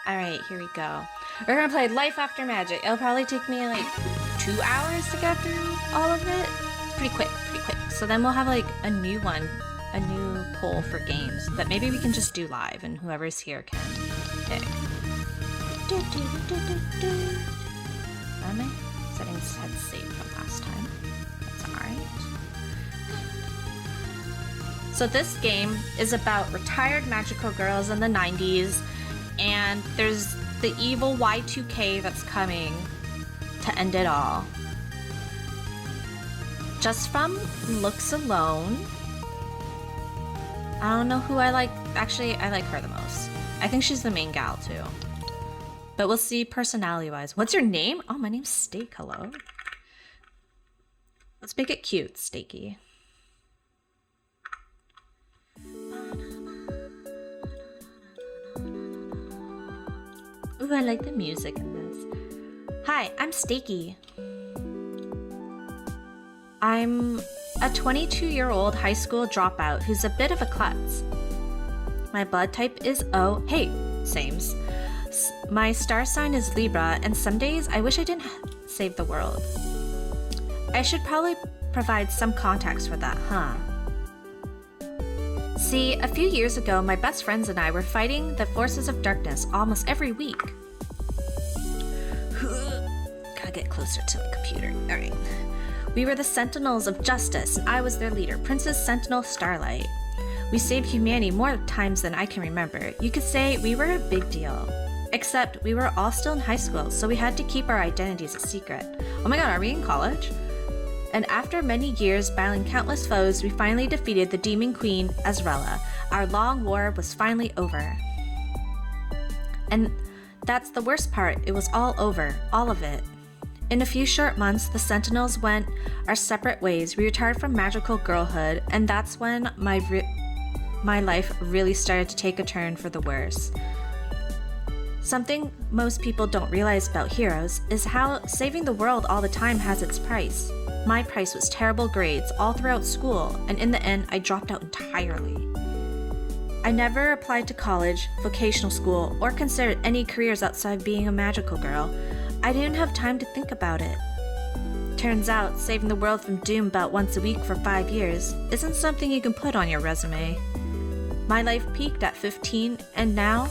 Alright, here we go. We're gonna play Life After Magic. It'll probably take me like 2 hours to get through all of it. It's pretty quick, pretty quick. So then we'll have like a new one, a new poll for games that maybe we can just do live and whoever's here can pick. My settings had saved from last time. That's alright. So this game is about retired magical girls in the 90s, and there's the evil Y2K that's coming to end it all. Just from looks alone, I don't know who I like. Actually, I like her the most. I think she's the main gal too. But we'll see personality-wise. What's your name? Oh, my name's Steak. Hello. Let's make it cute, Steaky. Ooh, I like the music in this. Hi, I'm Steaky. I'm a 22-year-old high school dropout who's a bit of a klutz. My blood type is O. Hey, sames. My star sign is Libra, and some days I wish I didn't save the world. I should probably provide some context for that, huh? See, a few years ago, my best friends and I were fighting the forces of darkness almost every week. Gotta get closer to the computer. Alright. We were the Sentinels of Justice, and I was their leader, Princess Sentinel Starlight. We saved humanity more times than I can remember. You could say we were a big deal. Except we were all still in high school, so we had to keep our identities a secret. Oh my god, are we in college? And after many years battling countless foes, we finally defeated the Demon Queen, Azrella. Our long war was finally over. And that's the worst part, it was all over, all of it. In a few short months, the Sentinels went our separate ways. We retired from magical girlhood, and that's when my life really started to take a turn for the worse. Something most people don't realize about heroes is how saving the world all the time has its price. My price was terrible grades all throughout school, and in the end, I dropped out entirely. I never applied to college, vocational school, or considered any careers outside being a magical girl. I didn't have time to think about it. Turns out, saving the world from doom about once a week for 5 years isn't something you can put on your resume. My life peaked at 15, and now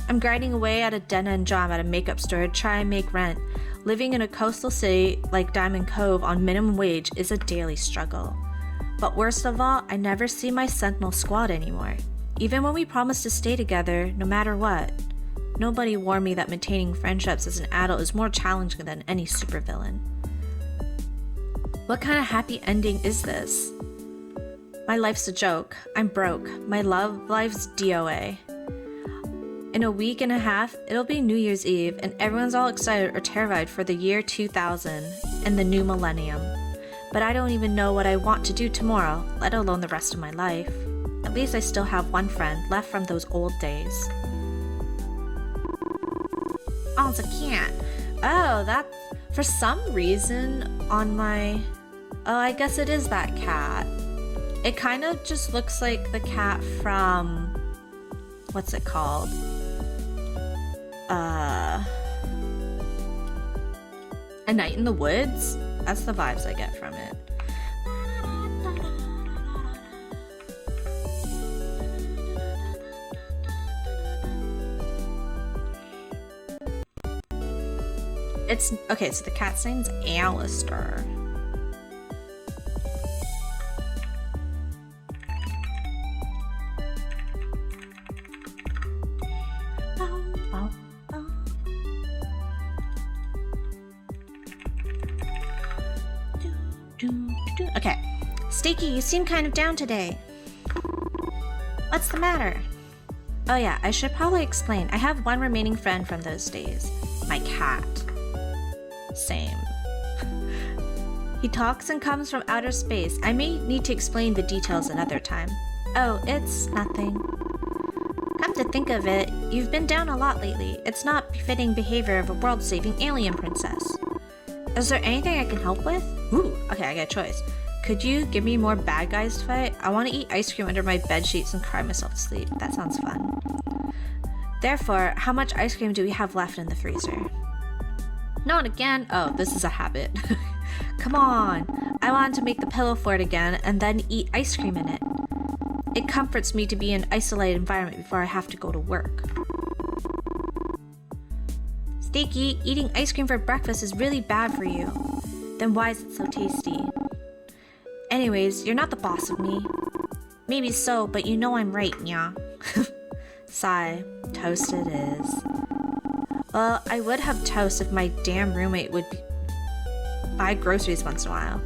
I'm grinding away at a dead-end job at a makeup store to try and make rent. Living in a coastal city like Diamond Cove on minimum wage is a daily struggle. But worst of all, I never see my Sentinel squad anymore. Even when we promised to stay together, no matter what. Nobody warned me that maintaining friendships as an adult is more challenging than any supervillain. What kind of happy ending is this? My life's a joke. I'm broke. My love life's DOA. In a week and a half, it'll be New Year's Eve, and everyone's all excited or terrified for the year 2000 and the new millennium. But I don't even know what I want to do tomorrow, let alone the rest of my life. At least I still have one friend left from those old days. Oh, it's a cat. Oh, that's... For some reason, on my... Oh, I guess it is that cat. It kind of just looks like the cat from... What's it called? A Night in the Woods? That's the vibes I get from it. It's okay, so the cat's name's Alistair. Okay, Steaky, you seem kind of down today. What's the matter? Oh yeah, I should probably explain. I have one remaining friend from those days. My cat. Same. He talks and comes from outer space. I may need to explain the details another time. Oh, it's nothing. Come to think of it, you've been down a lot lately. It's not befitting behavior of a world-saving alien princess. Is there anything I can help with? Ooh, okay, I got a choice. Could you give me more bad guys to fight? I want to eat ice cream under my bed sheets and cry myself to sleep. That sounds fun. Therefore, how much ice cream do we have left in the freezer? Not again. Oh, this is a habit. Come on. I want to make the pillow fort again and then eat ice cream in it. It comforts me to be in an isolated environment before I have to go to work. Steaky, eating ice cream for breakfast is really bad for you. Then why is it so tasty? Anyways, you're not the boss of me. Maybe so, but you know I'm right, yeah. Sigh. Toast it is. Well, I would have toast if my damn roommate would buy groceries once in a while.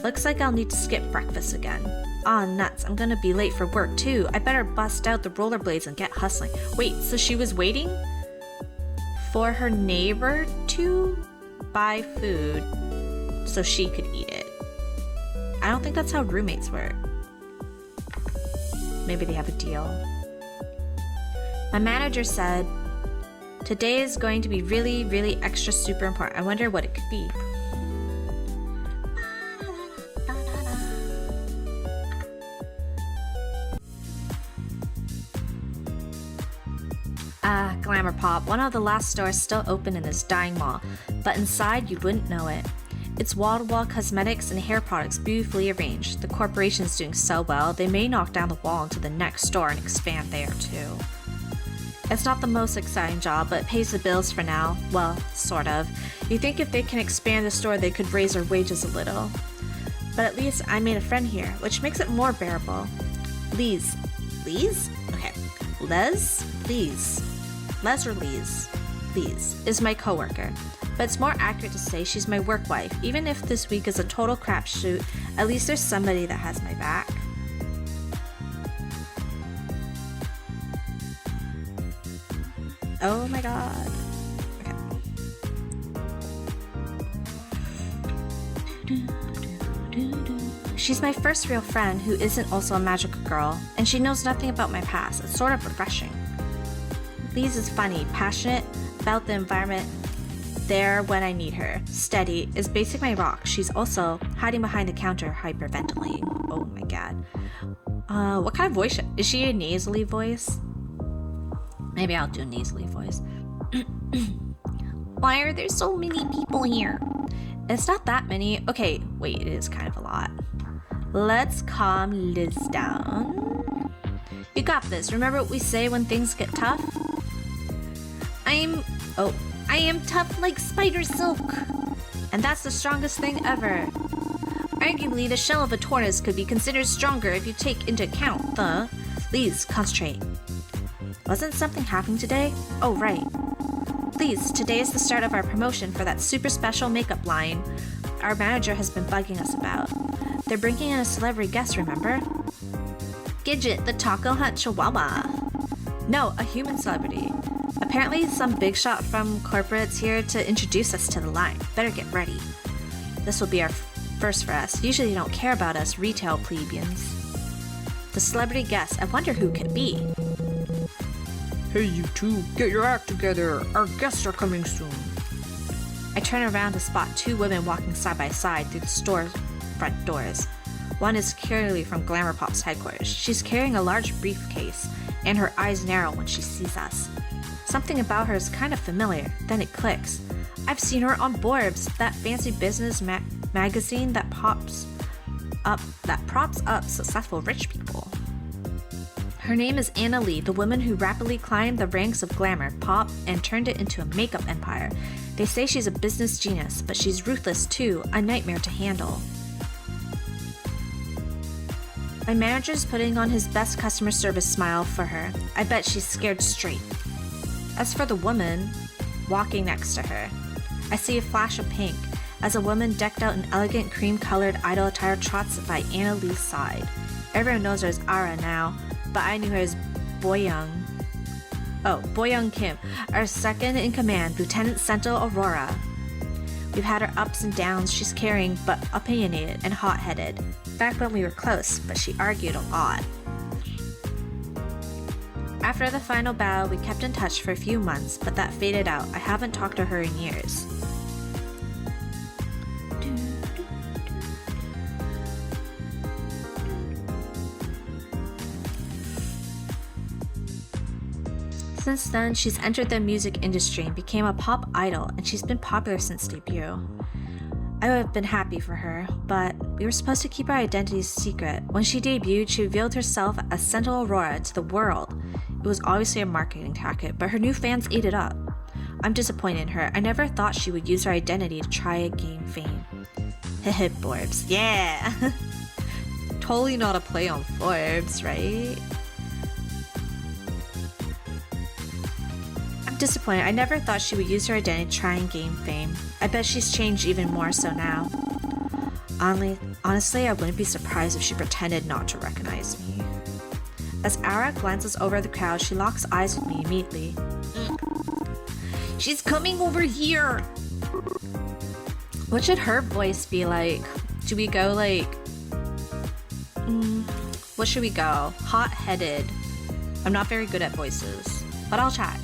Looks like I'll need to skip breakfast again. Aw, nuts, I'm gonna be late for work too. I better bust out the rollerblades and get hustling. Wait, so she was waiting for her neighbor to buy food so she could eat it. I don't think that's how roommates work. Maybe they have a deal. My manager said, today is going to be really, really extra super important. I wonder what it could be. Ah, Glamour Pop, one of the last stores still open in this dying mall, but inside you wouldn't know it. It's wall-to-wall cosmetics and hair products beautifully arranged. The corporation's doing so well, they may knock down the wall into the next store and expand there too. It's not the most exciting job, but it pays the bills for now. Well, sort of. You think if they can expand the store, they could raise our wages a little. But at least I made a friend here, which makes it more bearable. Lise. Lise? Okay. Les or Lise? Lise is my coworker. But it's more accurate to say she's my work wife. Even if this week is a total crapshoot, at least there's somebody that has my back. Oh my god. Okay. She's my first real friend who isn't also a magical girl, and she knows nothing about my past. It's sort of refreshing. Lise is funny, passionate about the environment, there when I need her. Steady, is basically my rock. She's also hiding behind the counter, hyperventilating. Oh my god. What kind of voice? Is she a nasally voice? Maybe I'll do a nasally voice. Why are there so many people here? It's not that many. Okay, wait, it is kind of a lot. Let's calm Liz down. You got this. Remember what we say when things get tough? I am tough like spider silk. And that's the strongest thing ever. Arguably, the shell of a tortoise could be considered stronger if you take into account the... Please, concentrate. Wasn't something happening today? Oh, right. Please, today is the start of our promotion for that super special makeup line our manager has been bugging us about. They're bringing in a celebrity guest, remember? Gidget, the Taco Hut Chihuahua. No, a human celebrity. Apparently some big shot from corporate's here to introduce us to the line. Better get ready. This will be our first for us. Usually you don't care about us retail plebeians. The celebrity guest, I wonder who it could be. Hey you two, get your act together. Our guests are coming soon. I turn around to spot two women walking side by side through the store's front doors. One is clearly from Glamour Pop's headquarters. She's carrying a large briefcase, and her eyes narrow when she sees us. Something about her is kind of familiar, then it clicks. I've seen her on Borbs, that fancy business magazine that props up successful rich people. Her name is Anna Lee, the woman who rapidly climbed the ranks of Glamour Pop and turned it into a makeup empire. They say she's a business genius, but she's ruthless too, a nightmare to handle. My manager's putting on his best customer service smile for her. I bet she's scared straight. As for the woman walking next to her, I see a flash of pink as a woman decked out in elegant cream-colored idol attire trots by Anna Lee's side. Everyone knows her as Ara now, but I knew her as Boyoung Kim, our second in command, Lieutenant Sentinel Aurora. We've had her ups and downs. She's caring but opinionated and hot-headed. Back when we were close, but she argued a lot. After the final battle, we kept in touch for a few months, but that faded out. I haven't talked to her in years. Since then, she's entered the music industry and became a pop idol, and she's been popular since debut. I would have been happy for her, but we were supposed to keep our identities secret. When she debuted, she revealed herself as Sentinel Aurora to the world. It was obviously a marketing tactic, but her new fans ate it up. I'm disappointed in her. I never thought she would use her identity to try and gain fame. Heh Forbes. Yeah! Totally not a play on Forbes, right? I'm disappointed. I never thought she would use her identity to try and gain fame. I bet she's changed even more so now. Honestly, I wouldn't be surprised if she pretended not to recognize me. As Ara glances over the crowd, she locks eyes with me immediately. She's coming over here! What should her voice be like? Do we go like... what should we go? Hot-headed. I'm not very good at voices, but I'll try.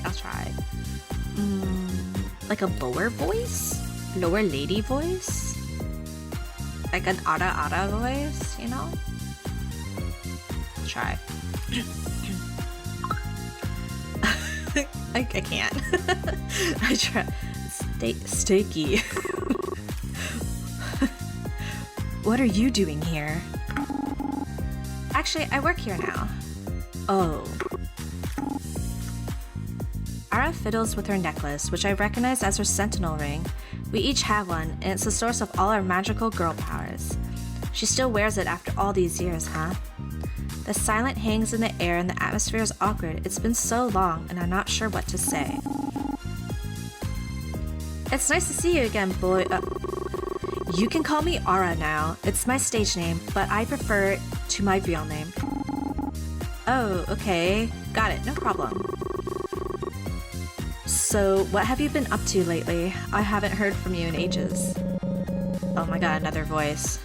Like a lower voice? Lower lady voice? Like an ara voice, you know? I'll try. I can't. I try. Steaky. What are you doing here? Actually, I work here now. Oh. Ara fiddles with her necklace, which I recognize as her sentinel ring. We each have one, and it's the source of all our magical girl powers. She still wears it after all these years, huh? The silence hangs in the air and the atmosphere is awkward. It's been so long, and I'm not sure what to say. It's nice to see you again, boy. You can call me Ara now. It's my stage name, but I prefer it to my real name. Oh, okay. Got it, no problem. So, what have you been up to lately? I haven't heard from you in ages. Oh my god, another voice.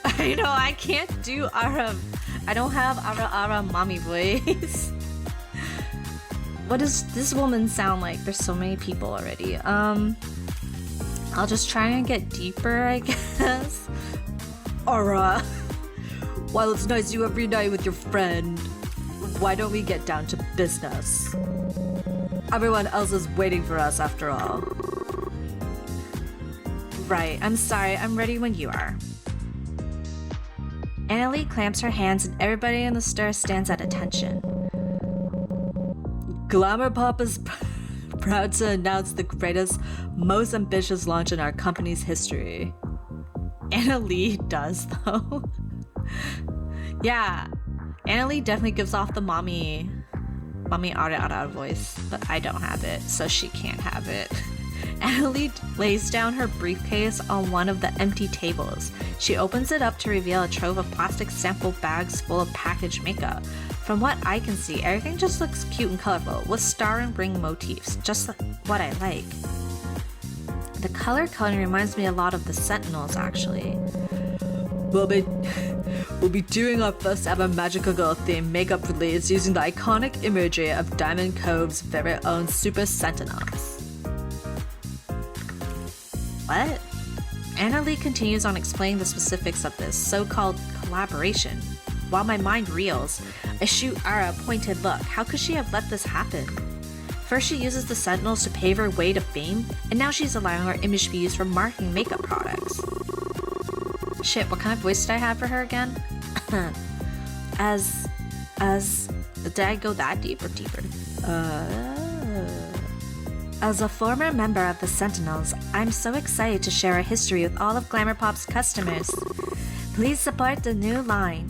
I know, I can't do Ara. I don't have Ara mommy voice. What does this woman sound like? There's so many people already. I'll just try and get deeper, I guess. Ara. While it's nice you every night with your friend, why don't we get down to business? Everyone else is waiting for us after all. Right, I'm sorry, I'm ready when you are. Annalie clamps her hands and everybody in the stir stands at attention. Glamour Pop is proud to announce the greatest, most ambitious launch in our company's history. Annalie does, though. Yeah, Annalie definitely gives off the mommy ara voice, but I don't have it, so she can't have it. Annalie lays down her briefcase on one of the empty tables. She opens it up to reveal a trove of plastic sample bags full of packaged makeup. From what I can see, everything just looks cute and colorful, with star and ring motifs, just what I like. The color coding reminds me a lot of the Sentinels, actually. We'll be doing our first ever Magical Girl themed makeup release using the iconic imagery of Diamond Cove's very own Super Sentinels. What? Annalie continues on explaining the specifics of this so-called collaboration. While my mind reels, I shoot Ara a pointed look. How could she have let this happen? First she uses the Sentinels to pave her way to fame, and now she's allowing her image to be used for marketing makeup products. Shit, what kind of voice did I have for her again? Did I go that deep or deeper? As a former member of the Sentinels, I'm so excited to share our history with all of Glamour Pop's customers. Please support the new line.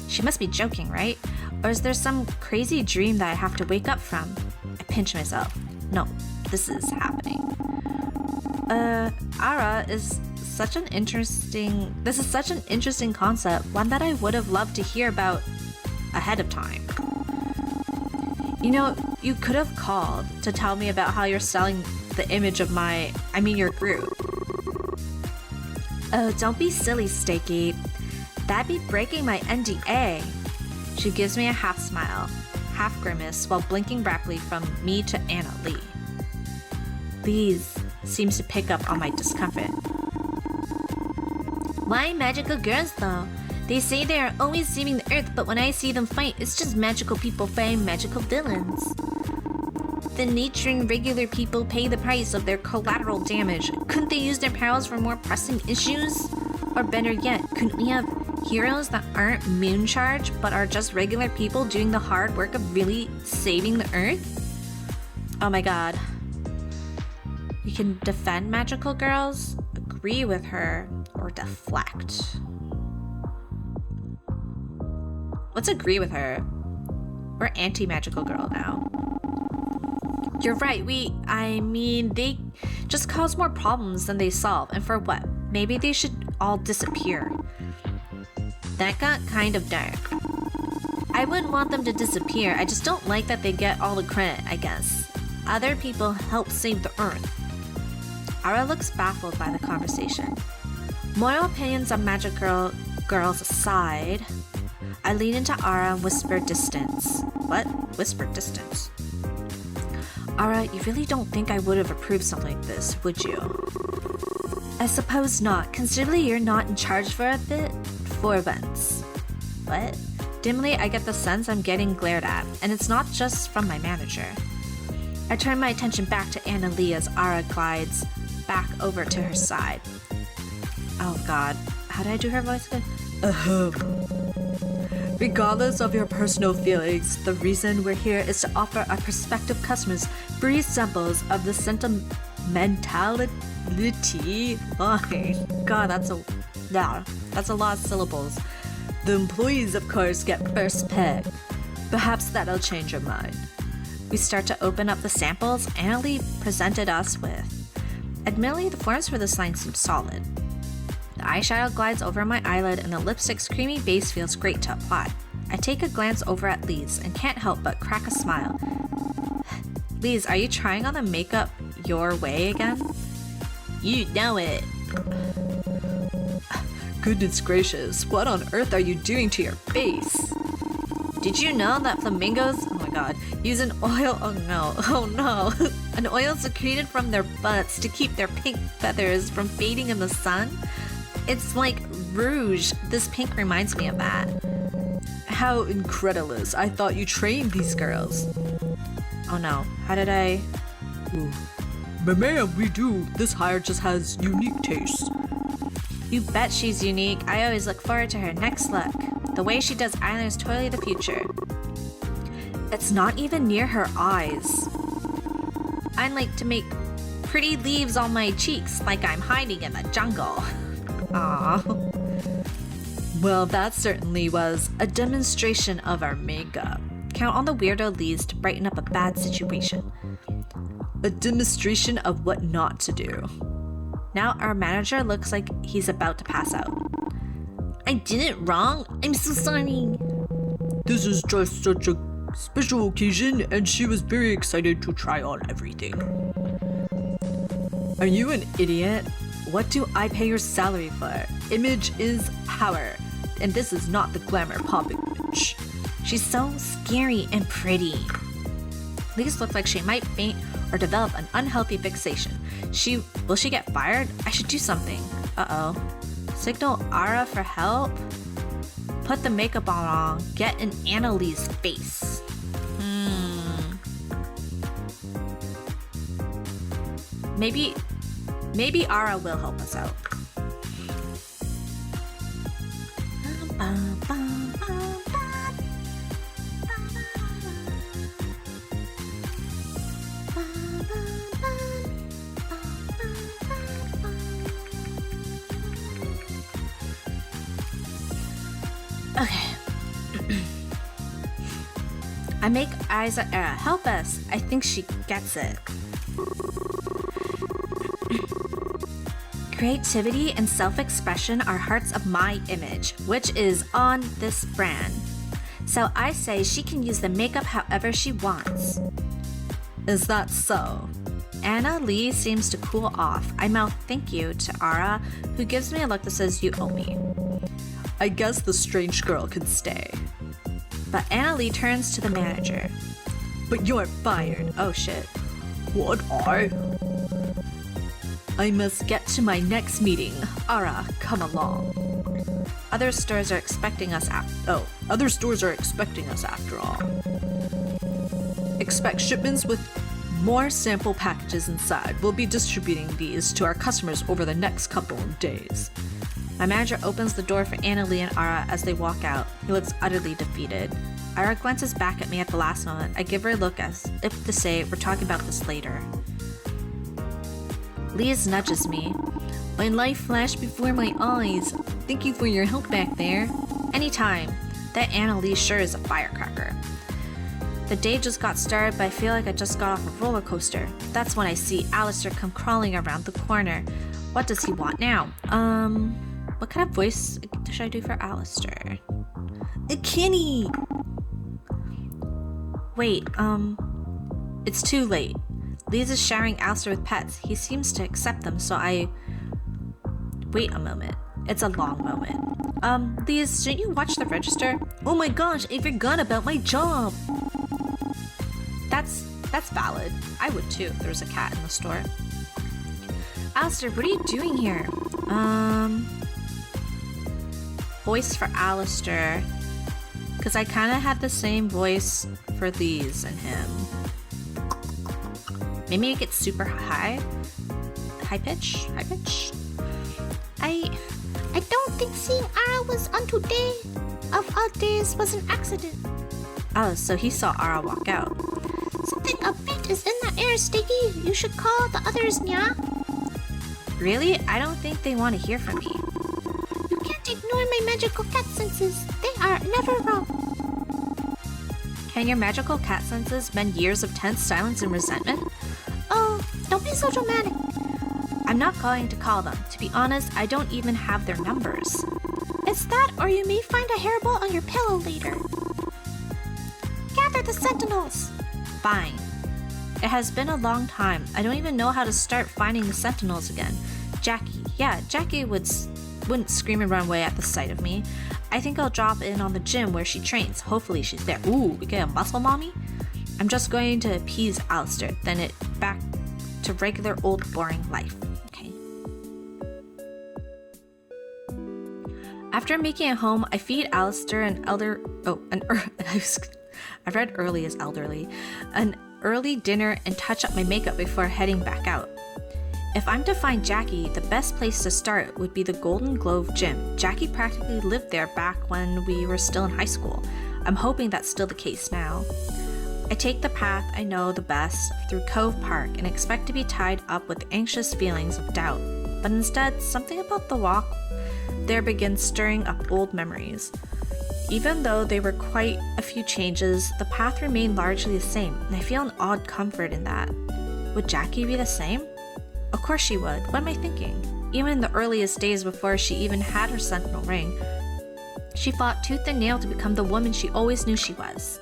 She must be joking, right? Or is there some crazy dream that I have to wake up from? I pinch myself. No, this is happening. Ara is such an interesting... This is such an interesting concept, one that I would have loved to hear about ahead of time. You know, you could have called to tell me about how you're selling the image of your group. Oh, don't be silly, Stakey. That'd be breaking my NDA. She gives me a half smile, half grimace, while blinking rapidly from me to Annalie. Please seems to pick up on my discomfort. Why magical girls, though? They say they are always saving the earth, but when I see them fight, it's just magical people fighting magical villains. Then naturing regular people pay the price of their collateral damage. Couldn't they use their powers for more pressing issues? Or better yet, couldn't we have heroes that aren't moon charged but are just regular people doing the hard work of really saving the Earth? Oh my god. You can defend magical girls, agree with her, or deflect. Let's agree with her. We're anti-magical girl now. You're right, they just cause more problems than they solve, and for what? Maybe they should all disappear. That got kind of dark. I wouldn't want them to disappear, I just don't like that they get all the credit, I guess. Other people help save the Earth. Ara looks baffled by the conversation. Moral opinions on magic girls aside, I lean into Ara and whisper distance. What? Whisper distance. Ara, you really don't think I would have approved something like this, would you? I suppose not, considering you're not in charge for a bit, for once. What? Dimly, I get the sense I'm getting glared at, and it's not just from my manager. I turn my attention back to Anna Lee as Ara glides back over to her side. Oh god, how did I do her voice again? Regardless of your personal feelings, the reason we're here is to offer our prospective customers free samples of the sentimentality. Oh god, that's a lot of syllables. The employees, of course, get first pick. Perhaps that'll change your mind. We start to open up the samples Anna Lee presented us with. Admittedly, the forms for this line seem solid. The eyeshadow glides over my eyelid and the lipstick's creamy base feels great to apply. I take a glance over at Lise and can't help but crack a smile. Lise, are you trying on the makeup your way again? You know it. Goodness gracious, what on earth are you doing to your face? Did you know that flamingos, oh my god, use an oil, oh no, an oil secreted from their butts to keep their pink feathers from fading in the sun? It's like rouge. This pink reminds me of that. How incredulous. I thought you trained these girls. Oh no, how did I? Ooh. But ma'am, we do. This hire just has unique tastes. You bet she's unique. I always look forward to her next look. The way she does eyeliner is totally the future. It's not even near her eyes. I like to make pretty leaves on my cheeks like I'm hiding in the jungle. Aww. Well, that certainly was a demonstration of our makeup. Count on the weirdo Lise to brighten up a bad situation. A demonstration of what not to do. Now our manager looks like he's about to pass out. I did it wrong? I'm so sorry. This is just such a special occasion and she was very excited to try on everything. Are you an idiot? What do I pay your salary for? Image is power, and this is not the glamour pop image. She's so scary and pretty. Lise looks like she might faint or develop an unhealthy fixation. Will she get fired? I should do something. Uh-oh. Signal Ara for help? Put the makeup on wrong. Get in Annalise's face. Maybe Ara will help us out. Okay. I make eyes at Ara. Help us. I think she gets it. Creativity and self-expression are hearts of my image, which is on this brand. So I say she can use the makeup however she wants. Is that so? Anna Lee seems to cool off. I mouth thank you to Ara, who gives me a look that says you owe me. I guess the strange girl can stay. But Anna Lee turns to the manager. But you're fired. Oh shit. What are? I must get to my next meeting. Ara, come along. Other stores are expecting us after all. Expect shipments with more sample packages inside. We'll be distributing these to our customers over the next couple of days. My manager opens the door for Annalie and Ara as they walk out. He looks utterly defeated. Ara glances back at me at the last moment. I give her a look as if to say, we're talking about this later. Liz nudges me. My life flashed before my eyes. Thank you for your help back there. Anytime. That Annalie sure is a firecracker. The day just got started, but I feel like I just got off a roller coaster. That's when I see Alistair come crawling around the corner. What does he want now? What kind of voice should I do for Alistair? Kenny! Wait, it's too late. Liz is showering Alistair with pets. He seems to accept them, so I... Wait a moment. It's a long moment. Liz, shouldn't you watch the register? Oh my gosh, I forgot about my job! That's valid. I would too if there was a cat in the store. Alistair, what are you doing here? Voice for Alistair. Because I kind of had the same voice for Liz and him. Maybe it gets super high? High pitch? High pitch? I don't think seeing Ara was on today of all days was an accident. Oh, so he saw Ara walk out. Something upbeat is in the air, Sticky. You should call the others, nya. Really? I don't think they want to hear from me. You can't ignore my magical cat senses. They are never wrong. Can your magical cat senses mend years of tense silence and resentment? Oh, don't be so dramatic. I'm not going to call them. To be honest, I don't even have their numbers. It's that, or you may find a hairball on your pillow later. Gather the sentinels. Fine. It has been a long time. I don't even know how to start finding the sentinels again. Jackie. Yeah, Jackie wouldn't scream and run away at the sight of me. I think I'll drop in on the gym where she trains. Hopefully she's there. Ooh, we get a muscle mommy? I'm just going to appease Alistair, then it back to regular old boring life. Okay. After making it home, I feed Alistair I read early as elderly. An early dinner and touch up my makeup before heading back out. If I'm to find Jackie, the best place to start would be the Golden Glove gym. Jackie practically lived there back when we were still in high school. I'm hoping that's still the case now. I take the path I know the best through Cove Park and expect to be tied up with anxious feelings of doubt. But instead, something about the walk there begins stirring up old memories. Even though there were quite a few changes, the path remained largely the same, and I feel an odd comfort in that. Would Jackie be the same? Of course she would. What am I thinking? Even in the earliest days before she even had her sentinel ring, she fought tooth and nail to become the woman she always knew she was.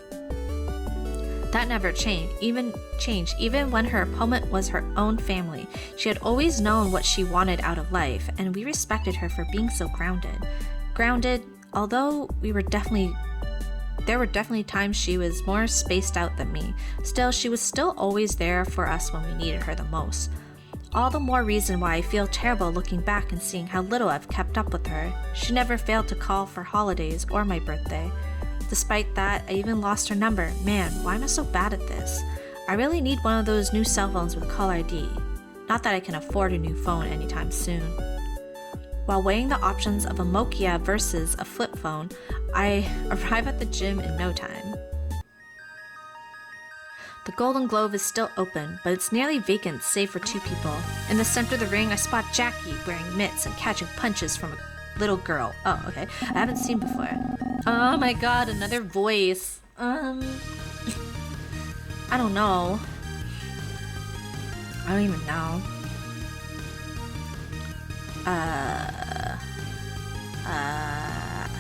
That never changed, even when her opponent was her own family. She had always known what she wanted out of life, and we respected her for being so grounded. Grounded, although there were definitely times she was more spaced out than me. Still, she was still always there for us when we needed her the most. All the more reason why I feel terrible looking back and seeing how little I've kept up with her. She never failed to call for holidays or my birthday. Despite that, I even lost her number. Man, why am I so bad at this? I really need one of those new cell phones with caller ID. Not that I can afford a new phone anytime soon. While weighing the options of a Nokia versus a flip phone, I arrive at the gym in no time. The Golden Glove is still open, but it's nearly vacant save for two people. In the center of the ring, I spot Jackie wearing mitts and catching punches from a little girl. Oh, okay. I haven't seen before. Oh my god, another voice. I don't know. I don't even know.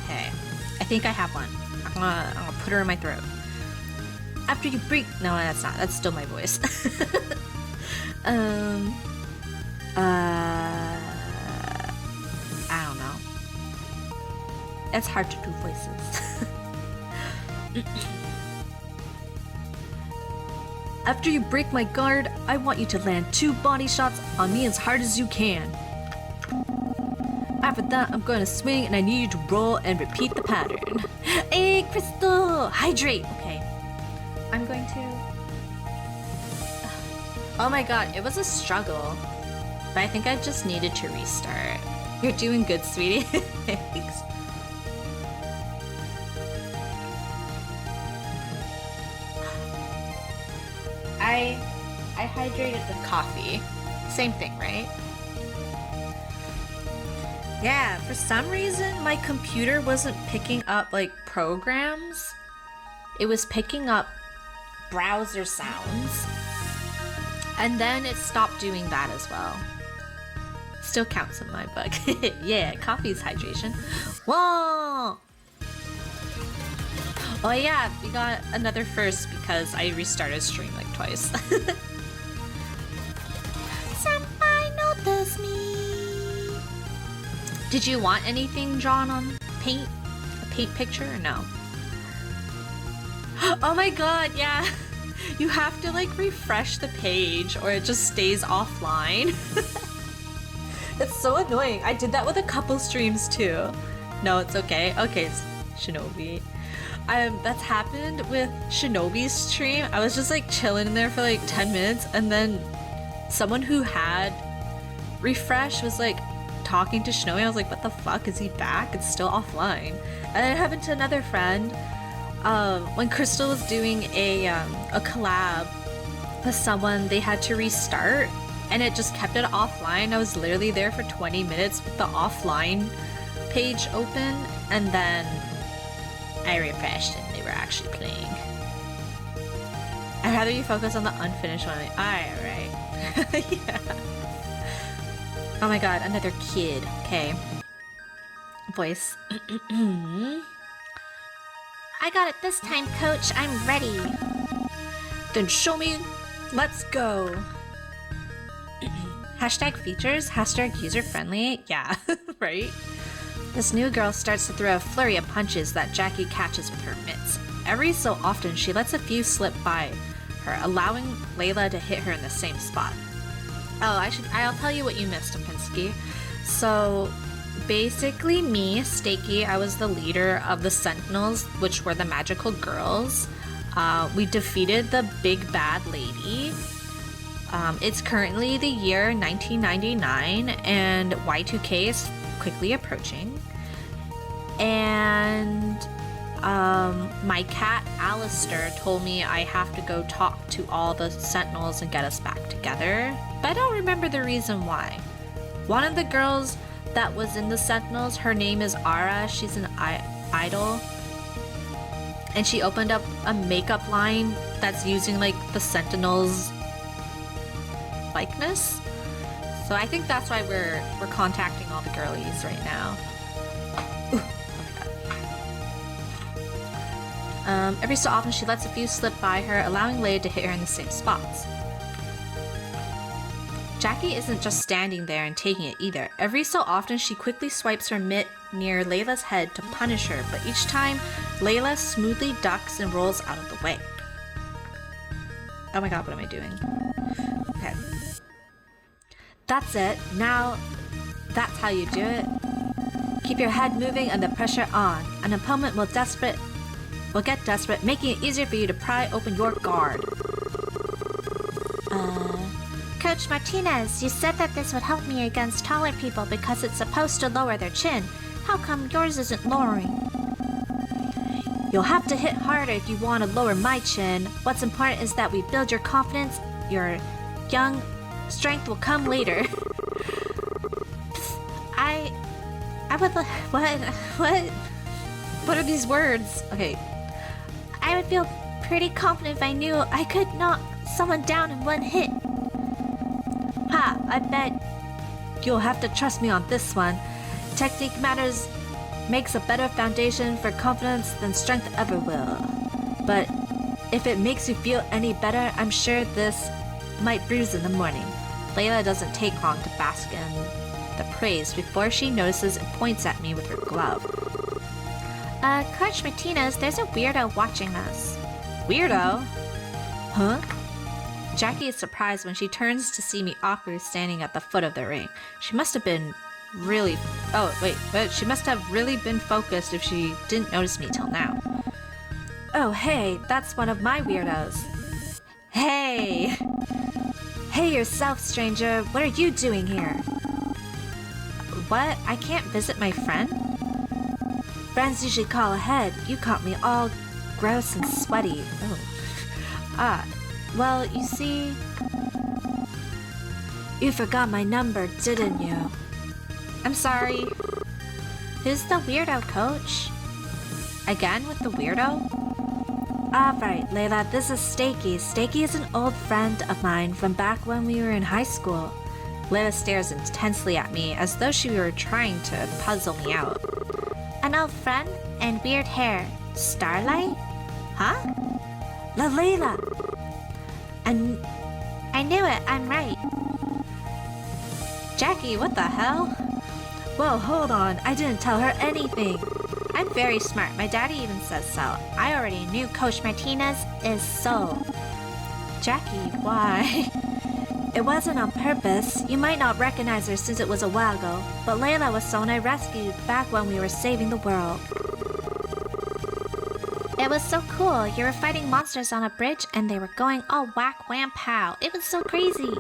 Okay. I think I have one. I'm gonna put her in my throat. After you break... No, that's not. That's still my voice. I don't know. It's hard to do voices. After you break my guard, I want you to land 2 body shots on me as hard as you can. After that, I'm going to swing and I need you to roll and repeat the pattern. Hey, Crystal! Hydrate! Okay. I'm going to... Oh my god, it was a struggle. But I think I just needed to restart. You're doing good, sweetie. Thanks. I hydrated with coffee. Same thing, right? Yeah, for some reason my computer wasn't picking up like programs. It was picking up browser sounds. And then it stopped doing that as well. Still counts in my book. Yeah, coffee's hydration. Whoa! Oh yeah, we got another first because I restarted stream like twice. Senpai notice me. Did you want anything drawn on paint? A paint picture or no? Oh my god, yeah. You have to like refresh the page or it just stays offline. It's so annoying. I did that with a couple streams too. No, it's okay. Okay, it's Shinobi. That's happened with Shinobi's stream. I was just like chilling in there for like 10 minutes and then someone who had refresh was like talking to Shinobi. I was like, what the fuck? Is he back? It's still offline. And then it happened to another friend. When Crystal was doing a collab with someone, they had to restart and it just kept it offline. I was literally there for 20 minutes with the offline page open and then I refreshed and they were actually playing. I'd rather you focus on the unfinished one. Alright. Yeah. Oh my god, another kid. Okay. Voice. I got it this time, coach. I'm ready. Then show me. Let's go. Hashtag features, hashtag user friendly. Yeah, right? This new girl starts to throw a flurry of punches that Jackie catches with her mitts. Every so often, she lets a few slip by her, allowing Layla to hit her in the same spot. Oh, I'll tell you what you missed, Pinsky. So, basically me, Stakey, I was the leader of the Sentinels, which were the magical girls. We defeated the big bad lady. It's currently the year 1999, and Y2K is quickly approaching. And my cat Alistair told me I have to go talk to all the Sentinels and get us back together, but I don't remember the reason why. One of the girls that was in the Sentinels, her name is Ara. She's an idol, and she opened up a makeup line that's using like the Sentinels likeness. So I think that's why we're contacting all the girlies right now. Every so often she lets a few slip by her, allowing Leia to hit her in the same spots. Jackie isn't just standing there and taking it either. Every so often she quickly swipes her mitt near Layla's head to punish her, but each time Layla smoothly ducks and rolls out of the way. Oh my god, what am I doing? Okay. That's it. Now, that's how you do it. Keep your head moving and the pressure on. An opponent will get desperate, making it easier for you to pry open your guard. Coach Martinez, you said that this would help me against taller people because it's supposed to lower their chin. How come yours isn't lowering? You'll have to hit harder if you want to lower my chin. What's important is that we build your confidence. Your young strength will come later. I would what are these words? Okay. I would feel pretty confident if I knew I could knock someone down in one hit. Ha, I bet you'll have to trust me on this one. Technique matters makes a better foundation for confidence than strength ever will. But if it makes you feel any better, I'm sure this might bruise in the morning. Layla doesn't take long to bask in the praise before she notices and points at me with her glove. Coach Martinez, there's a weirdo watching us. Weirdo? Huh? Jackie is surprised when she turns to see me awkwardly standing at the foot of the ring. She must have been really... Oh, wait, but she must have really been focused if she didn't notice me till now. Oh, hey, that's one of my weirdos. Hey! Hey yourself, stranger. What are you doing here? What? I can't visit my friend? Friends usually call ahead. You caught me all gross and sweaty. Oh. Well, you see... You forgot my number, didn't you? I'm sorry. Who's the weirdo, Coach? Again with the weirdo? Alright, Layla, this is Stakey. Stakey is an old friend of mine from back when we were in high school. Layla stares intensely at me as though she were trying to puzzle me out. An old friend and weird hair. Starlight? Huh? Layla! I knew it, I'm right. Jackie, what the hell? Whoa, hold on, I didn't tell her anything. I'm very smart, my daddy even says so. I already knew Coach Martinez is so. Jackie, why? It wasn't on purpose. You might not recognize her since it was a while ago, but Layla was someone I rescued back when we were saving the world. It was so cool. You were fighting monsters on a bridge and they were going all whack wham pow. It was so crazy.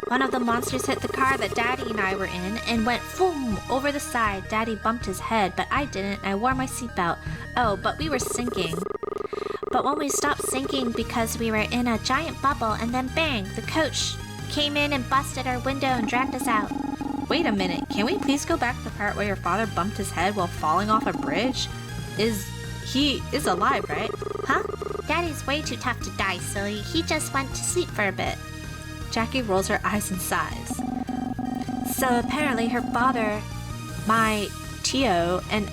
One of the monsters hit the car that Daddy and I were in and went boom over the side. Daddy bumped his head, but I didn't. I wore my seatbelt. Oh, but we were sinking. But when we stopped sinking because we were in a giant bubble and then bang, the coach came in and busted our window and dragged us out. Wait a minute, can we please go back to the part where your father bumped his head while falling off a bridge? He is alive, right? Huh? Daddy's way too tough to die, silly. He just went to sleep for a bit. Jackie rolls her eyes and sighs. So apparently her father, my Tio, and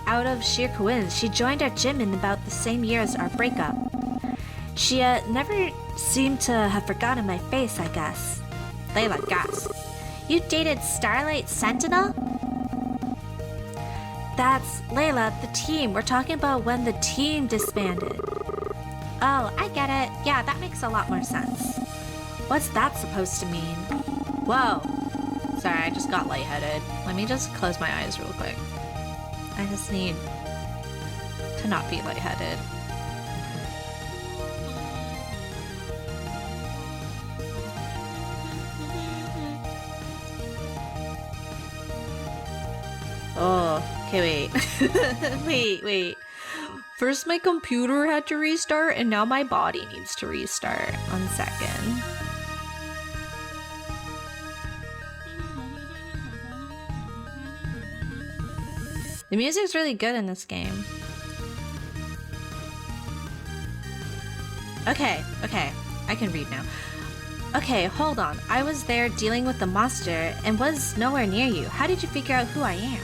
out of sheer coincidence, she joined our gym in about the same year as our breakup. She never seemed to have forgotten my face, I guess. Layla gasped. You dated Starlight Sentinel? That's Layla, the team. We're talking about when the team disbanded. Oh, I get it. Yeah, that makes a lot more sense. What's that supposed to mean? Whoa. Sorry, I just got lightheaded. Let me just close my eyes real quick. I just need to not be lightheaded. Oh, okay, wait. wait. First my computer had to restart, and now my body needs to restart. 1 second. The music's really good in this game. Okay, I can read now. Okay, hold on. I was there dealing with the monster and was nowhere near you. How did you figure out who I am?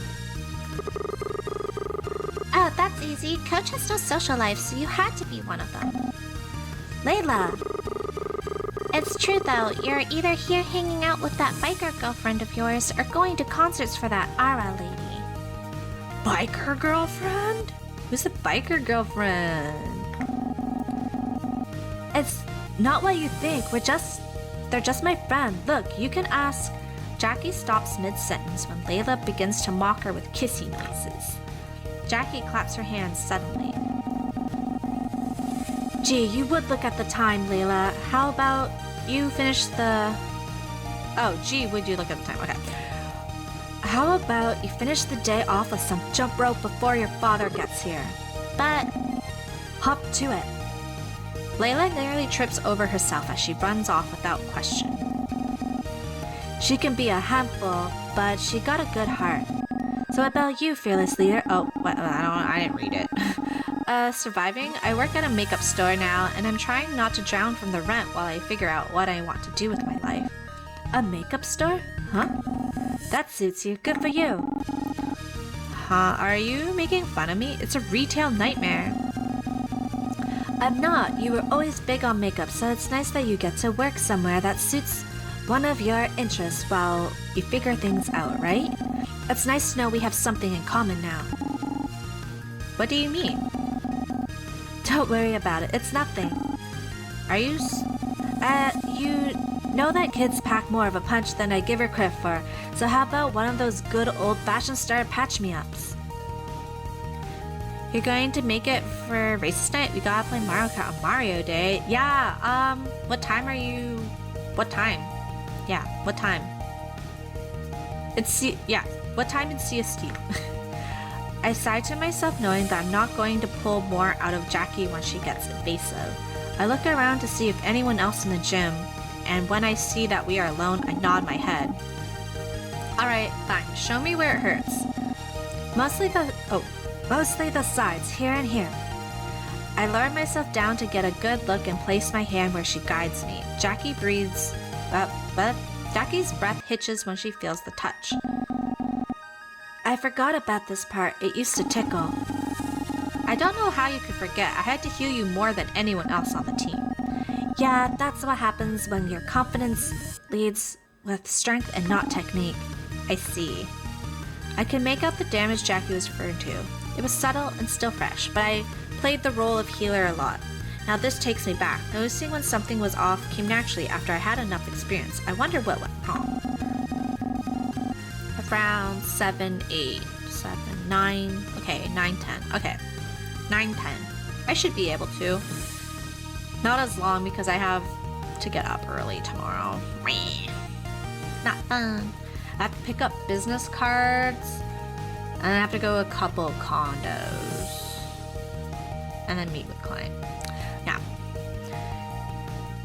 Oh, that's easy. Coach has no social life, so you had to be one of them. Layla! It's true though, you're either here hanging out with that biker girlfriend of yours or going to concerts for that Ara lady. Biker girlfriend? Who's the biker girlfriend? It's not what you think. They're just my friend. Look, you can ask. Jackie stops mid-sentence when Layla begins to mock her with kissy noises. Jackie claps her hands suddenly. Gee, you would look at the time, Layla. How about you finish the... Oh, gee, would you look at the time? Okay. How about you finish the day off with some jump rope before your father gets here? But... Hop to it. Layla nearly trips over herself as she runs off without question. She can be a handful, but she got a good heart. So what about you, fearless leader? Oh, what? I didn't read it. Surviving? I work at a makeup store now, and I'm trying not to drown from the rent while I figure out what I want to do with my life. A makeup store? Huh? That suits you. Good for you. Huh? Are you making fun of me? It's a retail nightmare. I'm not. You were always big on makeup, so it's nice that you get to work somewhere that suits one of your interests while you figure things out, right? It's nice to know we have something in common now. What do you mean? Don't worry about it. It's nothing. Are you you know that kids pack more of a punch than I give her credit for, so how about one of those good old-fashioned star patch-me-ups? You're going to make it for racist night? We gotta play Mario Kart on Mario Day. Yeah, what time are you What time? Yeah, what time? What time in CST? I sigh to myself knowing that I'm not going to pull more out of Jackie when she gets evasive. I look around to see if anyone else in the gym, and when I see that we are alone, I nod my head. Alright, fine, show me where it hurts. Mostly the sides, here and here. I lower myself down to get a good look and place my hand where she guides me. Jackie breathes, but Jackie's breath hitches when she feels the touch. I forgot about this part, it used to tickle. I don't know how you could forget, I had to heal you more than anyone else on the team. Yeah, that's what happens when your confidence leads with strength and not technique. I see. I can make out the damage Jackie was referring to. It was subtle and still fresh, but I played the role of healer a lot. Now this takes me back. Noticing when something was off came naturally after I had enough experience. I wonder what went wrong. Around 7, 8, 7, 9, okay, 9, 10, okay. 9, 10. I should be able to. Not as long because I have to get up early tomorrow. Not fun. I have to pick up business cards, and I have to go to a couple of condos, and then meet with client. Yeah.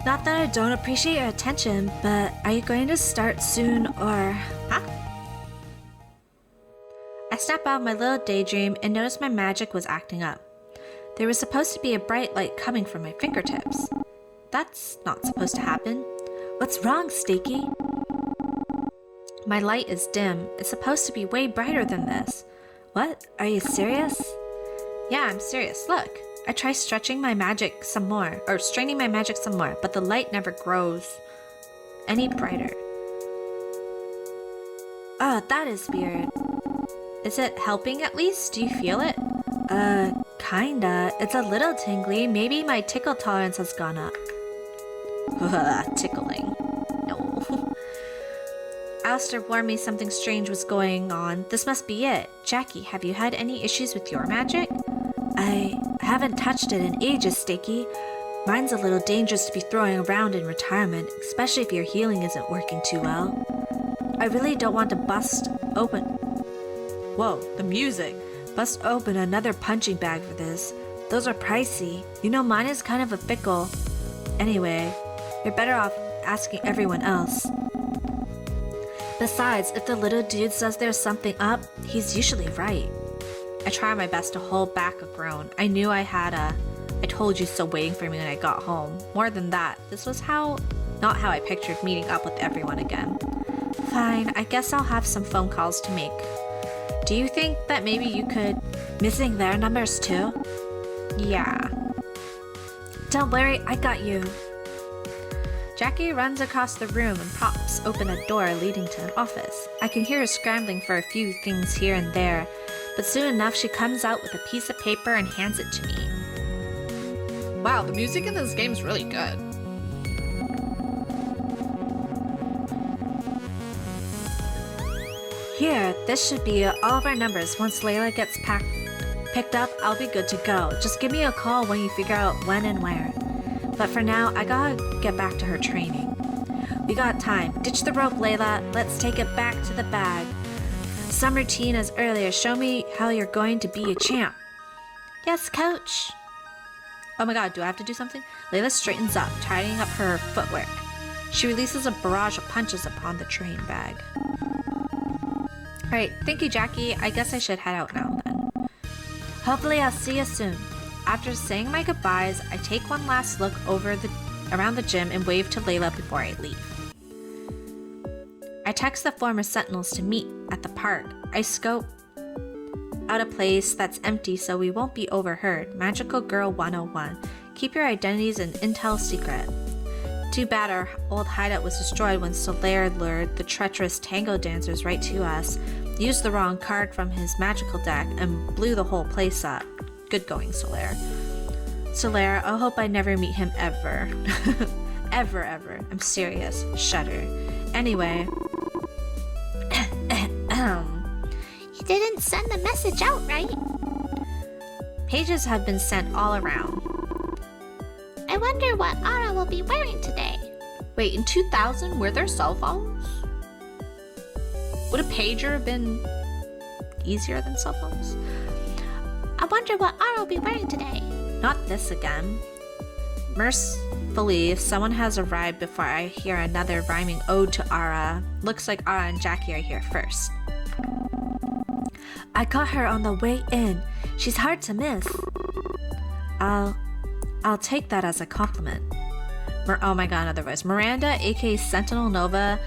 Not that I don't appreciate your attention, but are you going to start soon or... Huh? I snap out of my little daydream and notice my magic was acting up. There was supposed to be a bright light coming from my fingertips. That's not supposed to happen. What's wrong, Stakey? My light is dim. It's supposed to be way brighter than this. What? Are you serious? Yeah, I'm serious. Look. I try straining my magic some more, but the light never grows any brighter. Oh, that is weird. Is it helping at least? Do you feel it? Kinda. It's a little tingly. Maybe my tickle tolerance has gone up. Tickling. No. Alistair warned me something strange was going on. This must be it. Jackie, have you had any issues with your magic? I haven't touched it in ages, Stakey. Mine's a little dangerous to be throwing around in retirement, especially if your healing isn't working too well. I really don't want to bust open... Whoa, the music! Bust open another punching bag for this. Those are pricey. You know mine is kind of a fickle. Anyway, you're better off asking everyone else. Besides, if the little dude says there's something up, he's usually right. I try my best to hold back a groan. I knew I had a I told you so waiting for me when I got home. More than that, this was not how I pictured meeting up with everyone again. Fine, I guess I'll have some phone calls to make. Do you think that maybe you could... Missing their numbers too? Yeah. Don't worry, I got you. Jackie runs across the room and props open a door leading to an office. I can hear her scrambling for a few things here and there, but soon enough she comes out with a piece of paper and hands it to me. Wow, the music in this game is really good. Here, this should be all of our numbers. Once Layla gets picked up, I'll be good to go. Just give me a call when you figure out when and where. But for now, I gotta get back to her training. We got time. Ditch the rope, Layla. Let's take it back to the bag. Some routine as earlier. Show me how you're going to be a champ. Yes, coach. Oh my god, do I have to do something? Layla straightens up, tidying up her footwork. She releases a barrage of punches upon the train bag. Alright, thank you, Jackie. I guess I should head out now then. Hopefully I'll see you soon. After saying my goodbyes, I take one last look around the gym and wave to Layla before I leave. I text the former sentinels to meet at the park. I scope out a place that's empty so we won't be overheard. Magical Girl 101. Keep your identities and intel secret. Too bad our old hideout was destroyed when Solaire lured the treacherous tango dancers right to us, used the wrong card from his magical deck, and blew the whole place up. Good going, Solaire. Solaire, I hope I never meet him ever. ever. I'm serious. Shudder. Anyway. You didn't send the message out, right? Pages have been sent all around. I wonder what Ara will be wearing today. Wait, in 2000, were there cell phones? Would a pager have been easier than cell phones? I wonder what Ara will be wearing today. Not this again. Mercifully, someone has arrived before I hear another rhyming ode to Ara. Looks like Ara and Jackie are here first. I caught her on the way in. She's hard to miss. I'll take that as a compliment. Oh my god, another voice. Miranda, aka Sentinel Nova,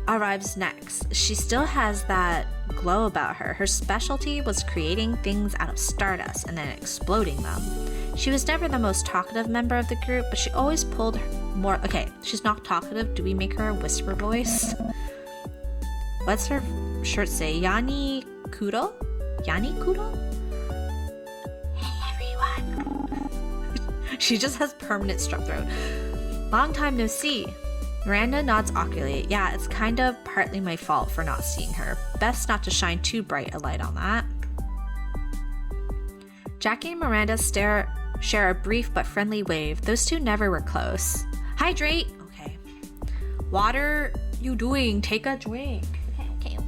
arrives next. She still has that glow about her. Her specialty was creating things out of stardust and then exploding them. She was never the most talkative member of the group, but she always pulled more. Okay, she's not talkative. Do we make her a whisper voice? What's her shirt say? Yani Kudo? Yani Kudo? Hey everyone. She just has permanent strep throat. Long time no see. Miranda nods awkwardly. Yeah, it's kind of partly my fault for not seeing her. Best not to shine too bright a light on that. Jackie and Miranda share a brief but friendly wave. Those two never were close. Hydrate! Okay. Water, you doing? Take a drink. Okay.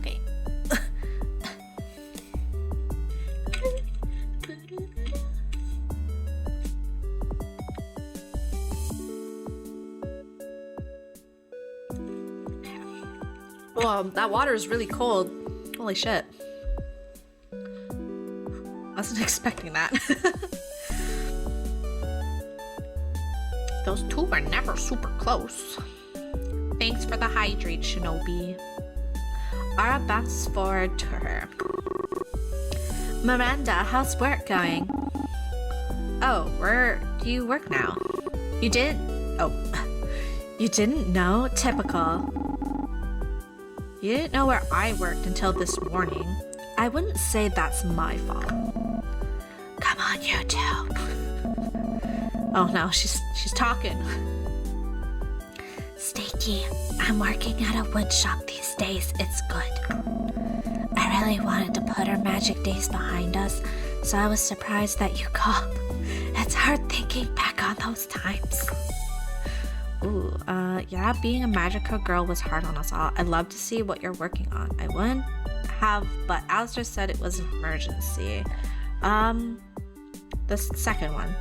Well, that water is really cold. Holy shit. Wasn't expecting that. Those two were never super close. Thanks for the hydrate, Shinobi. Ara bounces forward to her. Miranda, how's work going? Oh, where do you work now? You didn't? Oh, you didn't know? Typical. You didn't know where I worked until this morning. I wouldn't say that's my fault. Come on, you two. Oh no, she's talking. Stinky, I'm working at a wood shop these days. It's good. I really wanted to put our magic days behind us, so I was surprised that you called. It's hard thinking back on those times. Ooh, yeah, being a magical girl was hard on us all. I'd love to see what you're working on. I wouldn't have, but Alistair said it was an emergency. The second one.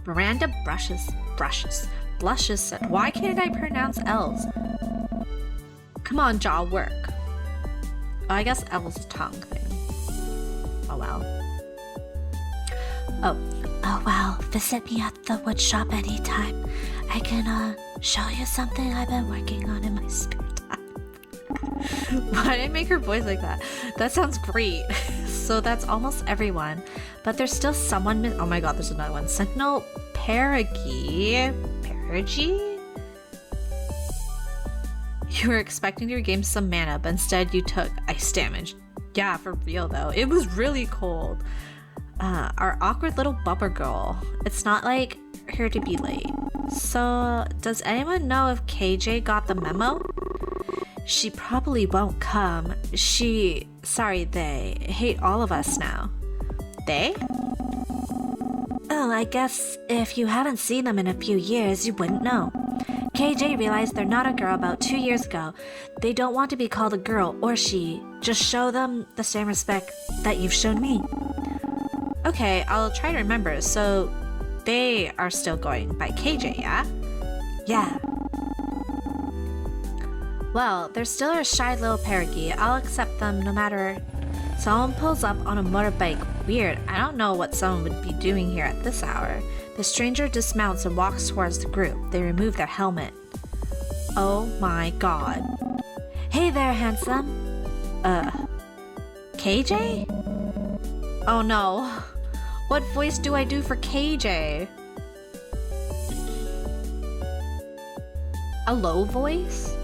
Miranda blushes said, why can't I pronounce L's? Come on, jaw, work. Oh, I guess L's a tongue thing. Oh well. Oh well, visit me at the wood shop anytime. I can show you something I've been working on in my spare time. Why did I make her voice like that? That sounds great. So that's almost everyone. But there's still someone oh my god, there's another one. Sentinel Perigi? You were expecting to regain some mana, but instead you took ice damage. Yeah, for real though. It was really cold. Our awkward little bumper girl. It's not like her to be late. So, does anyone know if KJ got the memo? She probably won't come. They hate all of us now. They? Oh, I guess if you haven't seen them in a few years, you wouldn't know. KJ realized they're not a girl about 2 years ago. They don't want to be called a girl or she. Just show them the same respect that you've shown me. Okay, I'll try to remember. So, they are still going by KJ, yeah? Yeah. Well, they're still our shy little parakeet. I'll accept them no matter. Someone pulls up on a motorbike. Weird. I don't know what someone would be doing here at this hour. The stranger dismounts and walks towards the group. They remove their helmet. Oh my god. Hey there, handsome. KJ? Oh no. What voice do I do for KJ? A low voice?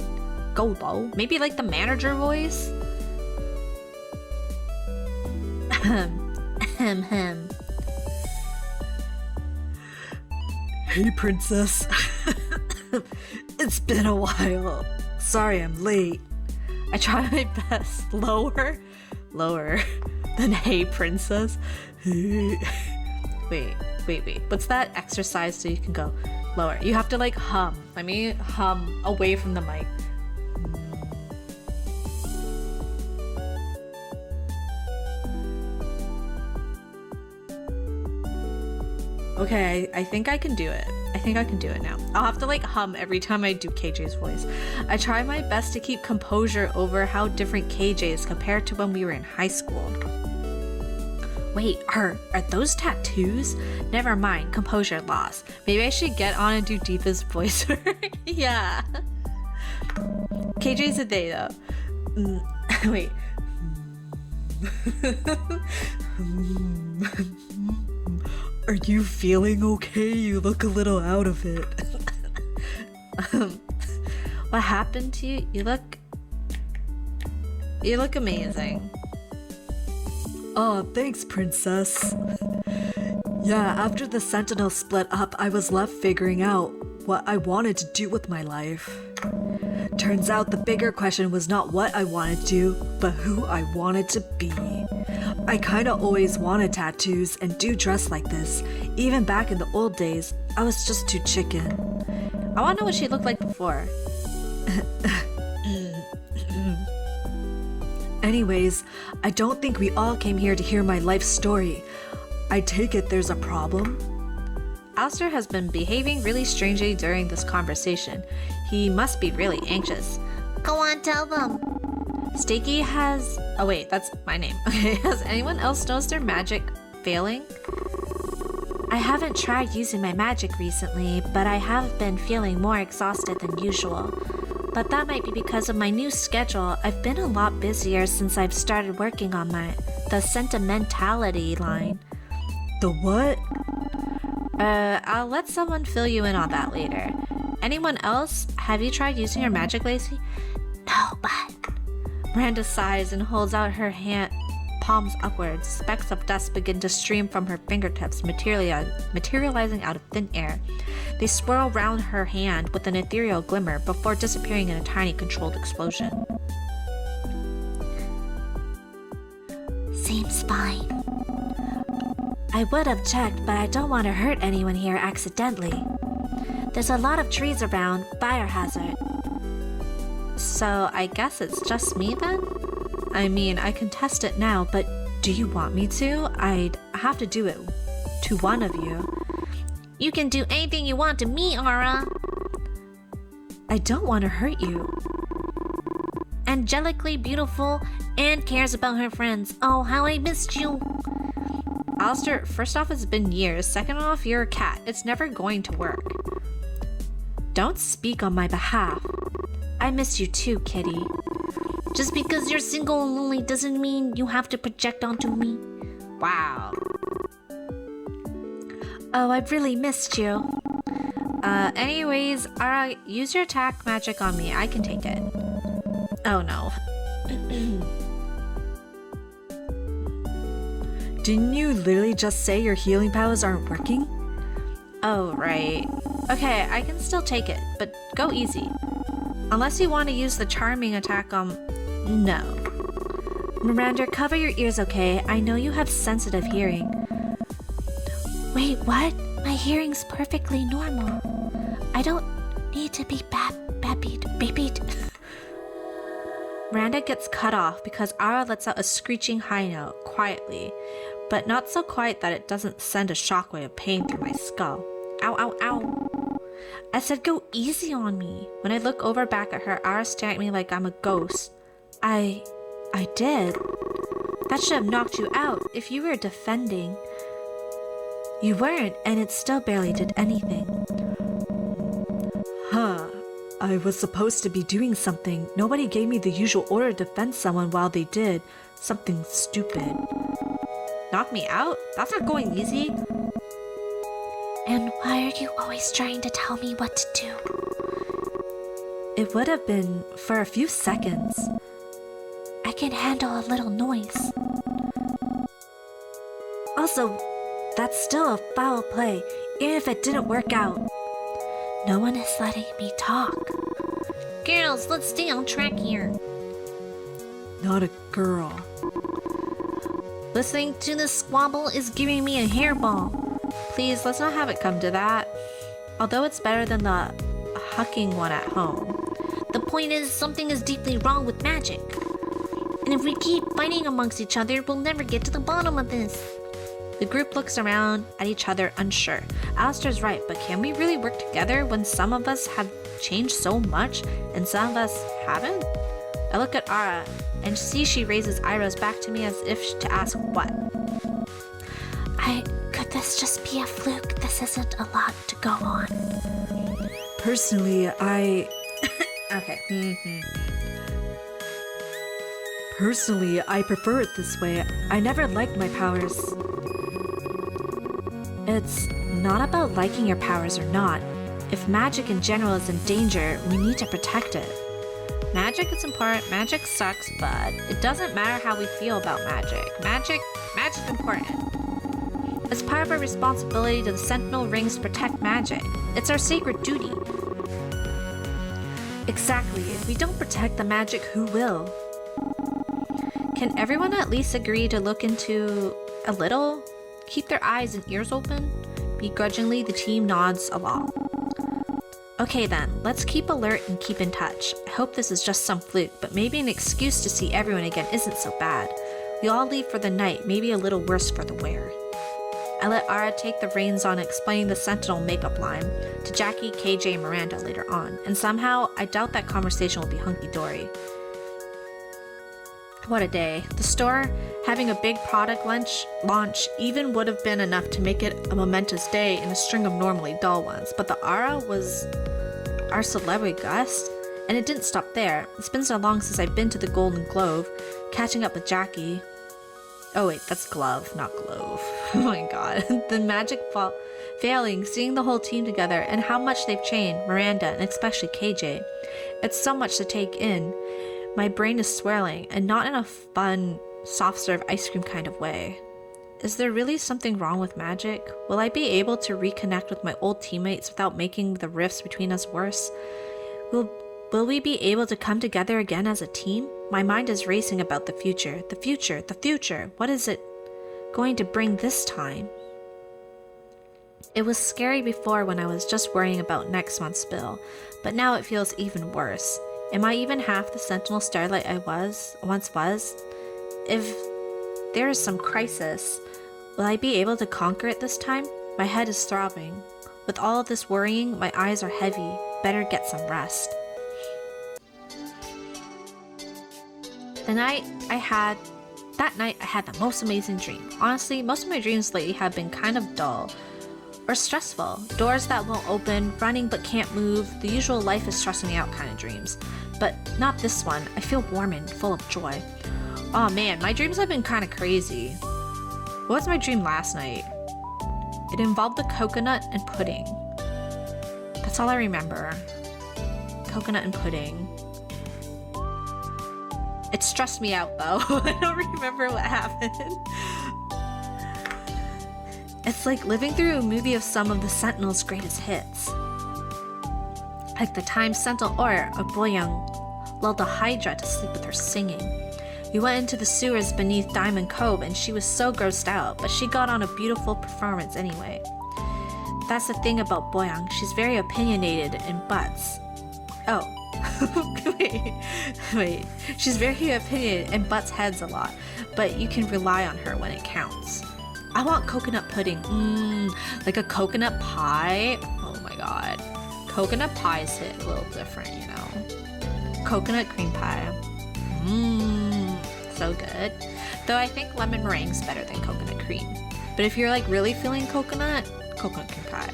Go low? Maybe like the manager voice? Hey, princess. It's been a while. Sorry I'm late. I try my best. Lower than hey, princess. Hey. Wait. What's that exercise so you can go Lower. You have to like hum. Let me hum away from the mic. Okay, I think I can do it. I think I can do it now. I'll have to like hum every time I do KJ's voice. I try my best to keep composure over how different KJ is compared to when we were in high school. Wait, are those tattoos? Never mind, composure lost. Maybe I should get on and do Deepa's voice. Yeah. KJ's a they though. Wait. Are you feeling okay? You look a little out of it. What happened to you? You look amazing. Oh, thanks, princess. Yeah, after the Sentinel split up, I was left figuring out what I wanted to do with my life. Turns out the bigger question was not what I wanted to do, but who I wanted to be. I kinda always wanted tattoos and do dress like this. Even back in the old days, I was just too chicken. I wanna know what she looked like before. Anyways, I don't think we all came here to hear my life story. I take it there's a problem? Alistair has been behaving really strangely during this conversation. He must be really anxious. Go on, tell them. Stakey has... Oh wait, that's my name. Okay, has anyone else noticed their magic failing? I haven't tried using my magic recently, but I have been feeling more exhausted than usual. But that might be because of my new schedule. I've been a lot busier since I've started working on the sentimentality line. The what? I'll let someone fill you in on that later. Anyone else? Have you tried using your magic lately? No, but... Miranda sighs and holds out her hand, palms upwards. Specks of dust begin to stream from her fingertips, materializing out of thin air. They swirl round her hand with an ethereal glimmer before disappearing in a tiny controlled explosion. Seems fine. I would have checked, but I don't want to hurt anyone here accidentally. There's a lot of trees around, fire hazard. So I guess it's just me then? I mean, I can test it now, but do you want me to? I'd have to do it to one of you. You can do anything you want to me, Aura. I don't want to hurt you. Angelically beautiful and cares about her friends. Oh, how I missed you. Alistair, first off, it's been years. Second off, you're a cat. It's never going to work. Don't speak on my behalf. I miss you too, kitty. Just because you're single and lonely doesn't mean you have to project onto me. Wow. Oh, I've really missed you. Anyways, Ara, use your attack magic on me. I can take it. Oh no. Didn't you literally just say your healing powers aren't working? Oh, right. Okay, I can still take it, but go easy. Unless you want to use the charming attack on... No. Miranda, cover your ears, okay? I know you have sensitive hearing. Wait, what? My hearing's perfectly normal. I don't need to be babied. Miranda gets cut off because Ara lets out a screeching high note, quietly, but not so quiet that it doesn't send a shockwave of pain through my skull. Ow, ow, ow. I said go easy on me. When I look over back at her, Ara staring at me like I'm a ghost. I did. That should have knocked you out if you were defending. You weren't, and it still barely did anything. Huh. I was supposed to be doing something. Nobody gave me the usual order to defend someone while they did something stupid. Knock me out? That's not going easy. And why are you always trying to tell me what to do? It would have been for a few seconds. I can handle a little noise. Also, that's still a foul play, even if it didn't work out. No one is letting me talk. Girls, let's stay on track here. Not a girl. Listening to this squabble is giving me a hairball. Please, let's not have it come to that. although it's better than the hucking one at home. The point is, something is deeply wrong with magic. And if we keep fighting amongst each other, we'll never get to the bottom of this. The group looks around at each other unsure. Alistair's right, but can we really work together when some of us have changed so much and some of us haven't? I look at Ara and see she raises eyebrows back to me as if to ask what. Could this just be a fluke? This isn't a lot to go on. Personally, Okay. Personally, I prefer it this way. I never liked my powers. It's not about liking your powers or not. If magic in general is in danger, we need to protect it. Magic is important, magic sucks, but it doesn't matter how we feel about magic. Magic's important. It's part of our responsibility to the Sentinel Rings to protect magic. It's our sacred duty. Exactly. If we don't protect the magic, who will? Can everyone at least agree to look into a little? Keep their eyes and ears open? Begrudgingly, the team nods along. Okay then, let's keep alert and keep in touch. I hope this is just some fluke, but maybe an excuse to see everyone again isn't so bad. We all leave for the night, maybe a little worse for the wear. I let Ara take the reins on explaining the Sentinel makeup line to Jackie, KJ, and Miranda later on, and somehow I doubt that conversation will be hunky-dory. What a day. The store having a big product launch even would have been enough to make it a momentous day in a string of normally dull ones, but the Ara was our celebrity guest, and it didn't stop there. It's been so long since I've been to the Golden Glove, catching up with Jackie. Oh wait, that's glove, not glove. Oh my god. The magic failing, seeing the whole team together and how much they've changed, Miranda and especially KJ. It's so much to take in. My brain is swirling, and not in a fun, soft-serve ice cream kind of way. Is there really something wrong with magic? Will I be able to reconnect with my old teammates without making the rifts between us worse? Will we be able to come together again as a team? My mind is racing about the future. The future, the future. What is it going to bring this time? It was scary before when I was just worrying about next month's bill, but now it feels even worse. Am I even half the Sentinel Starlight I once was? If there is some crisis, will I be able to conquer it this time? My head is throbbing. With all of this worrying, my eyes are heavy. Better get some rest. That night I had the most amazing dream. Honestly, most of my dreams lately have been kind of dull or stressful. Doors that won't open, running but can't move, the usual life is stressing me out kind of dreams. But not this one. I feel warm and full of joy. Oh man, my dreams have been kind of crazy. What was my dream last night? It involved the coconut and pudding. That's all I remember. Coconut and pudding. It stressed me out though. I don't remember what happened. It's like living through a movie of some of the Sentinel's greatest hits. Like the time Sentinel Or of Boyoung lulled a Hydra to sleep with her singing. We went into the sewers beneath Diamond Cove and she was so grossed out, but she got on a beautiful performance anyway. That's the thing about Boyoung, she's very opinionated in butts. Oh. wait. She's very opinionated and butts heads a lot, but you can rely on her when it counts. I want coconut pudding. Like a coconut pie. Oh my god. Coconut pies hit a little different, you know. Coconut cream pie. So good. Though I think lemon meringue's better than coconut cream. But if you're like really feeling coconut cream pie.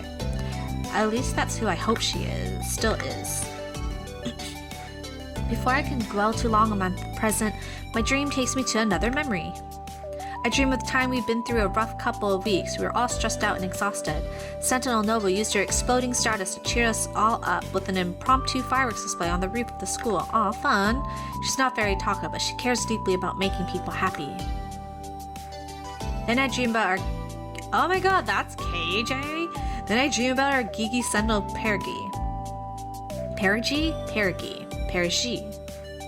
At least that's who I hope she is. Still is. Before I can dwell too long on my present, my dream takes me to another memory. I dream of the time we've been through a rough couple of weeks. We were all stressed out and exhausted. Sentinel Nova used her exploding stardust to cheer us all up with an impromptu fireworks display on the roof of the school. Aw, fun. She's not very talkative, but she cares deeply about making people happy. Then I dream about our... Oh my god, that's KJ? Then I dream about our geeky Sentinel Perigi. Perigi?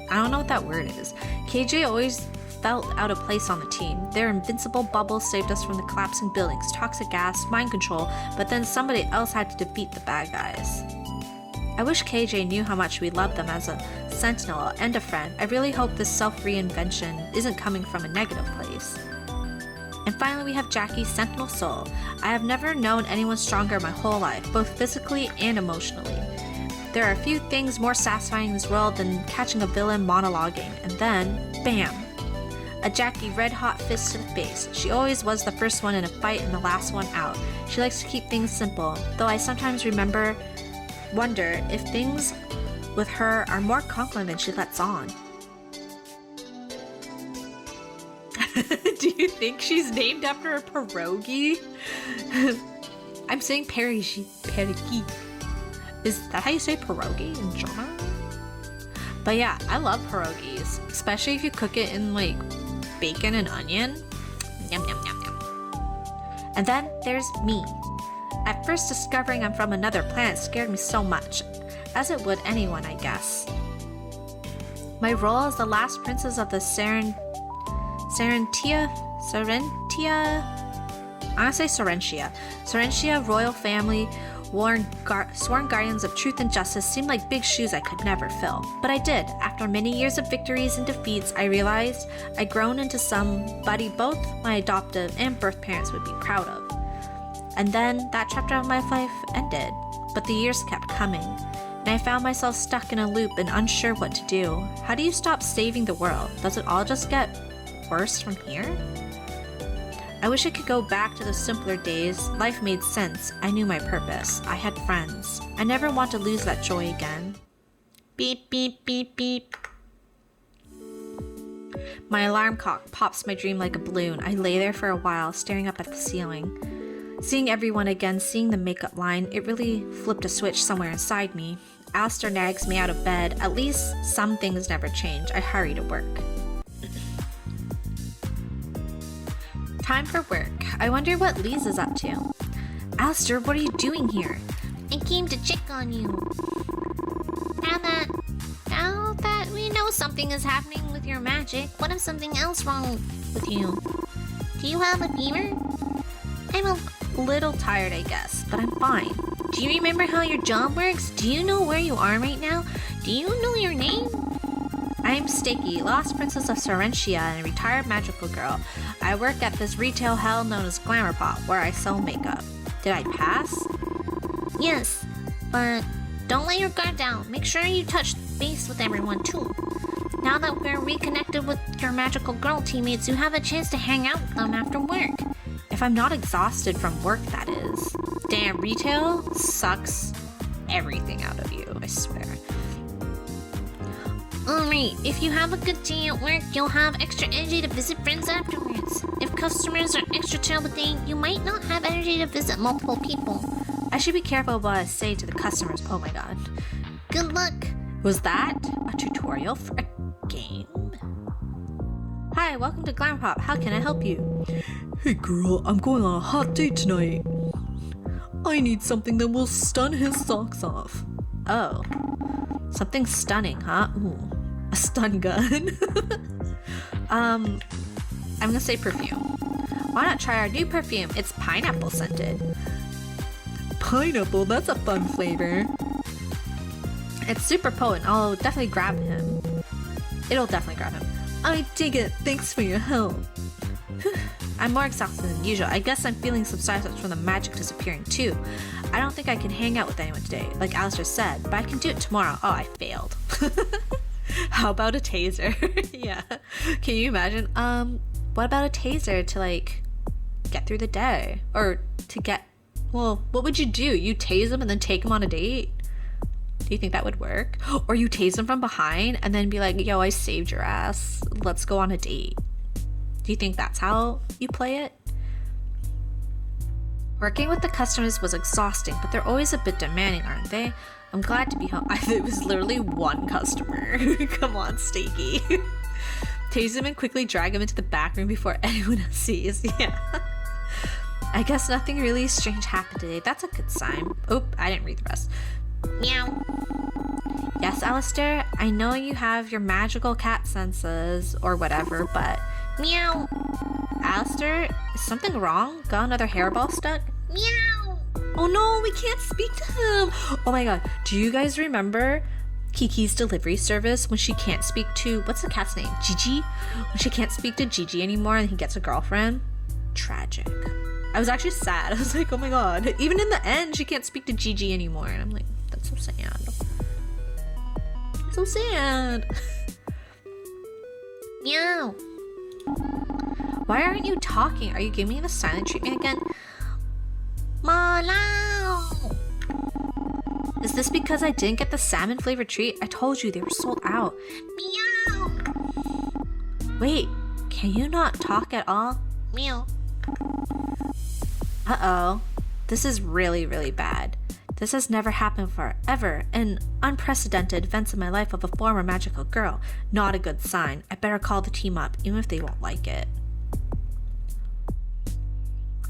I don't know what that word is. KJ always felt out of place on the team. Their invincible bubbles saved us from the collapsing buildings, toxic gas, mind control, but then somebody else had to defeat the bad guys. I wish KJ knew how much we loved them as a sentinel and a friend. I really hope this self-reinvention isn't coming from a negative place. And finally we have Jackie's Sentinel Soul. I have never known anyone stronger my whole life, both physically and emotionally. There are a few things more satisfying in this world than catching a villain monologuing, and then, bam! A Jackie red-hot fist to the face. She always was the first one in a fight and the last one out. She likes to keep things simple, though I sometimes wonder if things with her are more complicated than she lets on. Do you think she's named after a pierogi? I'm saying pierogi. Is that how you say pierogi in German? But yeah, I love pierogies, especially if you cook it in like bacon and onion. Yum yum yum yum. And then there's me. At first, discovering I'm from another planet scared me so much, as it would anyone, I guess. My role as the last princess of the Serentia royal family, sworn guardians of truth and justice seemed like big shoes I could never fill. But I did. After many years of victories and defeats, I realized I'd grown into somebody both my adoptive and birth parents would be proud of. And then that chapter of my life ended, but the years kept coming, and I found myself stuck in a loop and unsure what to do. How do you stop saving the world? Does it all just get worse from here? I wish I could go back to the simpler days. Life made sense. I knew my purpose. I had friends. I never want to lose that joy again. Beep, beep, beep, beep. My alarm clock pops my dream like a balloon. I lay there for a while, staring up at the ceiling. Seeing everyone again, seeing the makeup line, it really flipped a switch somewhere inside me. Alistair nags me out of bed. At least some things never change. I hurry to work. Time for work. I wonder what Lise is up to. Alistair, what are you doing here? I came to check on you. Now that we know something is happening with your magic, what if something else wrong with you? Do you have a fever? I'm a little tired, I guess, but I'm fine. Do you remember how your job works? Do you know where you are right now? Do you know your name? I'm Stakey, lost princess of Serentia and a retired magical girl. I work at this retail hell known as Glamour Pop, where I sell makeup. Did I pass? Yes, but don't let your guard down. Make sure you touch base with everyone too. Now that we're reconnected with your magical girl teammates, you have a chance to hang out with them after work. If I'm not exhausted from work, that is. Damn, retail sucks everything out of you, I swear. Alright, if you have a good day at work, you'll have extra energy to visit friends afterwards. If customers are extra chill with you, you might not have energy to visit multiple people. I should be careful what I say to the customers. Oh my god. Good luck. Was that a tutorial for a game? Hi, welcome to Glamour Pop. How can I help you? Hey girl, I'm going on a hot date tonight. I need something that will stun his socks off. Oh. Something stunning, huh? Ooh. A stun gun. I'm gonna say perfume. Why not try our new perfume? It's pineapple scented. Pineapple, that's a fun flavor. It's super potent. I'll definitely grab him. It'll definitely grab him. I dig it. Thanks for your help. I'm more exhausted than usual. I guess I'm feeling some side effects from the magic disappearing too. I don't think I can hang out with anyone today, like Alistair said, but I can do it tomorrow. Oh, I failed. How about a taser? Yeah. Can you imagine? What about a taser to like get through the day? Or to get, well, what would you do? You tase him and then take him on a date? Do you think that would work? Or you tase him from behind and then be like, yo, I saved your ass. Let's go on a date. Do you think that's how you play it? Working with the customers was exhausting, but they're always a bit demanding, aren't they? I'm glad to be home. It was literally one customer. Come on, Stakey. Tase him and quickly drag him into the back room before anyone else sees. Yeah. I guess nothing really strange happened today. That's a good sign. Oh, I didn't read the rest. Meow. Yes, Alistair, I know you have your magical cat senses or whatever, but Meow. Alistair, is something wrong? Got another hairball stuck? Meow. Oh no, we can't speak to him. Oh my god, do you guys remember Kiki's delivery service when she can't speak to, what's the cat's name? Gigi? When she can't speak to Gigi anymore and he gets a girlfriend? Tragic. I was actually sad. I was like, oh my god. Even in the end, she can't speak to Gigi anymore. And I'm like, that's so sad. So sad. Meow. Why aren't you talking? Are you giving me the silent treatment again? Meow. Is this because I didn't get the salmon flavored treat? I told you they were sold out. Meow. Wait, can you not talk at all? Meow. Uh-oh. This is really, really bad. This has never happened forever. An unprecedented events in my life of a former magical girl. Not a good sign. I better call the team up, even if they won't like it.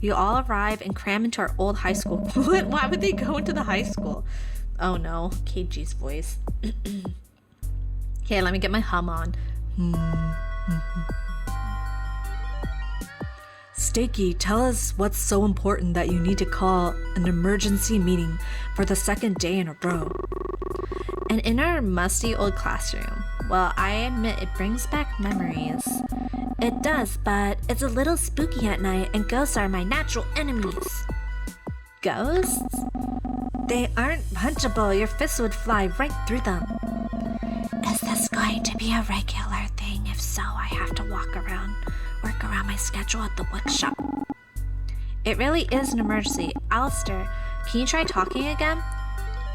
We all arrive and cram into our old high school. Why would they go into the high school? Oh no, KG's voice. Okay, let me get my hum on. Stakey, tell us what's so important that you need to call an emergency meeting for the second day in a row. And in our musty old classroom, well, I admit it brings back memories. It does, but it's a little spooky at night and ghosts are my natural enemies. Ghosts? They aren't punchable. Your fists would fly right through them. Is this going to be a regular thing? If so, I have to work around my schedule at the workshop. It really is an emergency. Alistair, can you try talking again?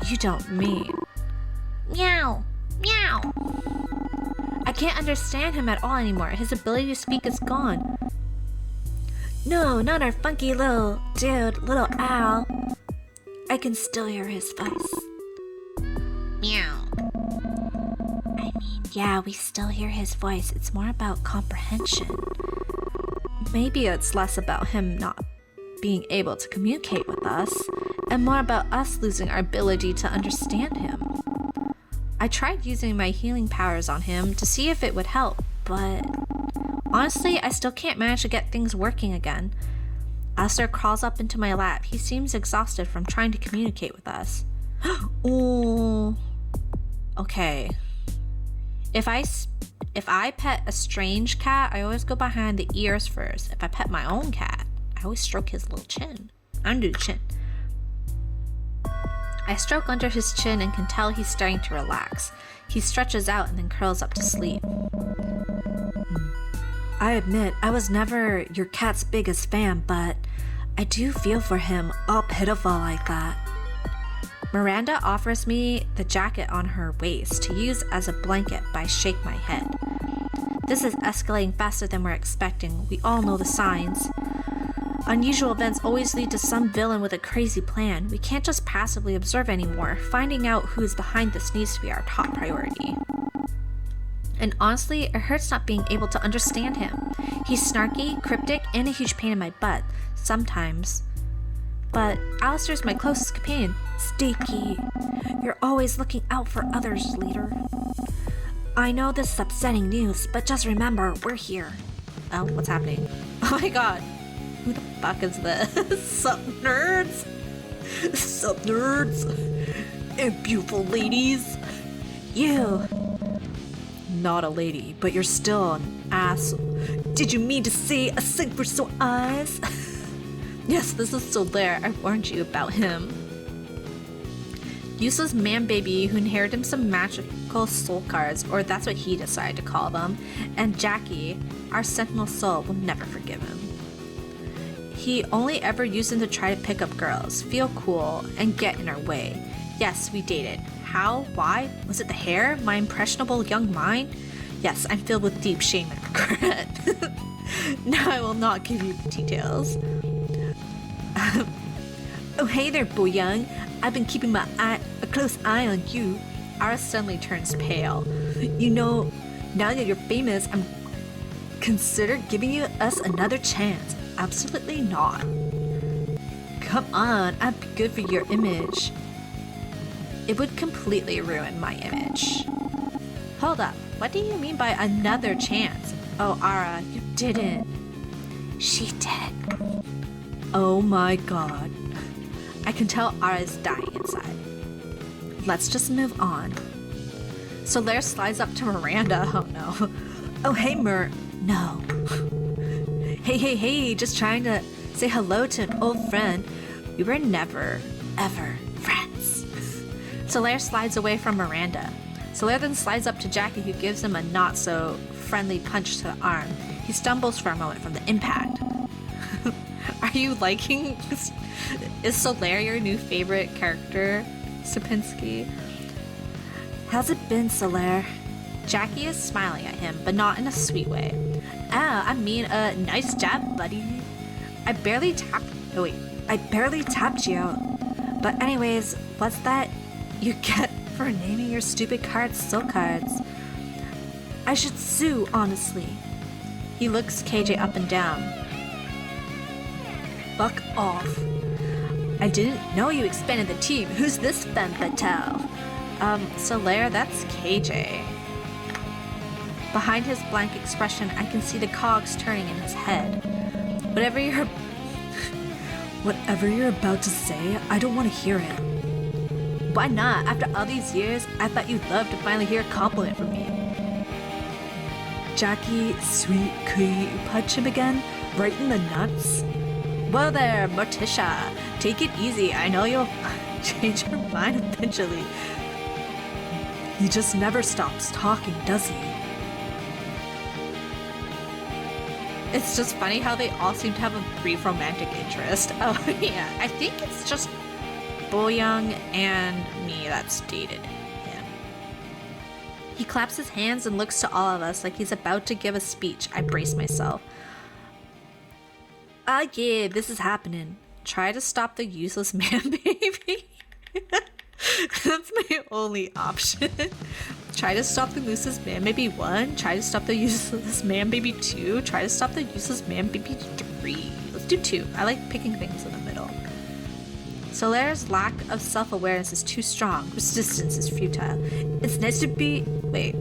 You don't mean. Meow. Meow. I can't understand him at all anymore. His ability to speak is gone. No, not our funky little dude, little owl. I can still hear his voice. Meow. I mean, yeah, we still hear his voice. It's more about comprehension. Maybe it's less about him not being able to communicate with us, and more about us losing our ability to understand him. I tried using my healing powers on him to see if it would help, but honestly, I still can't manage to get things working again. Alistair crawls up into my lap. He seems exhausted from trying to communicate with us. Ooh. Okay. If I pet a strange cat, I always go behind the ears first. If I pet my own cat, I always stroke his little chin. Under the chin. I stroke under his chin and can tell he's starting to relax. He stretches out and then curls up to sleep. I admit, I was never your cat's biggest fan, but I do feel for him, all pitiful like that. Miranda offers me the jacket on her waist to use as a blanket, but I shake my head. This is escalating faster than we're expecting. We all know the signs. Unusual events always lead to some villain with a crazy plan. We can't just passively observe anymore. Finding out who's behind this needs to be our top priority. And honestly, it hurts not being able to understand him. He's snarky, cryptic, and a huge pain in my butt. Sometimes. But Alistair's my closest companion. Stakey, you're always looking out for others, leader. I know this is upsetting news, but just remember, we're here. Oh, what's happening? Oh my god. Who the fuck is this? Sup, nerds? Sup, nerds? And beautiful ladies? You. Not a lady, but you're still an asshole. Did you mean to say a sink for sore eyes? Yes, this is still there. I warned you about him. Useless man-baby who inherited him some magical soul cards, or that's what he decided to call them, and Jackie, our sentinel soul, will never forgive him. He only ever used them to try to pick up girls, feel cool, and get in our way. Yes, we dated. How? Why? Was it the hair? My impressionable young mind? Yes, I'm filled with deep shame and regret. Now I will not give you the details. Oh, hey there, boy young. I've been keeping a close eye on you. Ara suddenly turns pale. You know, now that you're famous, I'm consider giving us another chance. Absolutely not. Come on, I'd be good for your image. It would completely ruin my image. Hold up, what do you mean by another chance? Oh, Ara, you didn't. She did. Oh my god. I can tell Ara's dying inside. Let's just move on. Solaire slides up to Miranda. Oh no. Oh hey No. Hey, just trying to say hello to an old friend. We were never, ever friends. Solaire slides away from Miranda. Solaire then slides up to Jackie, who gives him a not so friendly punch to the arm. He stumbles for a moment from the impact. Are you liking... Is Solaire your new favorite character, Sapinski? How's it been, Solaire? Jackie is smiling at him, but not in a sweet way. Nice job, buddy. I barely tapped you out. But anyways, what's that you get for naming your stupid cards soul cards? I should sue, honestly. He looks KJ up and down. Fuck off. I didn't know you expanded the team. Who's this femme fatale? Solaire, that's KJ. Behind his blank expression, I can see the cogs turning in his head. Whatever you're about to say, I don't want to hear it. Why not? After all these years, I thought you'd love to finally hear a compliment from me. Jackie, sweet, could you punch him again? Right in the nuts? Whoa there, Morticia. Take it easy. I know you'll change your mind eventually. He just never stops talking, does he? It's just funny how they all seem to have a brief romantic interest. Oh yeah, I think it's just Boyoung and me that's dated him. He claps his hands and looks to all of us like he's about to give a speech. I brace myself. Ah yeah, this is happening. Try to stop the useless man baby. That's my only option. Try to stop the useless man baby 1. Try to stop the useless man baby 2. Try to stop the useless man baby 3. Let's do 2. I like picking things in the middle. Solaire's lack of self-awareness is too strong. Resistance is futile. It's nice to be... Wait.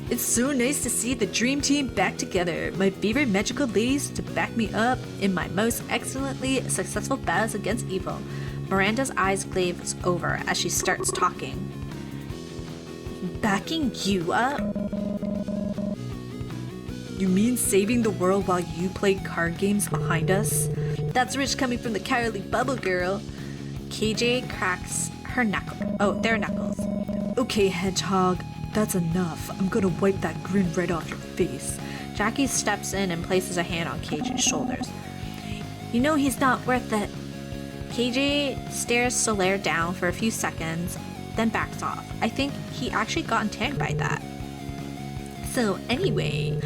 It's so nice to see the dream team back together. My favorite magical ladies to back me up in my most excellently successful battles against evil. Miranda's eyes glaze over as she starts talking. Backing you up? You mean saving the world while you play card games behind us? That's rich coming from the cowardly bubble girl. KJ cracks their knuckles. Okay, Hedgehog, that's enough. I'm gonna wipe that grin right off your face. Jackie steps in and places a hand on KJ's shoulders. You know he's not worth it. KJ stares Solaire down for a few seconds, then backs off. I think he actually got tagged by that. So anyway,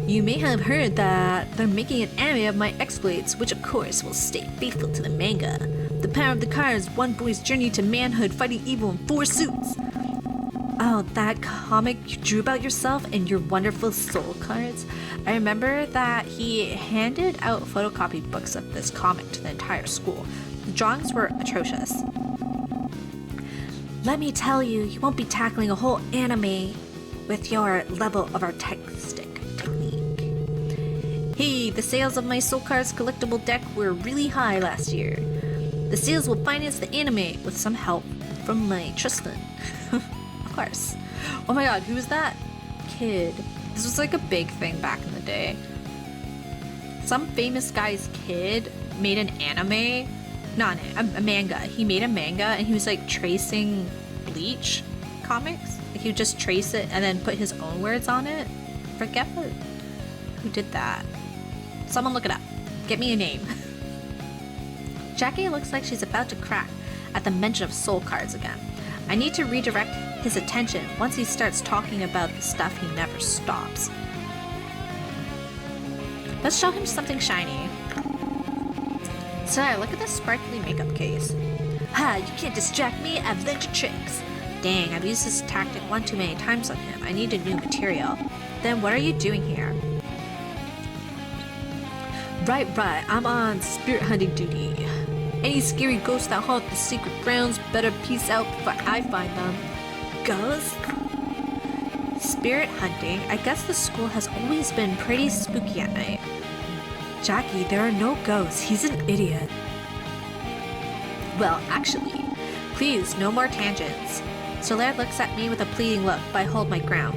you may have heard that they're making an anime of my exploits, which of course will stay faithful to the manga. The power of the cards, one boy's journey to manhood, fighting evil in 4 suits. Oh, that comic you drew about yourself and your wonderful soul cards? I remember that he handed out photocopied books of this comic to the entire school. The drawings were atrocious. Let me tell you, you won't be tackling a whole anime with your level of artistic technique. Hey, the sales of my Soul Cards collectible deck were really high last year. The sales will finance the anime with some help from my Tristan. Of course. Oh my god, who's that kid? This was like a big thing back in the day. Some famous guy's kid made an anime. Not a manga. He made a manga and he was like tracing Bleach comics. Like he would just trace it and then put his own words on it. Forget who did that. Someone look it up. Get me a name. Jackie looks like she's about to crack at the mention of soul cards again. I need to redirect his attention once he starts talking about the stuff he never stops. Let's show him something shiny. So look at this sparkly makeup case. Ha, you can't distract me, I've learned your tricks. Dang, I've used this tactic one too many times on him. I need a new material. Then what are you doing here? Right, I'm on spirit hunting duty. Any scary ghosts that haunt the secret grounds better peace out before I find them. Ghosts? Spirit hunting? I guess the school has always been pretty spooky at night. Jackie, there are no ghosts. He's an idiot. Well, actually, please, no more tangents. Solaire looks at me with a pleading look, but I hold my ground.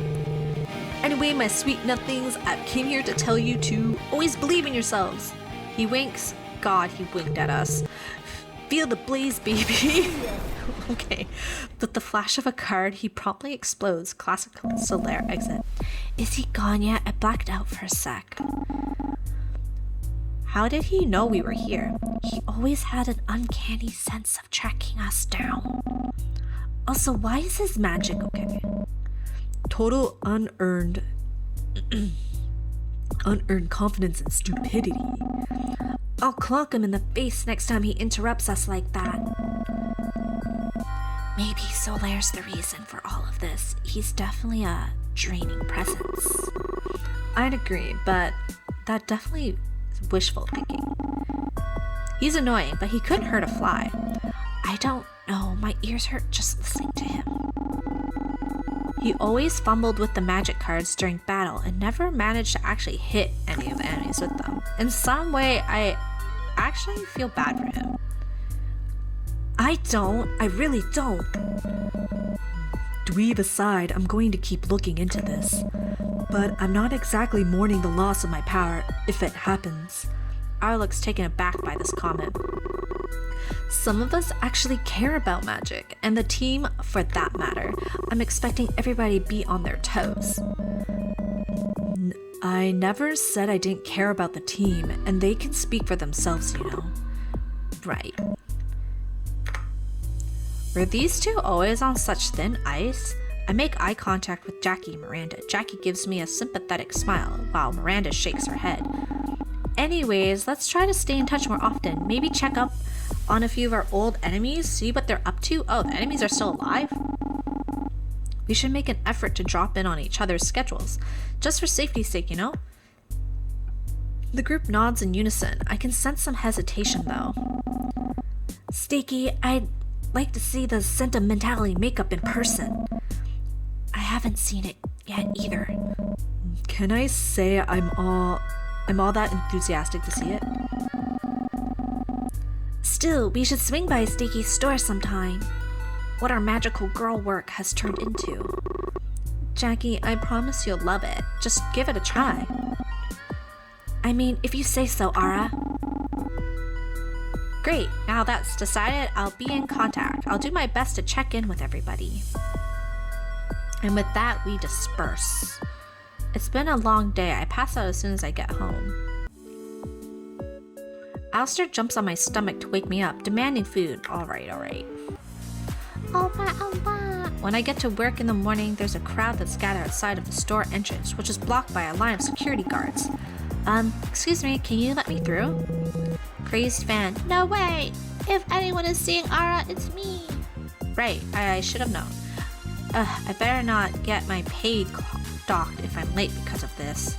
Anyway, my sweet nothings, I came here to tell you to always believe in yourselves. He winks. God, he winked at us. Feel the blaze, baby. Okay. With the flash of a card, he promptly explodes. Classic Solaire exit. Is he gone yet? I blacked out for a sec. How did he know we were here? He always had an uncanny sense of tracking us down. Also, why is his magic okay? Total unearned confidence and stupidity. I'll clock him in the face next time he interrupts us like that. Maybe Solaire's the reason for all of this. He's definitely a draining presence. I'd agree, but that definitely is wishful thinking. He's annoying, but he couldn't hurt a fly. I don't know, my ears hurt just listening to him. He always fumbled with the magic cards during battle and never managed to actually hit any of the enemies with them. In some way, I actually feel bad for him. I really don't. Dweeb aside, I'm going to keep looking into this. But I'm not exactly mourning the loss of my power if it happens. Ara looks taken aback by this comment. Some of us actually care about magic, and the team for that matter. I'm expecting everybody to be on their toes. I never said I didn't care about the team, and they can speak for themselves, you know. Right. Were these two always on such thin ice? I make eye contact with Jackie and Miranda. Jackie gives me a sympathetic smile, while Miranda shakes her head. Anyways, let's try to stay in touch more often. Maybe check up on a few of our old enemies, see what they're up to. Oh, the enemies are still alive? We should make an effort to drop in on each other's schedules, just for safety's sake, you know? The group nods in unison. I can sense some hesitation, though. Stakey, I'd like to see the sentimentality makeup in person. I haven't seen it yet either. Can I say I'm all that enthusiastic to see it? Still, we should swing by Stakey's store sometime. What our magical girl work has turned into. Jackie, I promise you'll love it. Just give it a try. I mean, if you say so, Ara. Great, now that's decided, I'll be in contact. I'll do my best to check in with everybody. And with that, we disperse. It's been a long day. I pass out as soon as I get home. Alistair jumps on my stomach to wake me up, demanding food. Alright. When I get to work in the morning, there's a crowd that's gathered outside of the store entrance, which is blocked by a line of security guards. Excuse me, can you let me through? Crazed fan. No way! If anyone is seeing Ara, it's me! Right, I should have known. I better not get my pay docked if I'm late because of this.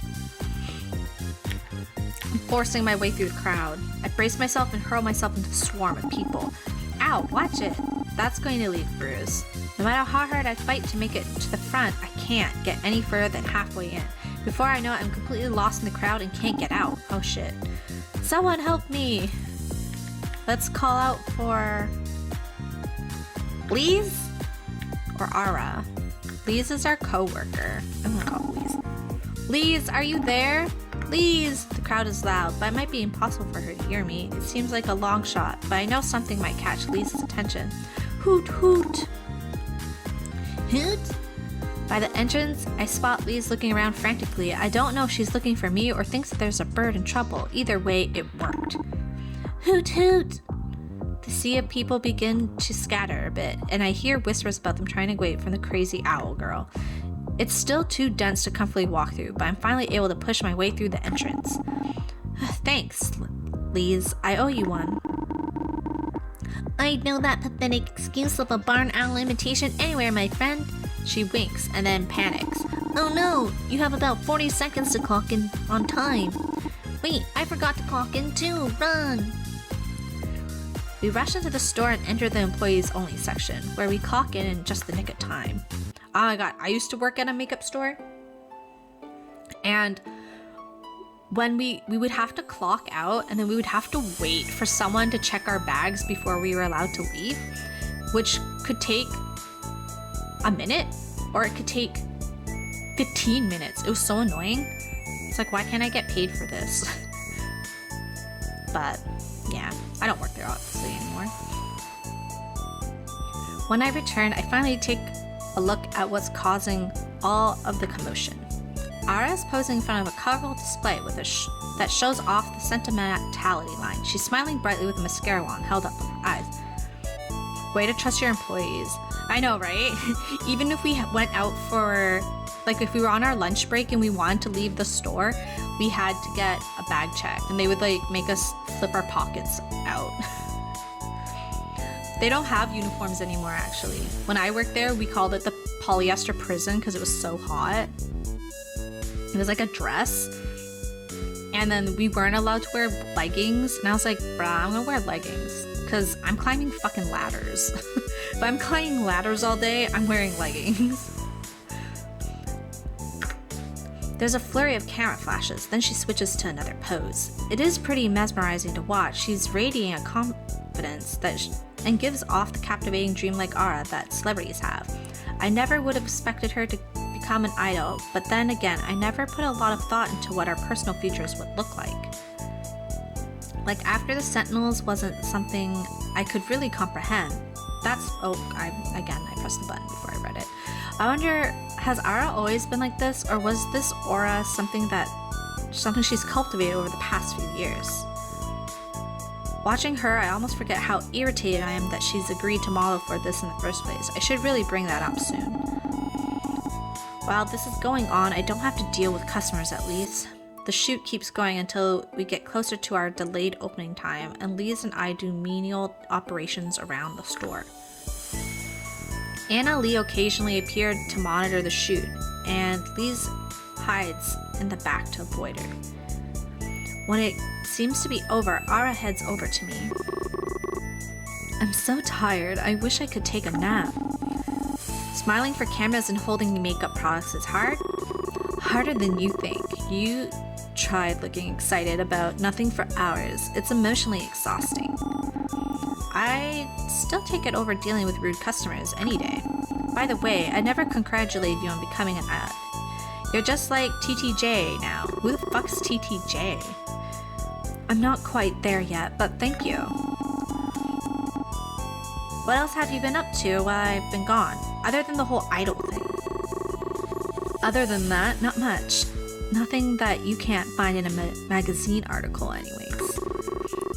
I'm forcing my way through the crowd. I brace myself and hurl myself into the swarm of people. Ow, watch it! That's going to leave a bruise. No matter how hard I fight to make it to the front, I can't get any further than halfway in. Before I know it, I'm completely lost in the crowd and can't get out. Oh shit. Someone help me! Let's call out for... Liz? Or Ara? Liz is our co-worker. I'm gonna call Liz. Liz, are you there? Liz! The crowd is loud, but it might be impossible for her to hear me. It seems like a long shot, but I know something might catch Liz's attention. Hoot hoot! Hoot? By the entrance, I spot Liz looking around frantically. I don't know if she's looking for me or thinks that there's a bird in trouble. Either way, it worked. Hoot hoot! The sea of people begin to scatter a bit, and I hear whispers about them trying to get away from the crazy owl girl. It's still too dense to comfortably walk through, but I'm finally able to push my way through the entrance. Thanks, Liz. I owe you one. I'd know that pathetic excuse of a barn owl imitation anywhere, my friend. She winks and then panics. Oh no, you have about 40 seconds to clock in on time. Wait, I forgot to clock in too. Run! We rush into the store and enter the employees only section, where we clock in just the nick of time. Oh my god, I used to work at a makeup store. And when we would have to clock out, and then we would have to wait for someone to check our bags before we were allowed to leave, which could take a minute or it could take 15 minutes. It was so annoying. It's like, why can't I get paid for this? But yeah, I don't work there obviously anymore. When I return, I finally take a look at what's causing all of the commotion. Ara is posing in front of a colorful display with that shows off the sentimentality line. She's smiling brightly with a mascara wand held up with her eyes. Way to trust your employees. I know, right? Even if we went out for, like if we were on our lunch break and we wanted to leave the store, we had to get a bag check and they would like make us flip our pockets out. They don't have uniforms anymore actually. When I worked there, we called it the polyester prison because it was so hot. It was like a dress. And then we weren't allowed to wear leggings. And I was like, bruh, I'm gonna wear leggings because I'm climbing fucking ladders. If I'm climbing ladders all day, I'm wearing leggings. There's a flurry of camera flashes, then she switches to another pose. It is pretty mesmerizing to watch. She's radiating a confidence and gives off the captivating dreamlike aura that celebrities have. I never would have expected her to become an idol, but then again, I never put a lot of thought into what our personal futures would look like. Like After the Sentinels wasn't something I could really comprehend. I pressed the button before I read it. I wonder, has Ara always been like this, or was this aura something she's cultivated over the past few years? Watching her, I almost forget how irritated I am that she's agreed to model for this in the first place. I should really bring that up soon. While this is going on, I don't have to deal with customers at least. The shoot keeps going until we get closer to our delayed opening time, and Lise and I do menial operations around the store. Anna Lee occasionally appeared to monitor the shoot, and Lise hides in the back to avoid her. When it seems to be over, Ara heads over to me. I'm so tired, I wish I could take a nap. Smiling for cameras and holding makeup products is hard? Harder than you think. You tried looking excited about nothing for hours. It's emotionally exhausting. I still take it over dealing with rude customers any day. By the way, I never congratulated you on becoming an ad. You're just like TTJ now. Who the fuck's TTJ? I'm not quite there yet, but thank you. What else have you been up to while I've been gone, other than the whole idol thing? Other than that, not much. Nothing that you can't find in a magazine article anyways.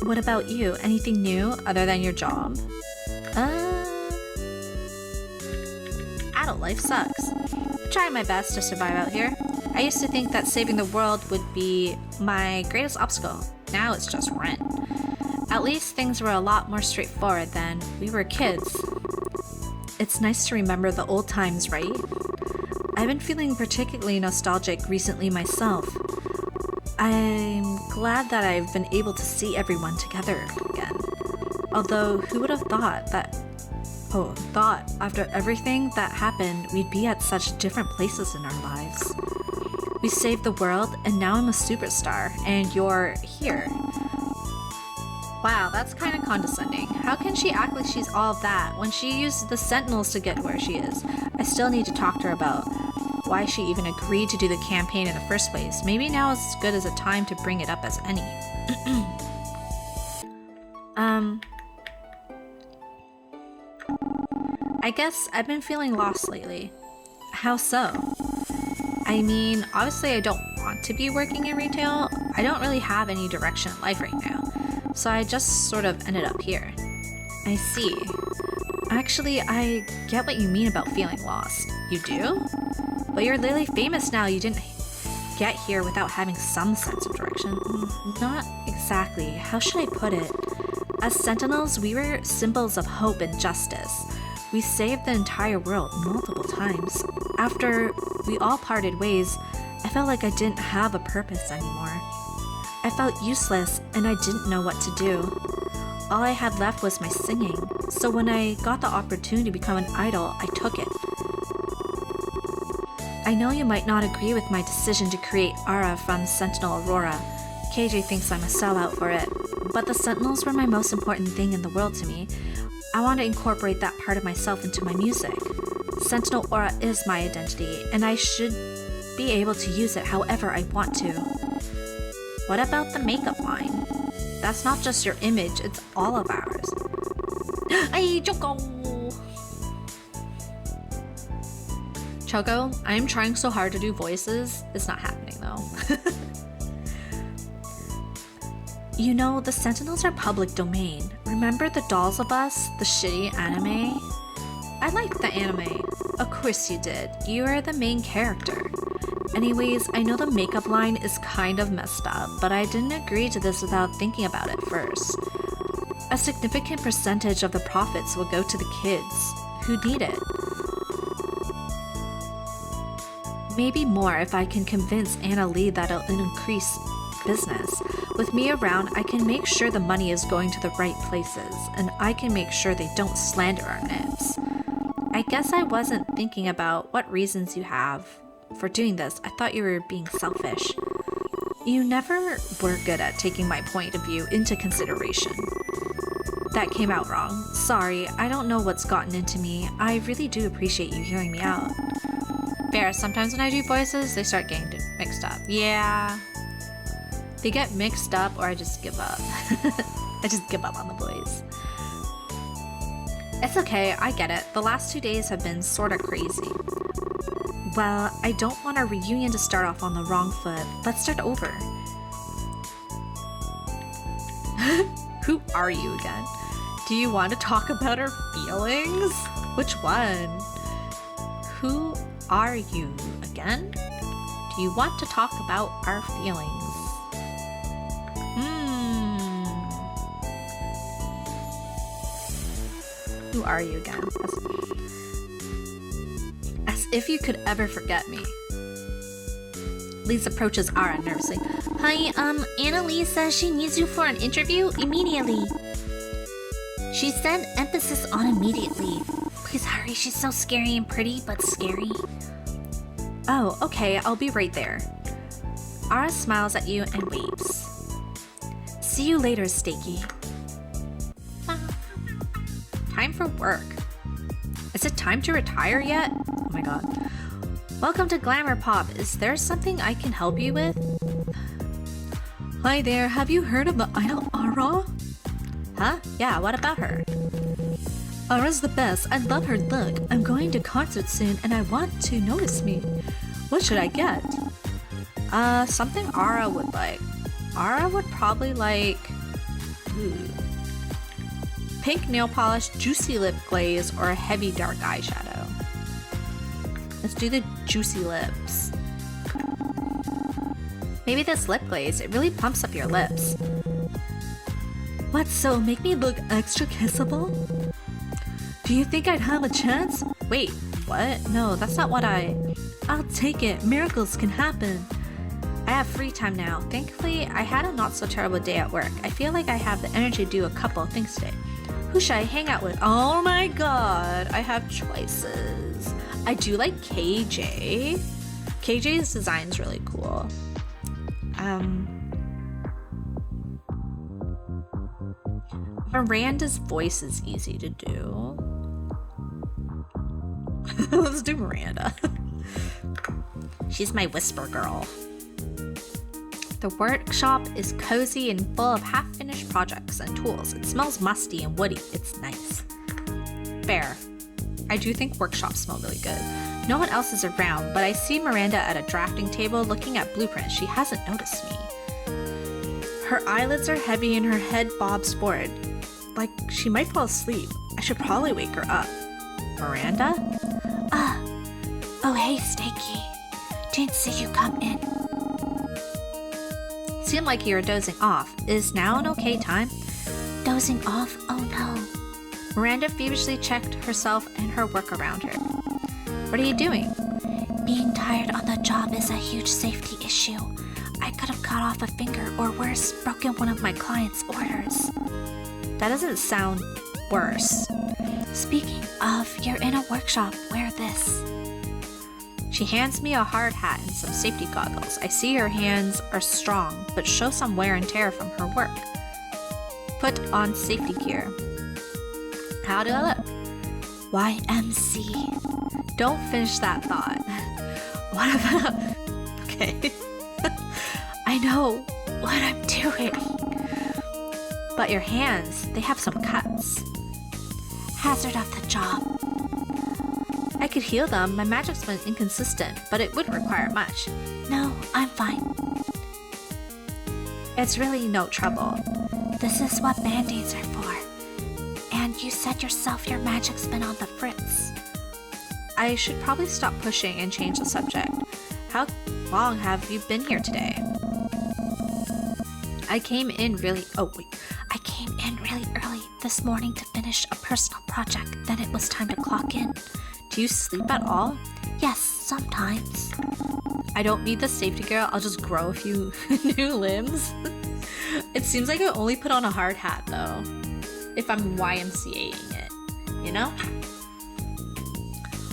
What about you? Anything new other than your job? Adult life sucks. I'm trying my best to survive out here. I used to think that saving the world would be my greatest obstacle. Now it's just rent. At least things were a lot more straightforward than we were kids. It's nice to remember the old times, right? I've been feeling particularly nostalgic recently myself. I'm glad that I've been able to see everyone together again. Although, who would have thought after everything that happened, we'd be at such different places in our lives. We saved the world, and now I'm a superstar, and you're here. Wow, that's kind of condescending. How can she act like she's all that when she used the Sentinels to get where she is? I still need to talk to her about why she even agreed to do the campaign in the first place. Maybe now is as good as a time to bring it up as any. I guess I've been feeling lost lately. How so? I mean, obviously I don't want to be working in retail. I don't really have any direction in life right now. So I just sort of ended up here. I see. Actually, I get what you mean about feeling lost. You do? But you're literally famous now. You didn't get here without having some sense of direction. Not exactly. How should I put it? As Sentinels, we were symbols of hope and justice. We saved the entire world multiple times. After we all parted ways, I felt like I didn't have a purpose anymore. I felt useless and I didn't know what to do. All I had left was my singing, so when I got the opportunity to become an idol, I took it. I know you might not agree with my decision to create Ara from Sentinel Aurora. KJ thinks I'm a sellout for it, but the Sentinels were my most important thing in the world to me. I want to incorporate that part of myself into my music. Sentinel Aura is my identity, and I should be able to use it however I want to. What about the makeup line? That's not just your image, it's all of ours. Ay, Choco! Choco, I am trying so hard to do voices. It's not happening though. You know, the Sentinels are public domain. Remember the Dolls of Us, the shitty anime? I liked the anime. Of course you did. You are the main character. Anyways, I know the makeup line is kind of messed up, but I didn't agree to this without thinking about it first. A significant percentage of the profits will go to the kids who need it. Maybe more if I can convince Anna Lee that it'll increase business. With me around, I can make sure the money is going to the right places, and I can make sure they don't slander our names. I guess I wasn't thinking about what reasons you have for doing this. I thought you were being selfish. You never were good at taking my point of view into consideration. That came out wrong. Sorry, I don't know what's gotten into me. I really do appreciate you hearing me out. Fair, sometimes when I do voices, they start getting mixed up. Yeah. They get mixed up or I just give up. I just give up on the voice. It's okay, I get it. The last 2 days have been sorta crazy. Well, I don't want our reunion to start off on the wrong foot. Let's start over. Who are you again? Do you want to talk about our feelings? Which one? Who are you again? Do you want to talk about our feelings? Who are you again? As if you could ever forget me. Lise approaches Ara nervously. Hi, Anna Lee says she needs you for an interview immediately. She said emphasis on immediately. Please hurry, she's so scary and pretty, but scary. Oh, okay, I'll be right there. Ara smiles at you and waves. See you later, Stakey. Time for work. Is it time to retire yet? Oh my god. Welcome to Glamour Pop. Is there something I can help you with? Hi there, have you heard of the idol Ara? Huh? Yeah, what about her? Ara's the best. I love her look. I'm going to concert soon and I want to notice me. What should I get? Something Ara would like. Ara would probably like... pink nail polish, juicy lip glaze, or a heavy dark eyeshadow. Let's do the juicy lips. Maybe this lip glaze, it really plumps up your lips. What, so make me look extra kissable? Do you think I'd have a chance? Wait, what? No, that's not what I'll take it. Miracles can happen. I have free time now. Thankfully, I had a not so terrible day at work. I feel like I have the energy to do a couple of things today. Who should I hang out with? Oh my god, I have choices. I do like KJ. KJ's design is really cool. Miranda's voice is easy to do. Let's do Miranda. She's my whisper girl. The workshop is cozy and full of half-finished projects and tools. It smells musty and woody. It's nice. Fair. I do think workshops smell really good. No one else is around, but I see Miranda at a drafting table looking at blueprints. She hasn't noticed me. Her eyelids are heavy and her head bobs forward. Like she might fall asleep. I should probably wake her up. Miranda? Oh hey, Stakey. Didn't see you come in. Seemed like you were dozing off. Is now an okay time? Dozing off? Oh no. Miranda feverishly checked herself and her work around her. What are you doing? Being tired on the job is a huge safety issue. I could have cut off a finger or worse, broken one of my client's orders. That doesn't sound worse. Speaking of, you're in a workshop. Wear this. She hands me a hard hat and some safety goggles. I see her hands are strong, but show some wear and tear from her work. Put on safety gear. How do I look? YMC. Don't finish that thought. What about... Okay. I know what I'm doing. But your hands, they have some cuts. Hazard of the job. I could heal them. My magic's been inconsistent, but it wouldn't require much. No, I'm fine. It's really no trouble. This is what band-aids are for. And you said yourself your magic's been on the fritz. I should probably stop pushing and change the subject. How long have you been here today? I came in really early this morning to finish a personal project. Then it was time to clock in. Do you sleep at all? Yes, sometimes. I don't need the safety gear. I'll just grow a few new limbs. It seems like I only put on a hard hat though, if I'm YMCAing it, you know?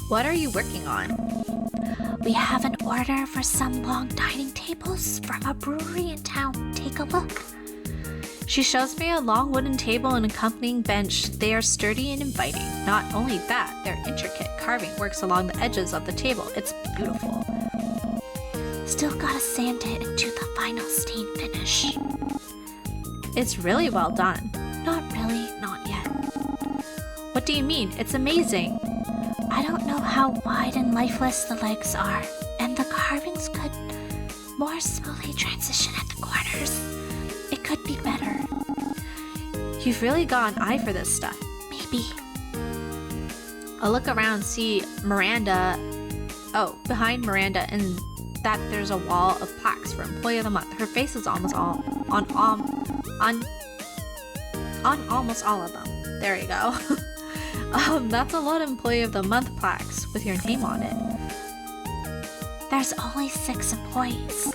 What are you working on? We have an order for some long dining tables from a brewery in town. Take a look. She shows me a long wooden table and accompanying bench. They are sturdy and inviting. Not only that, their intricate carving works along the edges of the table. It's beautiful. Still gotta sand it and do the final stain finish. It's really well done. Not really, not yet. What do you mean? It's amazing. I don't know how wide and lifeless the legs are, and the carvings could more smoothly transition at the corners. It could be better. You've really got an eye for this stuff. Maybe. I'll look around, see Miranda. Oh, behind Miranda, and that there's a wall of plaques for Employee of the Month. Her face is almost all on almost all of them. There you go. That's a lot of Employee of the Month plaques with your name on it. There's only 6 employees.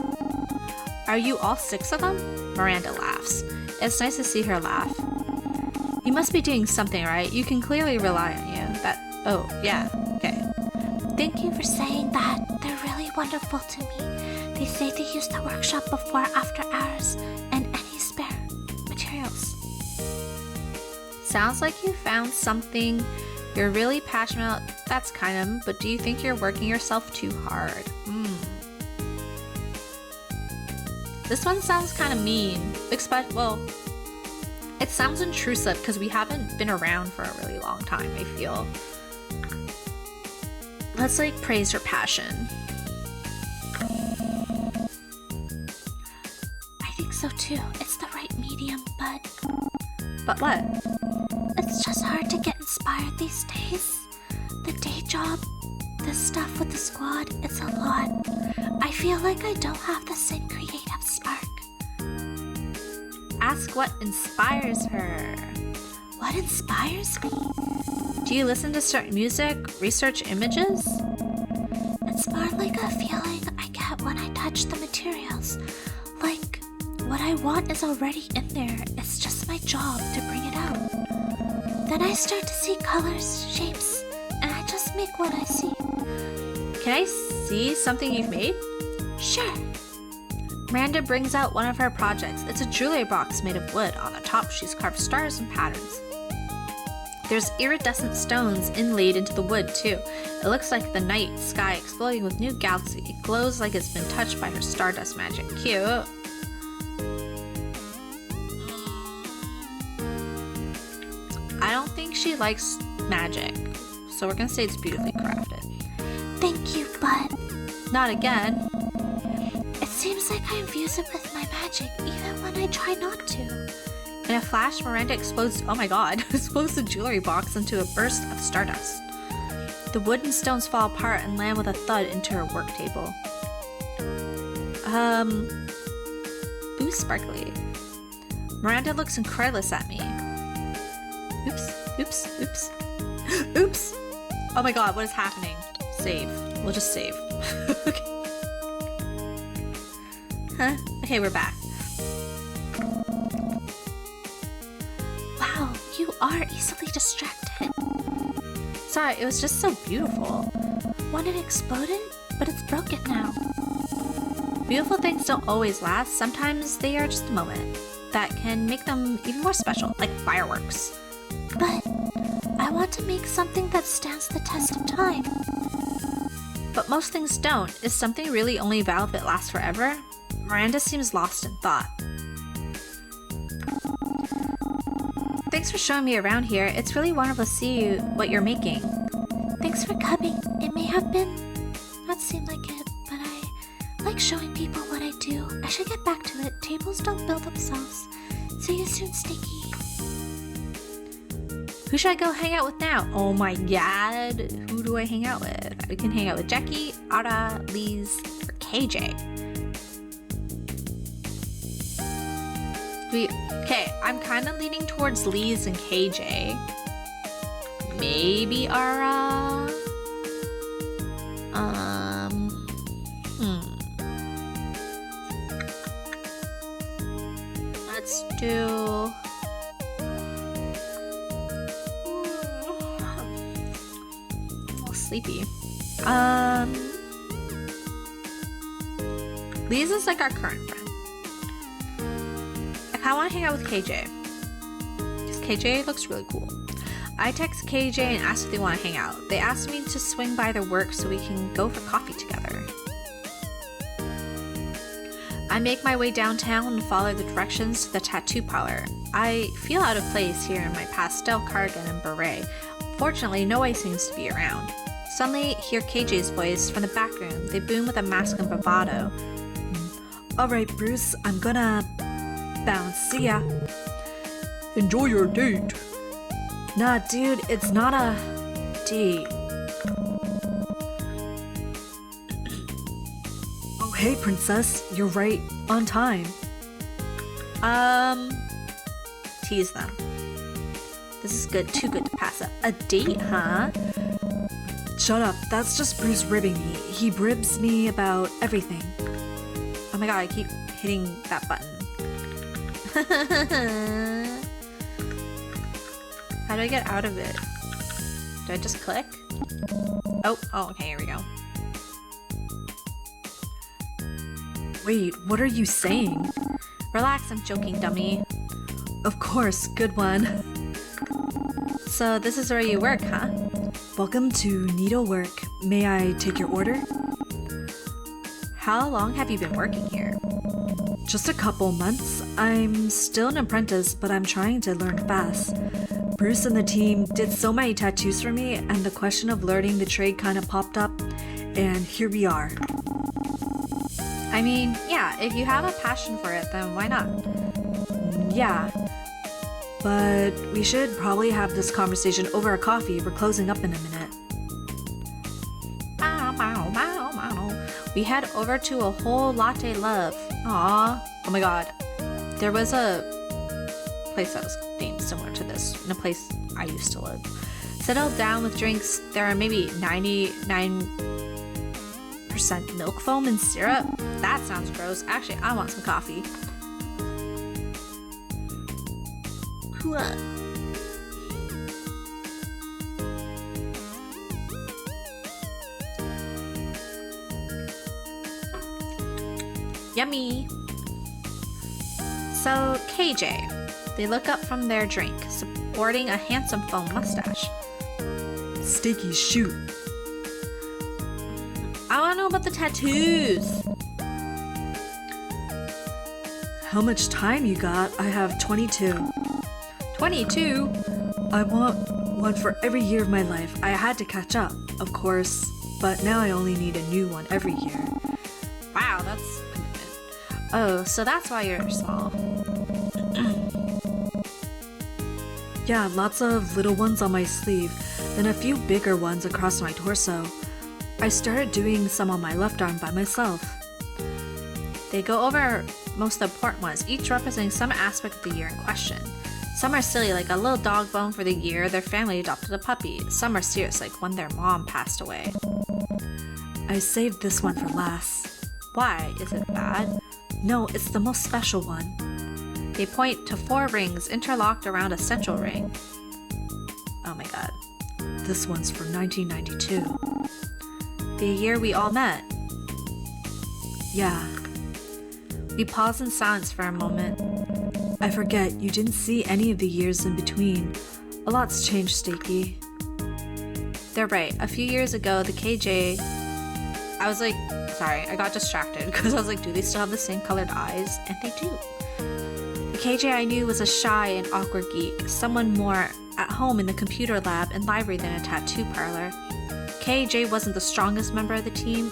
Are you all 6 of them? Miranda laughs. It's nice to see her laugh. You must be doing something right. You can clearly rely on you. Oh, yeah, okay. Thank you for saying that. They're really wonderful to me. They say they use the workshop before after hours and any spare materials. Sounds like you found something you're really passionate about. That's kind of, but do you think you're working yourself too hard? This one sounds kind of mean. Well, it sounds intrusive because we haven't been around for a really long time, I feel. Let's praise your passion. I think so too. It's the right medium, but... But what? It's just hard to get inspired these days. The day job, the stuff with the squad, it's a lot. I feel like I don't have the same creative spark. Ask what inspires her. What inspires me? Do you listen to certain music, research images? It's more like a feeling I get when I touch the materials. Like, what I want is already in there. It's just my job to bring it out. Then I start to see colors, shapes, and I just make what I see. Can I see something you've made? Sure. Miranda brings out one of her projects. It's a jewelry box made of wood. On the top, she's carved stars and patterns. There's iridescent stones inlaid into the wood, too. It looks like the night sky exploding with new galaxy. It glows like it's been touched by her stardust magic. Cute. I don't think she likes magic, so we're gonna say it's beautifully crafted. Thank you, but... Not again. It seems like I'm fusing with my magic, even when I try not to. In a flash, Miranda explodes, oh my god, explodes the jewelry box into a burst of stardust. The wood and stones fall apart and land with a thud into her work table. Ooh, sparkly. Miranda looks incredulous at me. Oops. Oops! Oh my god, what is happening? Save. We'll just save. Okay. Huh? Okay, we're back. Wow, you are easily distracted. Sorry, it was just so beautiful. when it exploded, but it's broken now. Beautiful things don't always last. Sometimes they are just a moment that can make them even more special, like fireworks. But I want to make something that stands the test of time. But most things don't. Is something really only valid if it lasts forever? Miranda seems lost in thought. Thanks for showing me around here. It's really wonderful to see what you're making. Thanks for coming. It may have been not seem like it, but I like showing people what I do. I should get back to it. Tables don't build themselves. See you soon, Sticky. Who should I go hang out with now? Oh my god. Who do I hang out with? I can hang out with Jackie, Ara, Liz, or KJ. Okay, I'm kind of leaning towards Liz and KJ. Maybe Ara. Let's do. I'm a little sleepy. Liz is like our current friend. I want to hang out with KJ. Because KJ looks really cool. I text KJ and asked if they want to hang out. They asked me to swing by their work so we can go for coffee together. I make my way downtown and follow the directions to the tattoo parlor. I feel out of place here in my pastel cardigan and beret. Fortunately, nobody seems to be around. Suddenly, hear KJ's voice from the back room. They boom with a masculine bravado. Alright, Bruce, I'm gonna bounce. See ya. Enjoy your date. Nah, dude, it's not a date. Oh, hey, princess. You're right on time. Tease them. This is good, too good to pass up. A date, huh? Shut up. That's just Bruce ribbing me. He ribs me about everything. Oh my god, I keep hitting that button. How do I get out of it? Do I just click? Oh, okay, here we go. Wait, what are you saying? Relax, I'm joking, dummy. Of course, good one. So this is where you work, huh? Welcome to Needlework. May I take your order? How long have you been working here? Just a couple months. I'm still an apprentice, but I'm trying to learn fast. Bruce and the team did so many tattoos for me, and the question of learning the trade kind of popped up, and here we are. I mean, yeah, if you have a passion for it, then why not? Yeah. But we should probably have this conversation over a coffee. We're closing up in a minute. We head over to a whole latte love. Aww. Oh my god. There was a place that was named similar to this in a place I used to live. Settled down with drinks. There are maybe 99% milk foam and syrup. That sounds gross. Actually, I want some coffee. Yummy. So, KJ. They look up from their drink, sporting a handsome foam mustache. Sticky, shoot. I want to know about the tattoos. How much time you got? I have 22. 22? I want one for every year of my life. I had to catch up, of course, but now I only need a new one every year. Wow, that's commitment. Oh, so that's why you're small. Yeah, lots of little ones on my sleeve, then a few bigger ones across my torso. I started doing some on my left arm by myself. They go over most of the important ones, each representing some aspect of the year in question. Some are silly, like a little dog bone for the year their family adopted a puppy. Some are serious, like when their mom passed away. I saved this one for last. Why? Is it bad? No, it's the most special one. They point to 4 rings interlocked around a central ring. Oh my god. This one's for 1992. The year we all met. Yeah. We paused in silence for a moment. I forget, you didn't see any of the years in between. A lot's changed, Stakey. They're right. A few years ago, the KJ... I was like... Sorry, I got distracted because I was like, do they still have the same colored eyes? And they do. The KJ I knew was a shy and awkward geek, someone more at home in the computer lab and library than a tattoo parlor. KJ wasn't the strongest member of the team.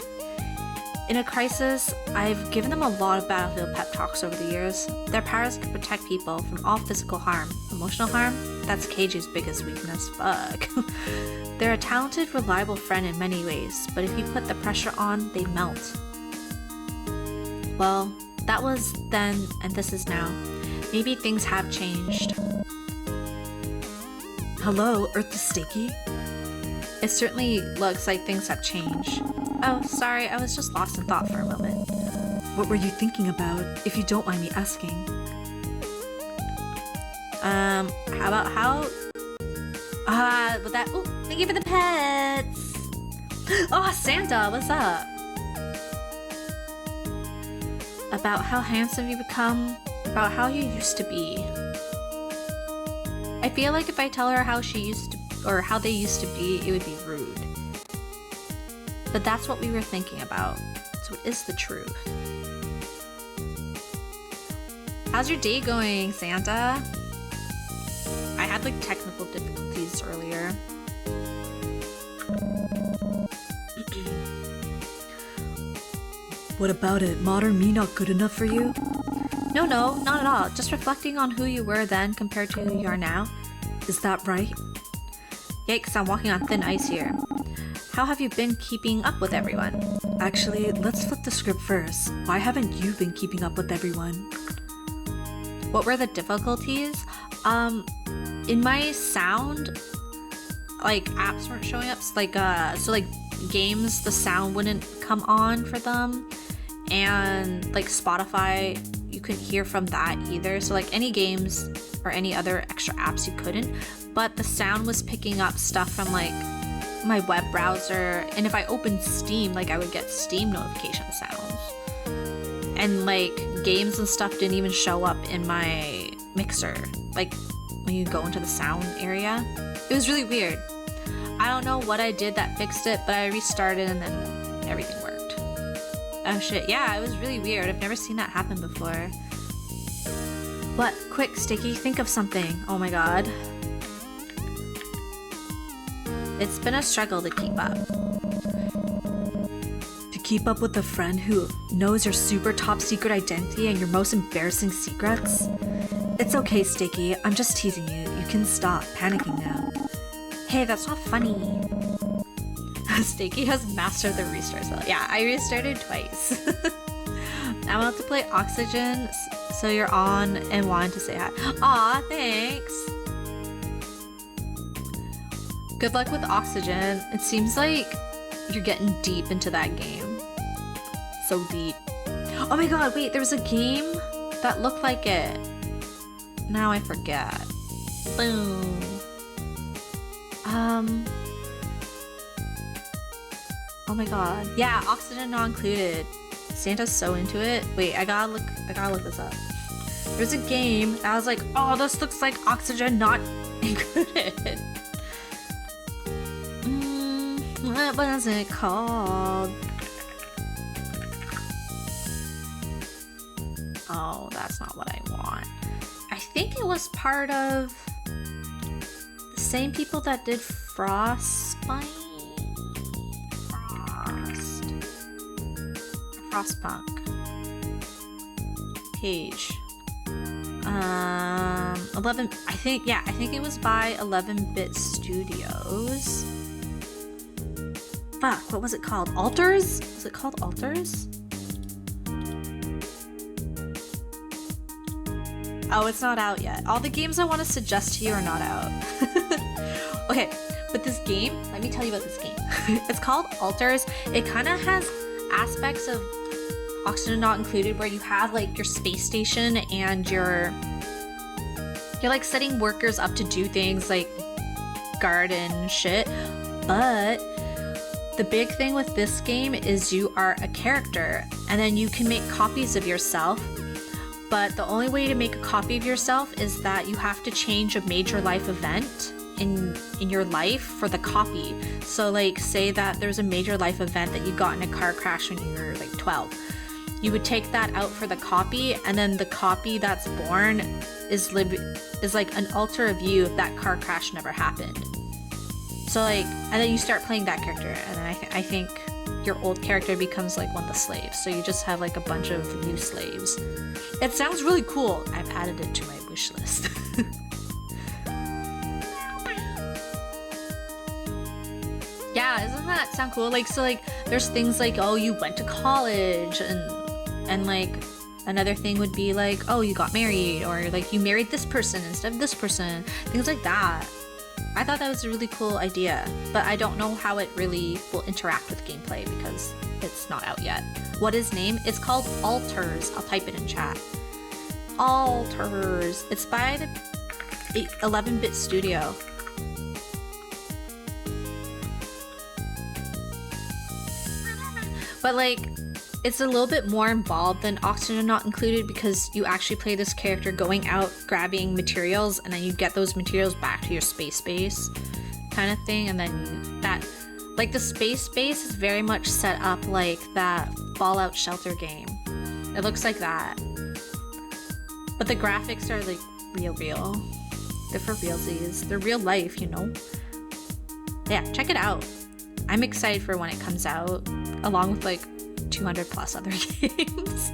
In a crisis, I've given them a lot of battlefield pep talks over the years. Their powers can protect people from all physical harm. Emotional harm? That's KJ's biggest weakness. Fuck. They're a talented, reliable friend in many ways, but if you put the pressure on, they melt. Well, that was then, and this is now. Maybe things have changed. Hello, Earth to Stakey? It certainly looks like things have changed. Oh, sorry, I was just lost in thought for a moment. What were you thinking about, if you don't mind me asking? How about how... with that... Ooh, thank you for the pets! Oh, Santa, what's up? About how handsome you become, about how you used to be. I feel like if I tell her how she used to, or how they used to be, it would be rude. But that's what we were thinking about, so it is the truth. How's your day going, Santa? I had like technical difficulties earlier. What about it? Modern me not good enough for you? No, not at all. Just reflecting on who you were then compared to who you are now. Is that right? Yikes, I'm walking on thin ice here. How have you been keeping up with everyone? Actually, let's flip the script first. Why haven't you been keeping up with everyone? What were the difficulties? In my sound, like apps weren't showing up. So like games, the sound wouldn't come on for them. And like Spotify, you couldn't hear from that either. So like any games or any other extra apps you couldn't. But the sound was picking up stuff from like my web browser. And if I opened Steam, like I would get Steam notification sounds. And like games and stuff didn't even show up in my mixer. Like when you go into the sound area. It was really weird. I don't know what I did that fixed it, but I restarted and then everything worked. Oh shit, yeah, it was really weird. I've never seen that happen before. What? Quick, Sticky, think of something. Oh my god. It's been a struggle to keep up. To keep up with a friend who knows your super top secret identity and your most embarrassing secrets? It's okay, Sticky. I'm just teasing you. You can stop panicking now. Hey, that's not funny. Stakey has mastered the restart spell. Yeah, I restarted twice. I'm about to play Oxygen, so you're on and wanted to say hi. Aw, thanks. Good luck with Oxygen. It seems like you're getting deep into that game. So deep. Oh my god, wait, there was a game that looked like it. Now I forget. Boom. Oh my god. Yeah, Oxygen not included. Santa's so into it. Wait, I gotta look this up. There's a game that I was like, oh, this looks like Oxygen not included. What is it called? Oh, that's not what I want. I think it was part of the same people that did Frostpunk. Page. 11. I think it was by 11-Bit Studios. Fuck, what was it called? Alters? Was it called Alters? Oh, it's not out yet. All the games I want to suggest to you are not out. Okay, but this game, let me tell you about this game. It's called Alters. It kind of has aspects of Oxygen Not Included, where you have like your space station and you're like setting workers up to do things like garden shit, but The big thing with this game is you are a character, and then you can make copies of yourself. But the only way to make a copy of yourself is that you have to change a major life event in your life for the copy. So like, say that there's a major life event that you got in a car crash when you were like 12. You would take that out for the copy, and then the copy that's born is like an alter of you if that car crash never happened. So like, and then you start playing that character, and then I think your old character becomes like one of the slaves. So you just have like a bunch of new slaves. It sounds really cool. I've added it to my wish list. Yeah, doesn't that sound cool? Like, so like, there's things like, oh, you went to college, and like, another thing would be like, oh, you got married, or like you married this person instead of this person, things like that. I thought that was a really cool idea, but I don't know how it really will interact with gameplay because it's not out yet. What is name? It's called Alters. I'll type it in chat. Alters. It's by the 11-bit studio. But like, it's a little bit more involved than Oxygen Not Included because you actually play this character going out, grabbing materials, and then you get those materials back to your space base kind of thing. And then that, like the space base is very much set up like that Fallout Shelter game. It looks like that. But the graphics are like real. They're for realsies. They're real life, you know? Yeah, check it out. I'm excited for when it comes out, along with like 200 plus other games.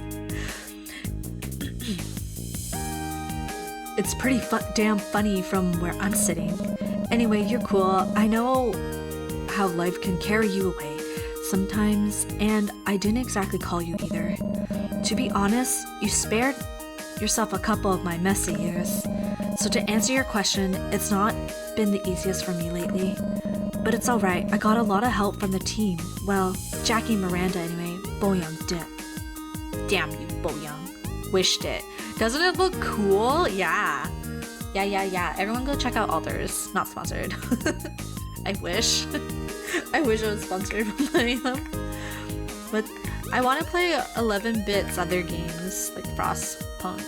It's pretty damn funny from where I'm sitting. Anyway, you're cool. I know how life can carry you away sometimes, and I didn't exactly call you either. To be honest, you spared yourself a couple of my messy years. So to answer your question, it's not been the easiest for me lately. But it's alright, I got a lot of help from the team. Well, Jackie and Miranda anyway. Boyoung dip. Damn you, Boyoung. Wished it. Doesn't it look cool? Yeah. Yeah. Everyone go check out Alters. Not sponsored. I wish. I wish I was sponsored by them. But I want to play 11-bit's other games, like Frostpunk.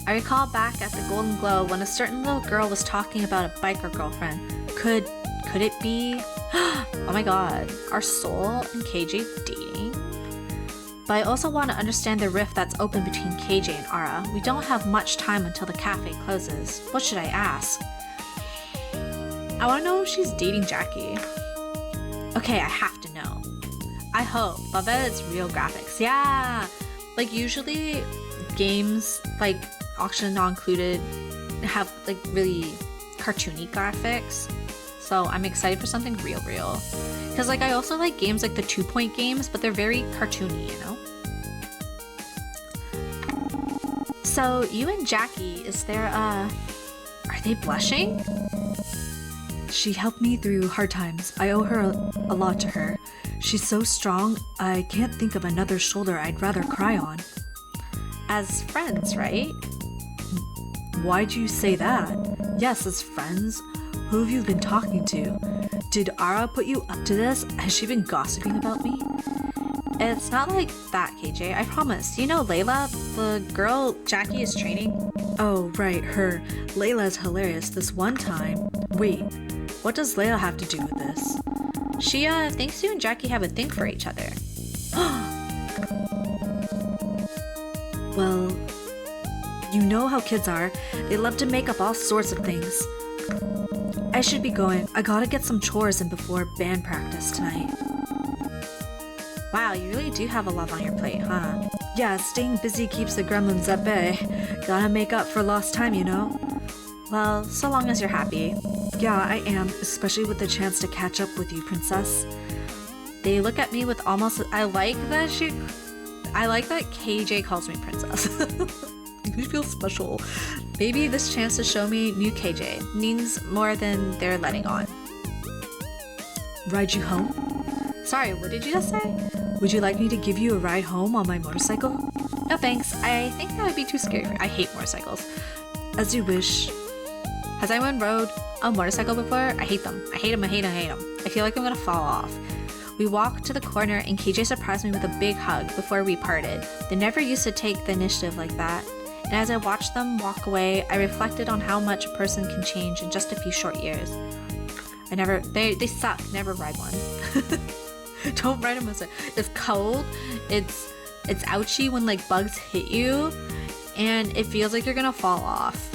I recall back at the Golden Glow when a certain little girl was talking about a biker girlfriend. Could it be? Oh my god, are Soul and KJ dating? But I also want to understand the rift that's open between KJ and Ara. We don't have much time until the cafe closes. What should I ask? I want to know if she's dating Jackie. Okay, I have to know. I hope, but I bet it's real graphics. Yeah, like usually games like Oxygen Not Included have like really cartoony graphics, so I'm excited for something real because like I also like games like the 2-point games, but they're very cartoony, you know. So you and Jackie, is there are they blushing? She helped me through hard times. I owe her a lot to her. She's so strong, I can't think of another shoulder I'd rather cry on. As friends, right? Why'd you say that? Yes, as friends. Who have you been talking to? Did Ara put you up to this? Has she been gossiping about me? It's not like that, KJ, I promise. You know Layla, the girl Jackie is training? Oh, right, her. Layla's hilarious. This one time... Wait, what does Layla have to do with this? She thinks you and Jackie have a thing for each other. Well, you know how kids are. They love to make up all sorts of things. I should be going. I gotta get some chores in before band practice tonight. Wow, you really do have a lot on your plate, huh? Yeah, staying busy keeps the gremlins at bay. Gotta make up for lost time, you know? Well, so long as you're happy. Yeah, I am, especially with the chance to catch up with you, princess. They look at me with almost... I like that KJ calls me princess. You feel special. Maybe this chance to show me new KJ means more than they're letting on. Ride you home? Sorry, what did you just say? Would you like me to give you a ride home on my motorcycle? No thanks, I think that would be too scary. I hate motorcycles. As you wish. Has anyone rode a motorcycle before. I hate them. I hate them. I hate them. I hate them. I feel like I'm gonna fall off. We walked to the corner and KJ surprised me with a big hug before we parted. They never used to take the initiative like that. And as I watched them walk away, I reflected on how much a person can change in just a few short years. They suck. Never ride one. Don't ride a motorcycle. It's cold. It's ouchy when like bugs hit you, and it feels like you're gonna fall off.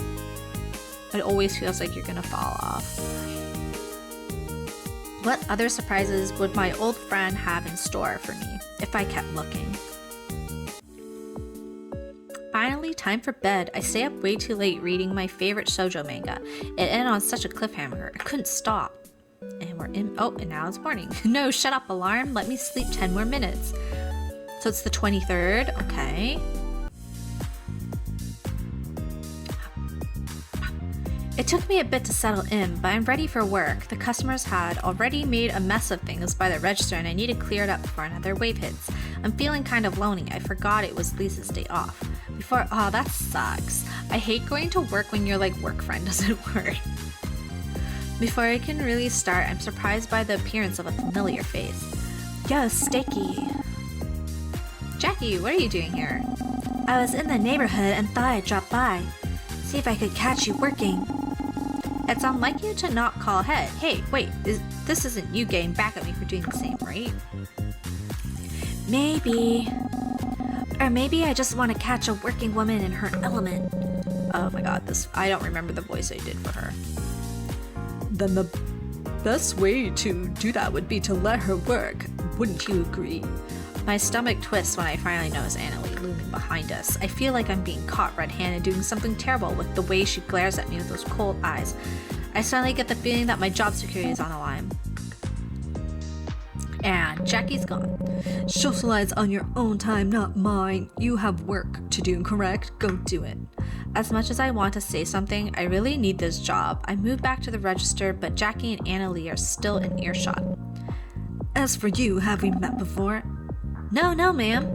It always feels like you're gonna fall off. What other surprises would my old friend have in store for me if I kept looking? Finally, time for bed. I stay up way too late reading my favorite shoujo manga. It ended on such a cliffhanger. I couldn't stop. And and now it's morning. No, shut up, alarm. Let me sleep 10 more minutes. So it's the 23rd. Okay. It took me a bit to settle in, but I'm ready for work. The customers had already made a mess of things by the register and I need to clear it up before another wave hits. I'm feeling kind of lonely. I forgot it was Lisa's day off. Oh, that sucks. I hate going to work when your work friend doesn't work. Before I can really start, I'm surprised by the appearance of a familiar face. Yo, Sticky. Jackie, what are you doing here? I was in the neighborhood and thought I'd drop by. See if I could catch you working. It's unlike you to not call ahead. Hey, wait, this isn't you getting back at me for doing the same, right? Maybe. Or maybe I just want to catch a working woman in her element. Oh my god, I don't remember the voice I did for her. Then the best way to do that would be to let her work. Wouldn't you agree? My stomach twists when I finally notice Annalie looming behind us. I feel like I'm being caught red-handed doing something terrible with the way she glares at me with those cold eyes. I suddenly get the feeling that my job security is on the line. And Jackie's gone. Socialize on your own time, not mine. You have work to do, correct? Go do it. As much as I want to say something, I really need this job. I moved back to the register, but Jackie and Annalie are still in earshot. As for you, have we met before? No, ma'am.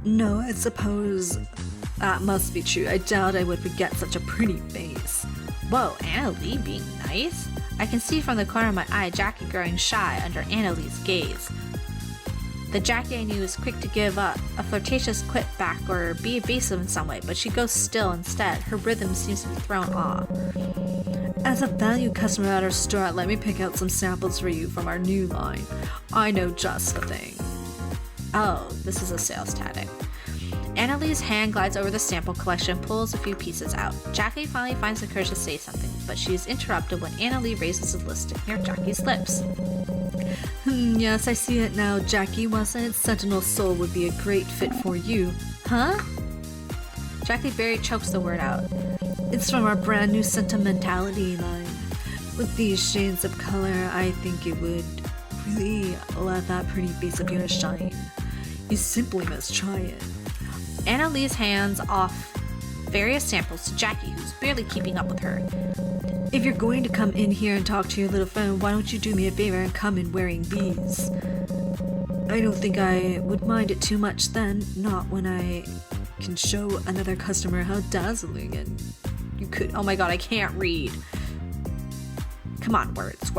No, I suppose that must be true. I doubt I would forget such a pretty face. Whoa, Annalie being nice? I can see from the corner of my eye Jackie growing shy under Annalie's gaze. The Jackie I knew is quick to give up, a flirtatious quip back or be evasive in some way, but she goes still instead. Her rhythm seems to be thrown off. As a valued customer at our store, let me pick out some samples for you from our new line. I know just the thing. Oh, this is a sales tactic. Annalie's hand glides over the sample collection and pulls a few pieces out. Jackie finally finds the courage to say something, but she is interrupted when Annalie raises a list near Jackie's lips. Yes, I see it now. Jackie wasn't. Sentinel Soul would be a great fit for you. Huh? Jackie barely chokes the word out. It's from our brand new Sentimentality line. With these shades of color, I think it would really let that pretty face of yours shine. You simply must try it. Annalie's hands off various samples to Jackie, who's barely keeping up with her. If you're going to come in here and talk to your little friend, why don't you do me a favor and come in wearing these? I don't think I would mind it too much then, not when I can show another customer how dazzling and you could— oh my god, I can't read. Come on, words.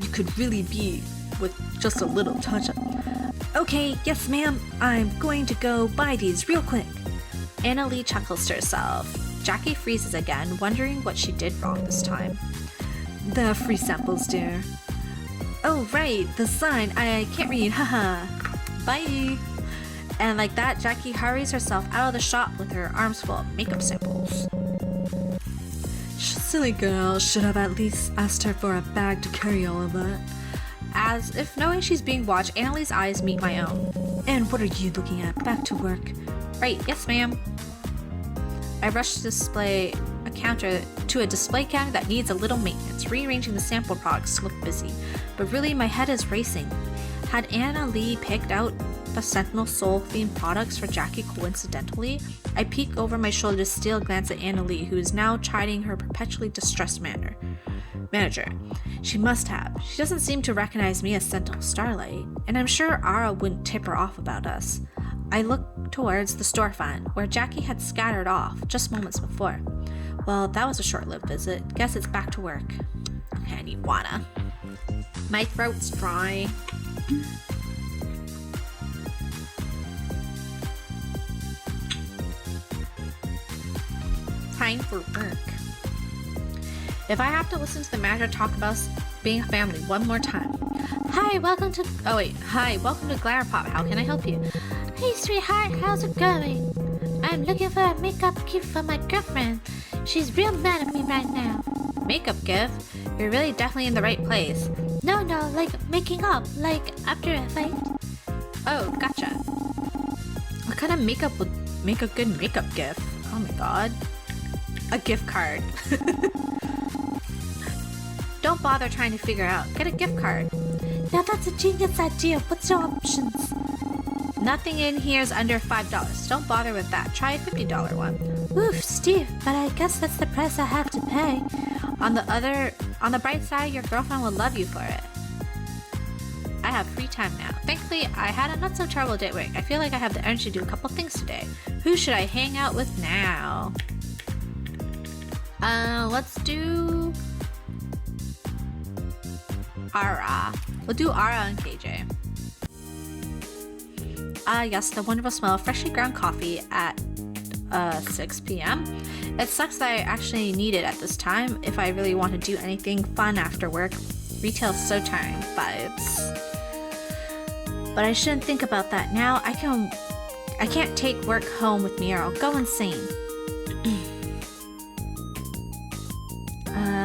You could really be with just a little touch-up. Okay, yes ma'am, I'm going to go buy these real quick. Annalie chuckles to herself. Jackie freezes again, wondering what she did wrong this time. The free samples, dear. Oh right, the sign, I can't read, haha. Bye! And like that, Jackie hurries herself out of the shop with her arms full of makeup samples. Silly girl, should have at least asked her for a bag to carry all of that. As if knowing she's being watched, Annalie's eyes meet my own. And what are you looking at? Back to work. Right, yes ma'am. I rush to display a counter to a display counter that needs a little maintenance, rearranging the sample products to look busy. But really, my head is racing. Had Annalie picked out the Sentinel Soul themed products for Jackie coincidentally? I peek over my shoulder to steal a glance at Annalie, who is now chiding her perpetually distressed manager. She must have. She doesn't seem to recognize me as Sentinel Starlight, and I'm sure Ara wouldn't tip her off about us. I look towards the storefront, where Jackie had scattered off just moments before. Well, that was a short-lived visit. Guess it's back to work. Okay, I need water. My throat's dry. Time for work. If I have to listen to the manager talk about being a family one more time. Hi, welcome to Glamour Pop. How can I help you? Hey, sweetheart, how's it going? I'm looking for a makeup gift for my girlfriend. She's real mad at me right now. Makeup gift? You're really definitely in the right place. No, like making up, like after a fight. Oh, gotcha. What kind of makeup would make a good makeup gift? Oh my god. A gift card. Don't bother trying to figure out. Get a gift card. Now that's a genius idea. What's your options? Nothing in here is under $5. Don't bother with that. Try a $50 one. Oof, Steve, but I guess that's the price I have to pay. On the bright side, your girlfriend will love you for it. I have free time now. Thankfully, I had a not so terrible day at work. I feel like I have the energy to do a couple things today. Who should I hang out with now? Let's do Ara. We'll do Ara and KJ. Yes, the wonderful smell of freshly ground coffee at 6 p.m. It sucks that I actually need it at this time if I really want to do anything fun after work. Retail's so tiring vibes. But I shouldn't think about that now. I can't take work home with me or I'll go insane.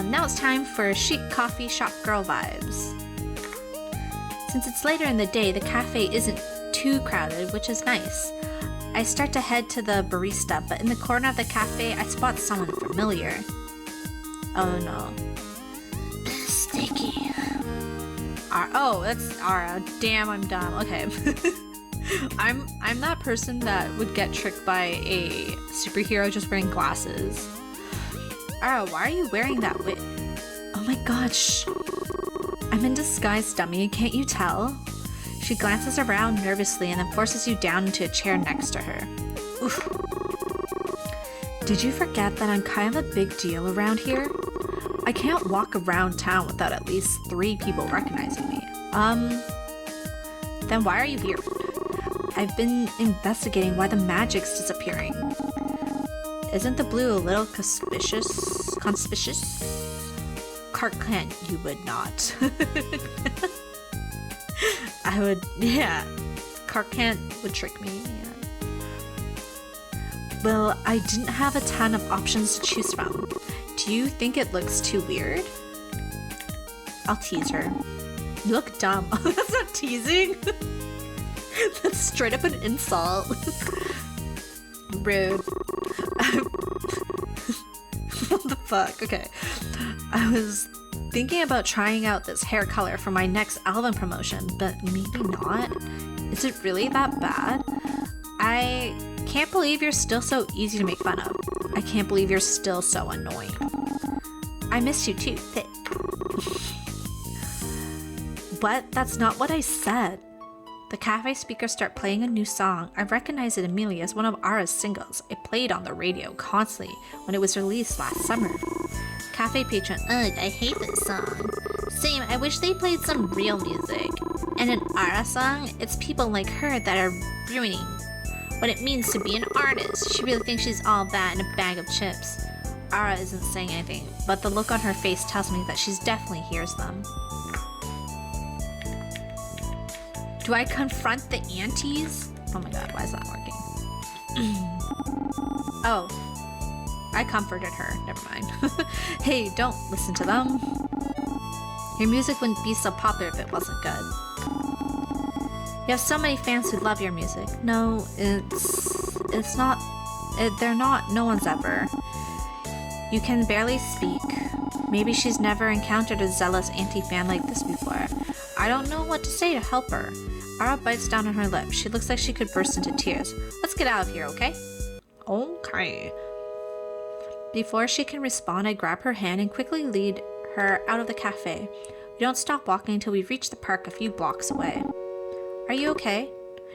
Now it's time for chic coffee shop girl vibes. Since it's later in the day, the cafe isn't too crowded, which is nice. I start to head to the barista, but in the corner of the cafe, I spot someone familiar. Oh no. Sticky. Oh, that's Ara. Damn, I'm dumb. Okay. I'm that person that would get tricked by a superhero just wearing glasses. Ara, why are you wearing that wig? Oh my gosh. I'm in disguise, dummy. Can't you tell? She glances around nervously and then forces you down into a chair next to her. Oof. Did you forget that I'm kind of a big deal around here? I can't walk around town without at least 3 people recognizing me. Then why are you here? I've been investigating why the magic's disappearing. Isn't the blue a little conspicuous? Clark Kent, you would not. I would, yeah. Clark Kent would trick me, yeah. Well, I didn't have a ton of options to choose from. Do you think it looks too weird? I'll tease her. You look dumb. That's not teasing. That's straight up an insult. Rude. What the fuck? Okay. I was thinking about trying out this hair color for my next album promotion, but maybe not. Is it really that bad? I can't believe you're still so easy to make fun of. I can't believe you're still so annoying. I miss you too. What? That's not what I said. The cafe speakers start playing a new song. I recognize it immediately as one of Ara's singles. It played on the radio constantly when it was released last summer. Cafe patron, ugh, I hate this song. Same, I wish they played some real music. And an Ara song, it's people like her that are ruining what it means to be an artist. She really thinks she's all that in a bag of chips. Ara isn't saying anything, but the look on her face tells me that she definitely hears them. Do I confront the aunties? Oh my god, why is that working? Oh. I comforted her. Never mind. Hey, don't listen to them. Your music wouldn't be so popular if it wasn't good. You have so many fans who love your music. No, it's not. They're not. No one's ever. You can barely speak. Maybe she's never encountered a zealous anti-fan like this before. I don't know what to say to help her. Ara bites down on her lip. She looks like she could burst into tears. Let's get out of here, okay? Okay. Before she can respond, I grab her hand and quickly lead her out of the cafe. We don't stop walking until we reach the park a few blocks away. Are you okay?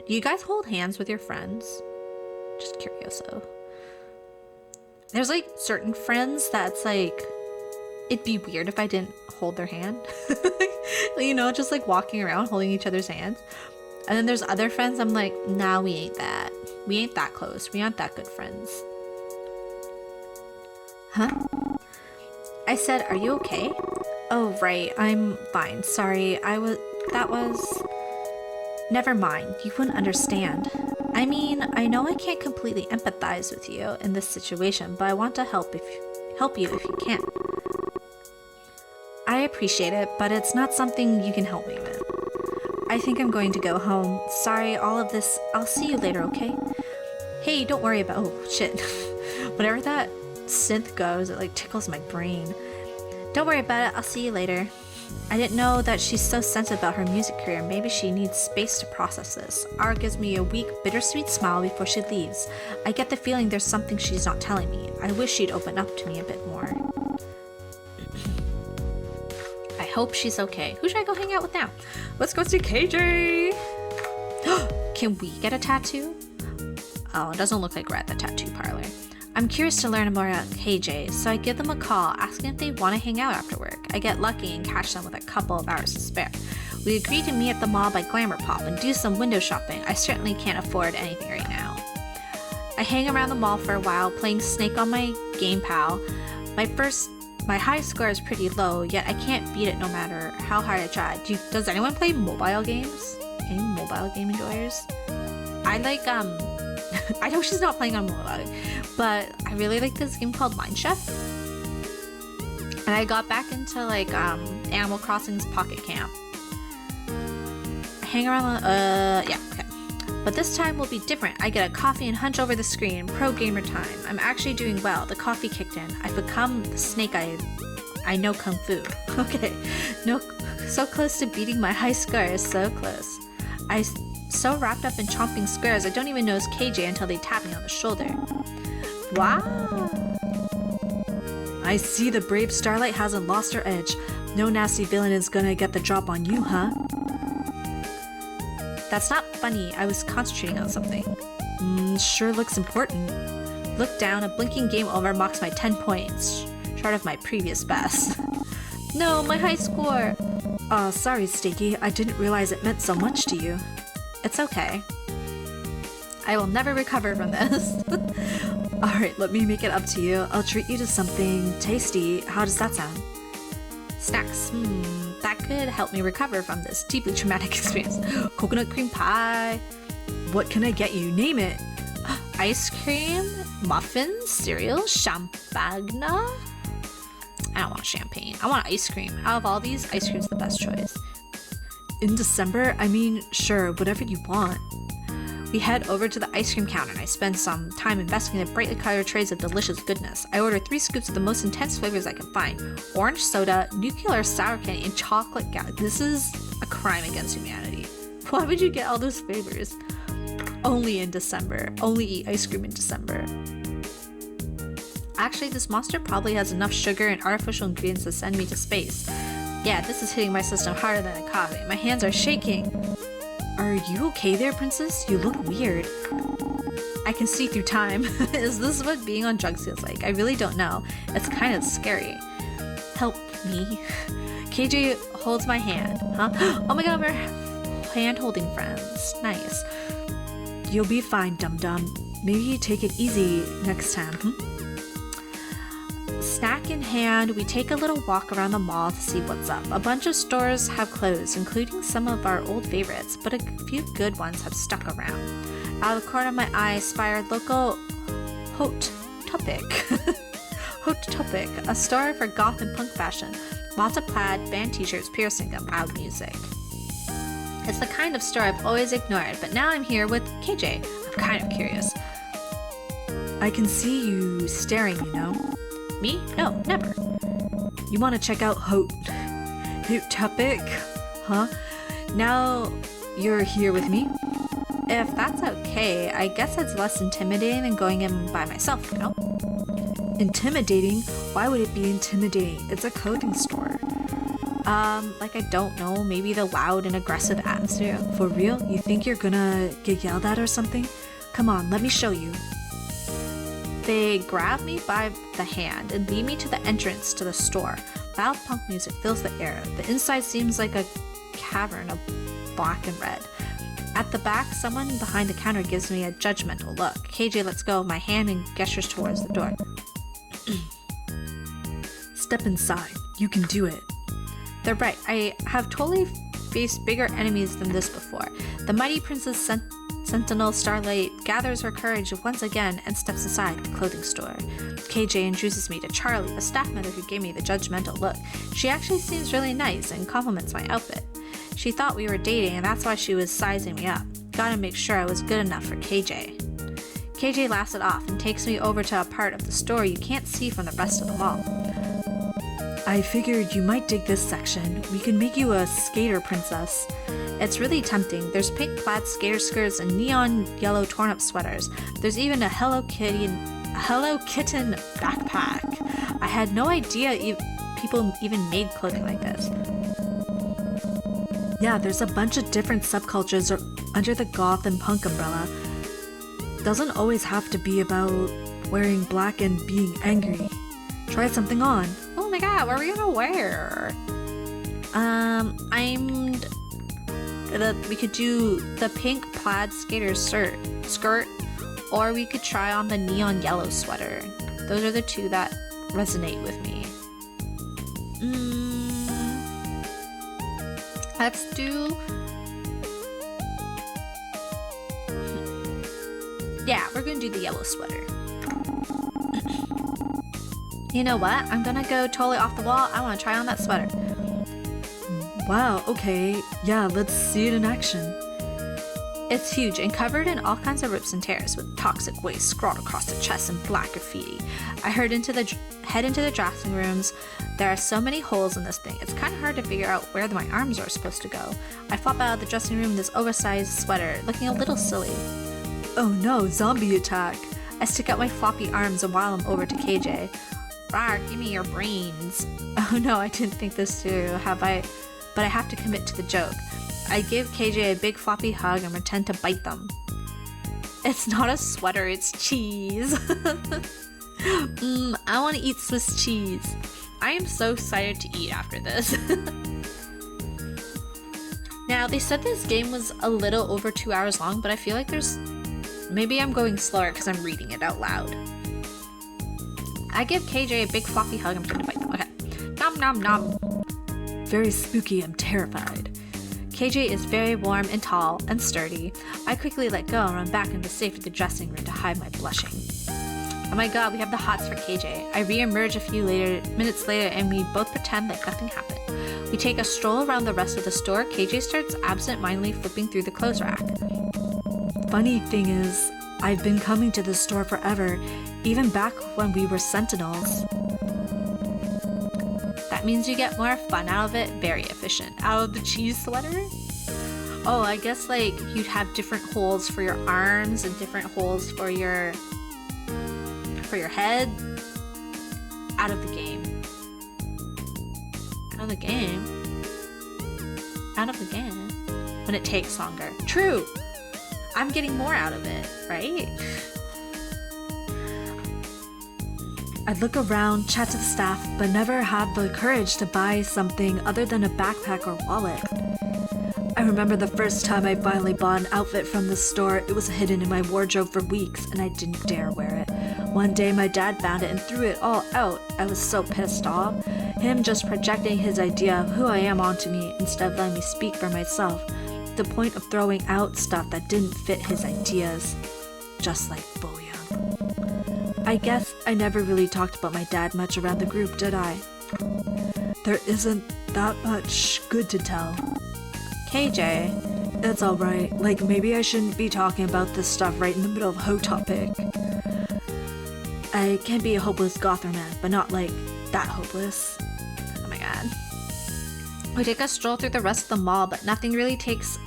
Do you guys hold hands with your friends? Just curious though. there's like certain friends that's like, it'd be weird if I didn't hold their hand. You know, just like walking around holding each other's hands. And then there's other friends I'm like, nah, we ain't that. We ain't that close. We aren't that good friends. Huh? I said, are you okay? Oh, right. I'm fine. Sorry. Never mind. You wouldn't understand. I mean, I know I can't completely empathize with you in this situation, but I want to help you if you can. I appreciate it, but it's not something you can help me with. I think I'm going to go home. Sorry, all of this. I'll see you later, okay? Hey, don't worry about— oh, shit. Whenever that synth goes, it like tickles my brain. Don't worry about it. I'll see you later. I didn't know that she's so sensitive about her music career. Maybe she needs space to process this. R gives me a weak, bittersweet smile before she leaves. I get the feeling there's something she's not telling me. I wish she'd open up to me a bit more. I hope she's okay. Who should I go hang out with now? Let's go see KJ! Can we get a tattoo? Oh, it doesn't look like we're at the tattoo parlor. I'm curious to learn more about KJ, so I give them a call, asking if they want to hang out after work. I get lucky and catch them with a couple of hours to spare. We agree to meet at the mall by Glamour Pop and do some window shopping. I certainly can't afford anything right now. I hang around the mall for a while, playing Snake on my Game Pal. My high score is pretty low, yet I can't beat it no matter how hard I try. Does anyone play mobile games? Any mobile game enjoyers? I like, I know she's not playing on mobile, but I really like this game called Mine Chef. And I got back into like Animal Crossing's Pocket Camp. I hang around yeah, okay. But this time will be different. I get a coffee and hunch over the screen. Pro gamer time. I'm actually doing well. The coffee kicked in. I've become the snake. I know Kung Fu. Okay. No, so close to beating my high score. So close. I so wrapped up in chomping squares I don't even notice KJ until they tap me on the shoulder. Wow. I see the brave Starlight hasn't lost her edge. No nasty villain is gonna get the drop on you, huh? That's not funny. I was concentrating on something. Sure looks important. Look down. A blinking game over marks my 10 points, short of my previous best. No, my high score. Sorry, Stakey. I didn't realize it meant so much to you. It's okay. I will never recover from this. Alright, let me make it up to you. I'll treat you to something tasty. How does that sound? Snacks. That could help me recover from this deeply traumatic experience. Coconut cream pie. What can I get you? Name it. Ice cream, muffins, cereal, champagne. I don't want champagne. I want ice cream. Out of all these, ice cream's the best choice. In December? I mean, sure, whatever you want. We head over to the ice cream counter and I spend some time investigating the brightly colored trays of delicious goodness. I order 3 scoops of the most intense flavors I can find. Orange soda, nuclear sour candy, and chocolate galaxy. This is a crime against humanity. Why would you get all those flavors? Only in December. Only eat ice cream in December. Actually, this monster probably has enough sugar and artificial ingredients to send me to space. Yeah, this is hitting my system harder than a coffee. My hands are shaking. Are you okay there, Princess? You look weird. I can see through time. Is this what being on drugs feels like? I really don't know. It's kind of scary. Help me. KJ holds my hand. Huh? Oh my god, we're hand-holding friends. Nice. You'll be fine, dum-dum. Maybe you take it easy next time, Snack in hand, we take a little walk around the mall to see what's up. A bunch of stores have closed, including some of our old favorites, but a few good ones have stuck around. Out of the corner of my eye, I spy our local Hot Topic. Hot Topic, a store for goth and punk fashion. Lots of plaid, band t-shirts, piercing, and loud music. It's the kind of store I've always ignored, but now I'm here with KJ. I'm kind of curious. I can see you staring, you know. Me? No, never. You want to check out Hot Topic? Huh? Now you're here with me? If that's okay, I guess it's less intimidating than going in by myself, you know? Intimidating? Why would it be intimidating? It's a clothing store. Like I don't know, maybe the loud and aggressive atmosphere. For real? You think you're gonna get yelled at or something? Come on, let me show you. They grab me by the hand and lead me to the entrance to the store. Loud punk music fills the air. The inside seems like a cavern of black and red. At the back, someone behind the counter gives me a judgmental look. KJ lets go of my hand and gestures towards the door. Step inside. You can do it. They're right. I have totally faced bigger enemies than this before. The mighty Princess Sentinel Starlight gathers her courage once again and steps aside the clothing store. KJ introduces me to Charlie, the staff member who gave me the judgmental look. She actually seems really nice and compliments my outfit. She thought we were dating and that's why she was sizing me up. Gotta make sure I was good enough for KJ. KJ laughs it off and takes me over to a part of the store you can't see from the rest of the mall. I figured you might dig this section. We can make you a skater princess. It's really tempting. There's pink plaid skater skirts and neon yellow torn-up sweaters. There's even a Hello Kitten backpack. I had no idea people even made clothing like this. Yeah, there's a bunch of different subcultures under the goth and punk umbrella. Doesn't always have to be about wearing black and being angry. Try something on. Oh my god, what are we gonna wear? We could do the pink plaid skater skirt, or we could try on the neon yellow sweater. Those are the two that resonate with me. Let's do... Yeah, we're gonna do the yellow sweater. You know what? I'm gonna go totally off the wall. I wanna try on that sweater. Wow, okay. Yeah, let's see it in action. It's huge and covered in all kinds of rips and tears with toxic waste scrawled across the chest in black graffiti. I head into the dressing rooms. There are so many holes in this thing. It's kind of hard to figure out where my arms are supposed to go. I flop out of the dressing room in this oversized sweater, looking a little silly. Oh no, zombie attack. I stick out my floppy arms and waddle them over to KJ. Rawr, give me your brains. Oh no, I didn't think this through, have I? But I have to commit to the joke. I give KJ a big floppy hug and pretend to bite them. It's not a sweater, it's cheese. I want to eat Swiss cheese. I am so excited to eat after this. Now, they said this game was a little over 2 hours long, but I feel like maybe I'm going slower because I'm reading it out loud. I give KJ a big floppy hug and pretend to bite them. Okay. Nom nom nom. Very spooky, I'm terrified. KJ is very warm and tall and sturdy. I quickly let go and run back into safe to the dressing room to hide my blushing. Oh my god, we have the hots for KJ. I re-emerge a few minutes later and we both pretend that nothing happened. We take a stroll around the rest of the store. KJ starts absent-mindedly flipping through the clothes rack. Funny thing is, I've been coming to this store forever, even back when we were Sentinels. That means you get more fun out of it. Very efficient. Out of the cheese sweater? Oh, I guess like you'd have different holes for your arms and different holes for your head. Out of the game. Out of the game. Out of the game. When it takes longer. True. I'm getting more out of it, right? I'd look around, chat to the staff, but never had the courage to buy something other than a backpack or wallet. I remember the first time I finally bought an outfit from the store. It was hidden in my wardrobe for weeks and I didn't dare wear it. One day my dad found it and threw it all out. I was so pissed off. Him just projecting his idea of who I am onto me instead of letting me speak for myself. The point of throwing out stuff that didn't fit his ideas. Just like bullying. I guess I never really talked about my dad much around the group, did I? There isn't that much good to tell. KJ, it's alright. Like, maybe I shouldn't be talking about this stuff right in the middle of a hot topic. I can be a hopeless gother man, but not like that hopeless. oh my god. We take a stroll through the rest of the mall, but nothing really takes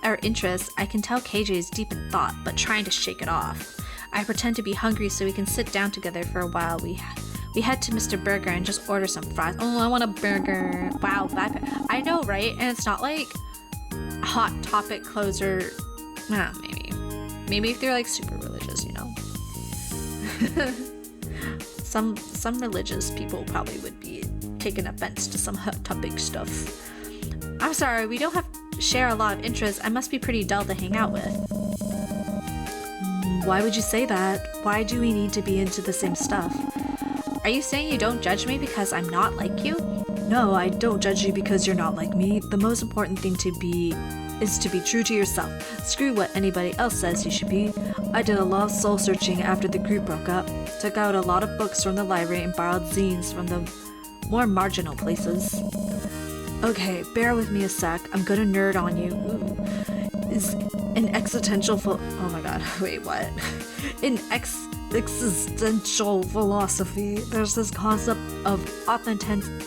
our interest. I can tell KJ is deep in thought, but trying to shake it off. I pretend to be hungry so we can sit down together for a while. We head to Mr. Burger and just order some fries. Oh, I want a burger. Wow, I know, right? And it's not like hot topic closer. Maybe if they're like super religious, you know. Some religious people probably would be taking offense to some hot topic stuff. I'm sorry, we don't share a lot of interests. I must be pretty dull to hang out with. Why would you say that? Why do we need to be into the same stuff? Are you saying you don't judge me because I'm not like you? No, I don't judge you because you're not like me. The most important thing is to be true to yourself. Screw what anybody else says you should be. I did a lot of soul searching after the group broke up. Took out a lot of books from the library and borrowed zines from the more marginal places. Okay, bear with me a sec. I'm gonna nerd on you. Ooh. Is an existential oh my god, wait, what? In existential philosophy, there's this concept of authenticity.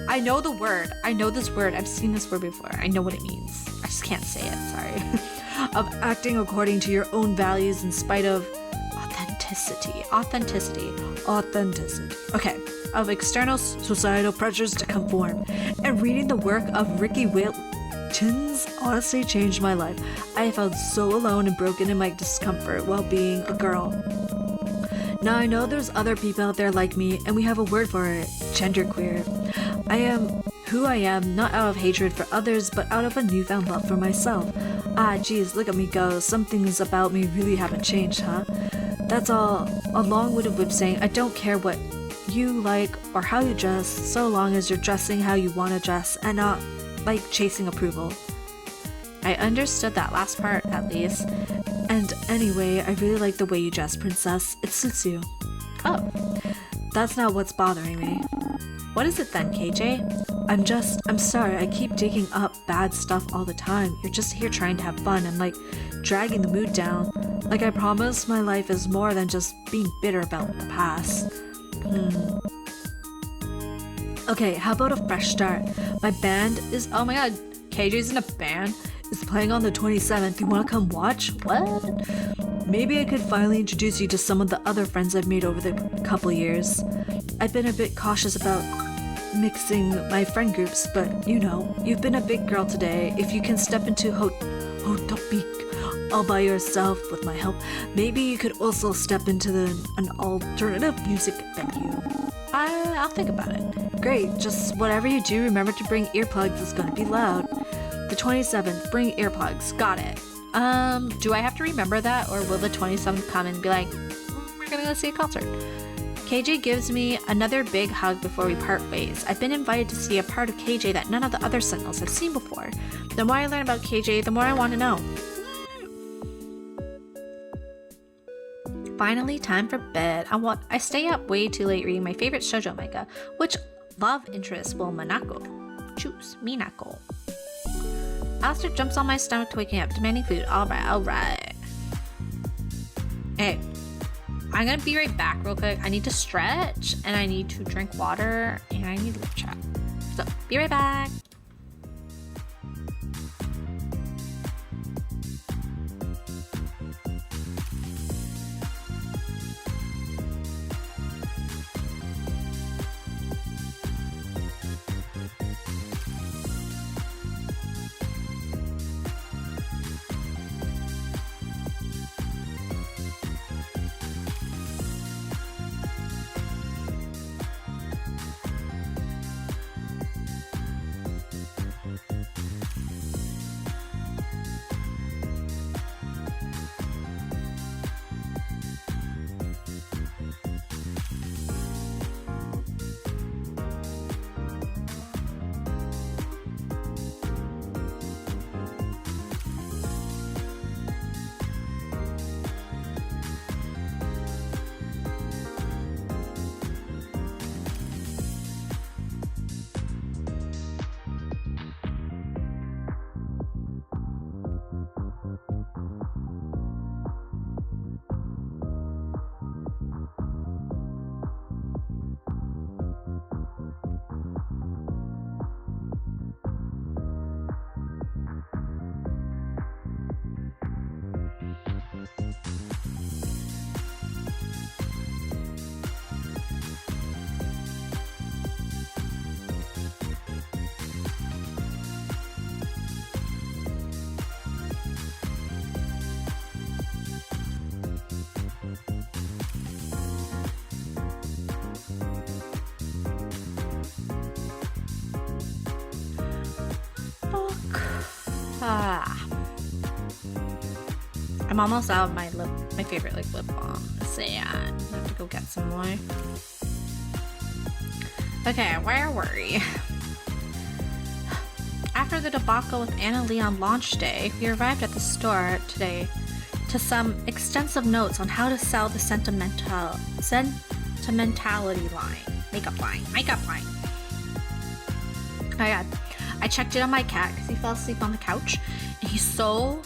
I know the word. I know this word. I've seen this word before. I know what it means. I just can't say it. Sorry. of acting according to your own values in spite of authenticity. Okay, of external societal pressures to conform. And reading the work of Ricky Wilton's honestly changed my life. I felt so alone and broken in my discomfort while being a girl. Now I know there's other people out there like me, and we have a word for it, genderqueer. I am who I am, not out of hatred for others, but out of a newfound love for myself. Ah, geez, look at me go. Some things about me really haven't changed, huh? That's all. A long-winded way of saying I don't care what you like or how you dress, so long as you're dressing how you want to dress and not like chasing approval. I understood that last part, at least. And anyway, I really like the way you dress, princess. It suits you. Oh. That's not what's bothering me. What is it then, KJ? I'm sorry, I keep digging up bad stuff all the time. You're just here trying to have fun and like dragging the mood down. Like I promise my life is more than just being bitter about the past. Okay, how about a fresh start? My band is, oh my god, KJ's in a band? Is playing on the 27th. You wanna come watch? What? Maybe I could finally introduce you to some of the other friends I've made over the couple years. I've been a bit cautious about mixing my friend groups, but you know, you've been a big girl today. If you can step into Topic all by yourself with my help, maybe you could also step into an alternative music venue. I'll think about it. Great, just whatever you do, remember to bring earplugs. It's gonna be loud. The 27th, bring earplugs. Got it. Do I have to remember that, or will the 27th come and be like, we're gonna go see a concert? KJ gives me another big hug before we part ways. I've been invited to see a part of KJ that none of the other Sentinels have seen before. The more I learn about KJ, the more I want to know. Finally, time for bed. I stay up way too late reading my favorite shoujo manga, which love interest will Minako choose. Minako. Alistair jumps on my stomach, waking up, demanding food. Alright. Hey, I'm gonna be right back real quick. I need to stretch, and I need to drink water, and I need to chat. So, be right back. I'm almost out of my favorite like lip balm. So yeah, I have to go get some more. Okay, where were we? After the debacle with Anna Lee on launch day, we arrived at the store today to some extensive notes on how to sell the sentimentality line. Makeup line. Oh my god. I checked it on my cat because he fell asleep on the couch and he's so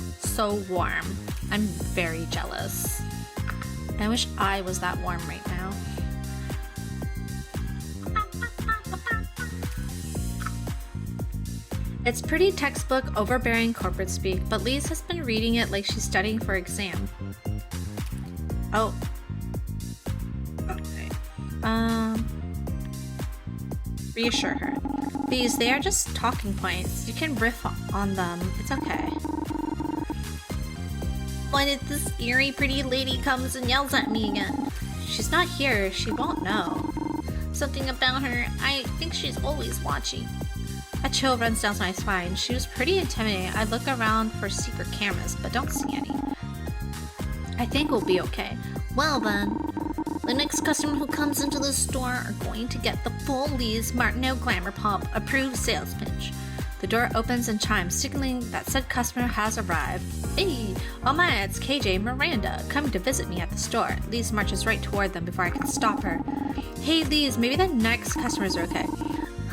warm. I'm very jealous. I wish I was that warm right now. It's pretty textbook overbearing corporate speak, but Lise has been reading it like she's studying for exam. Oh. Okay. Reassure her. These, they are just talking points. You can riff on them. It's okay. When this eerie pretty lady comes and yells at me again. She's not here. She won't know. Something about her. I think she's always watching. A chill runs down my spine. She was pretty intimidating. I look around for secret cameras, but don't see any. I think we'll be okay. Well then, the next customer who comes into the store are going to get the full Lise Martineau Glamour Pop approved sales pitch. The door opens and chimes, signaling that said customer has arrived. Hey, oh my, it's KJ Miranda, coming to visit me at the store. Lise marches right toward them before I can stop her. Hey Lise, maybe the next customers are okay.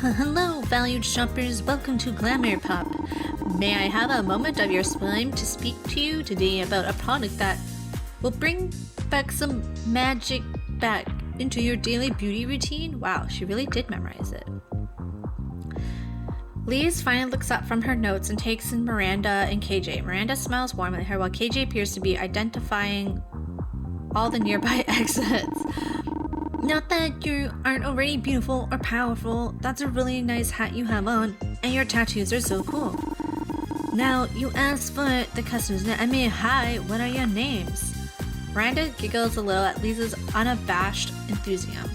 Hello, valued shoppers. Welcome to Glamour Pop. May I have a moment of your time to speak to you today about a product that will bring back some magic back into your daily beauty routine? Wow, she really did memorize it. Lise finally looks up from her notes and takes in Miranda and KJ. Miranda smiles warmly at her while KJ appears to be identifying all the nearby exits. Not that you aren't already beautiful or powerful, that's a really nice hat you have on, and your tattoos are so cool. Now, you asked for the customer's name. I mean, hi, what are your names? Miranda giggles a little at Lisa's unabashed enthusiasm.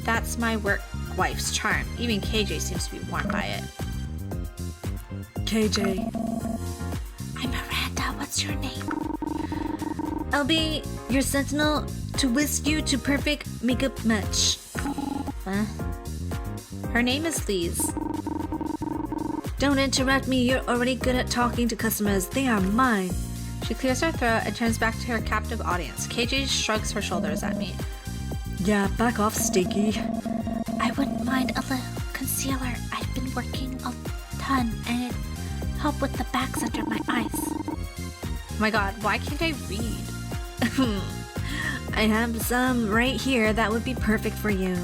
That's my work wife's charm. Even KJ seems to be warmed by it. KJ. I'm Miranda, what's your name? I'll be your sentinel to whisk you to perfect makeup match. Her name is Lise. Don't interrupt me, you're already good at talking to customers. They are mine. She clears her throat and turns back to her captive audience. KJ shrugs her shoulders at me. Yeah, back off, Stinky. I wouldn't mind a little concealer. I've been working a ton and it helped with the bags under my eyes. Oh my god, why can't I read? I have some right here that would be perfect for you.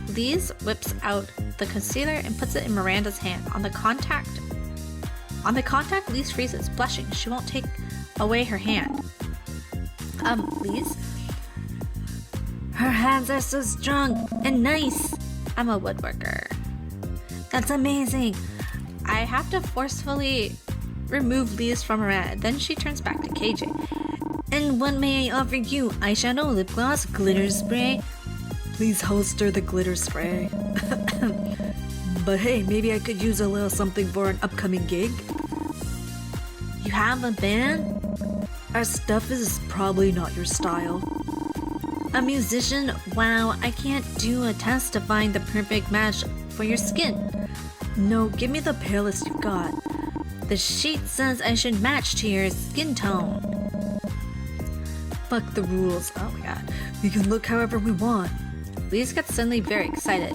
Lise whips out the concealer and puts it in Miranda's hand. On the contact, Lise freezes, blushing. She won't take away her hand. Lise? Her hands are so strong and nice. I'm a woodworker. That's amazing. I have to forcefully remove Lise from Miranda. Then she turns back to KJ. And what may I offer you? Eyeshadow, lip gloss, glitter spray? Please holster the glitter spray. But hey, maybe I could use a little something for an upcoming gig. You have a band? Our stuff is probably not your style. A musician? Wow, I can't do a test to find the perfect match for your skin. No, give me the palest you've got. The sheet says I should match to your skin tone. Fuck the rules. Oh my god. We can look however we want. Lise gets suddenly very excited.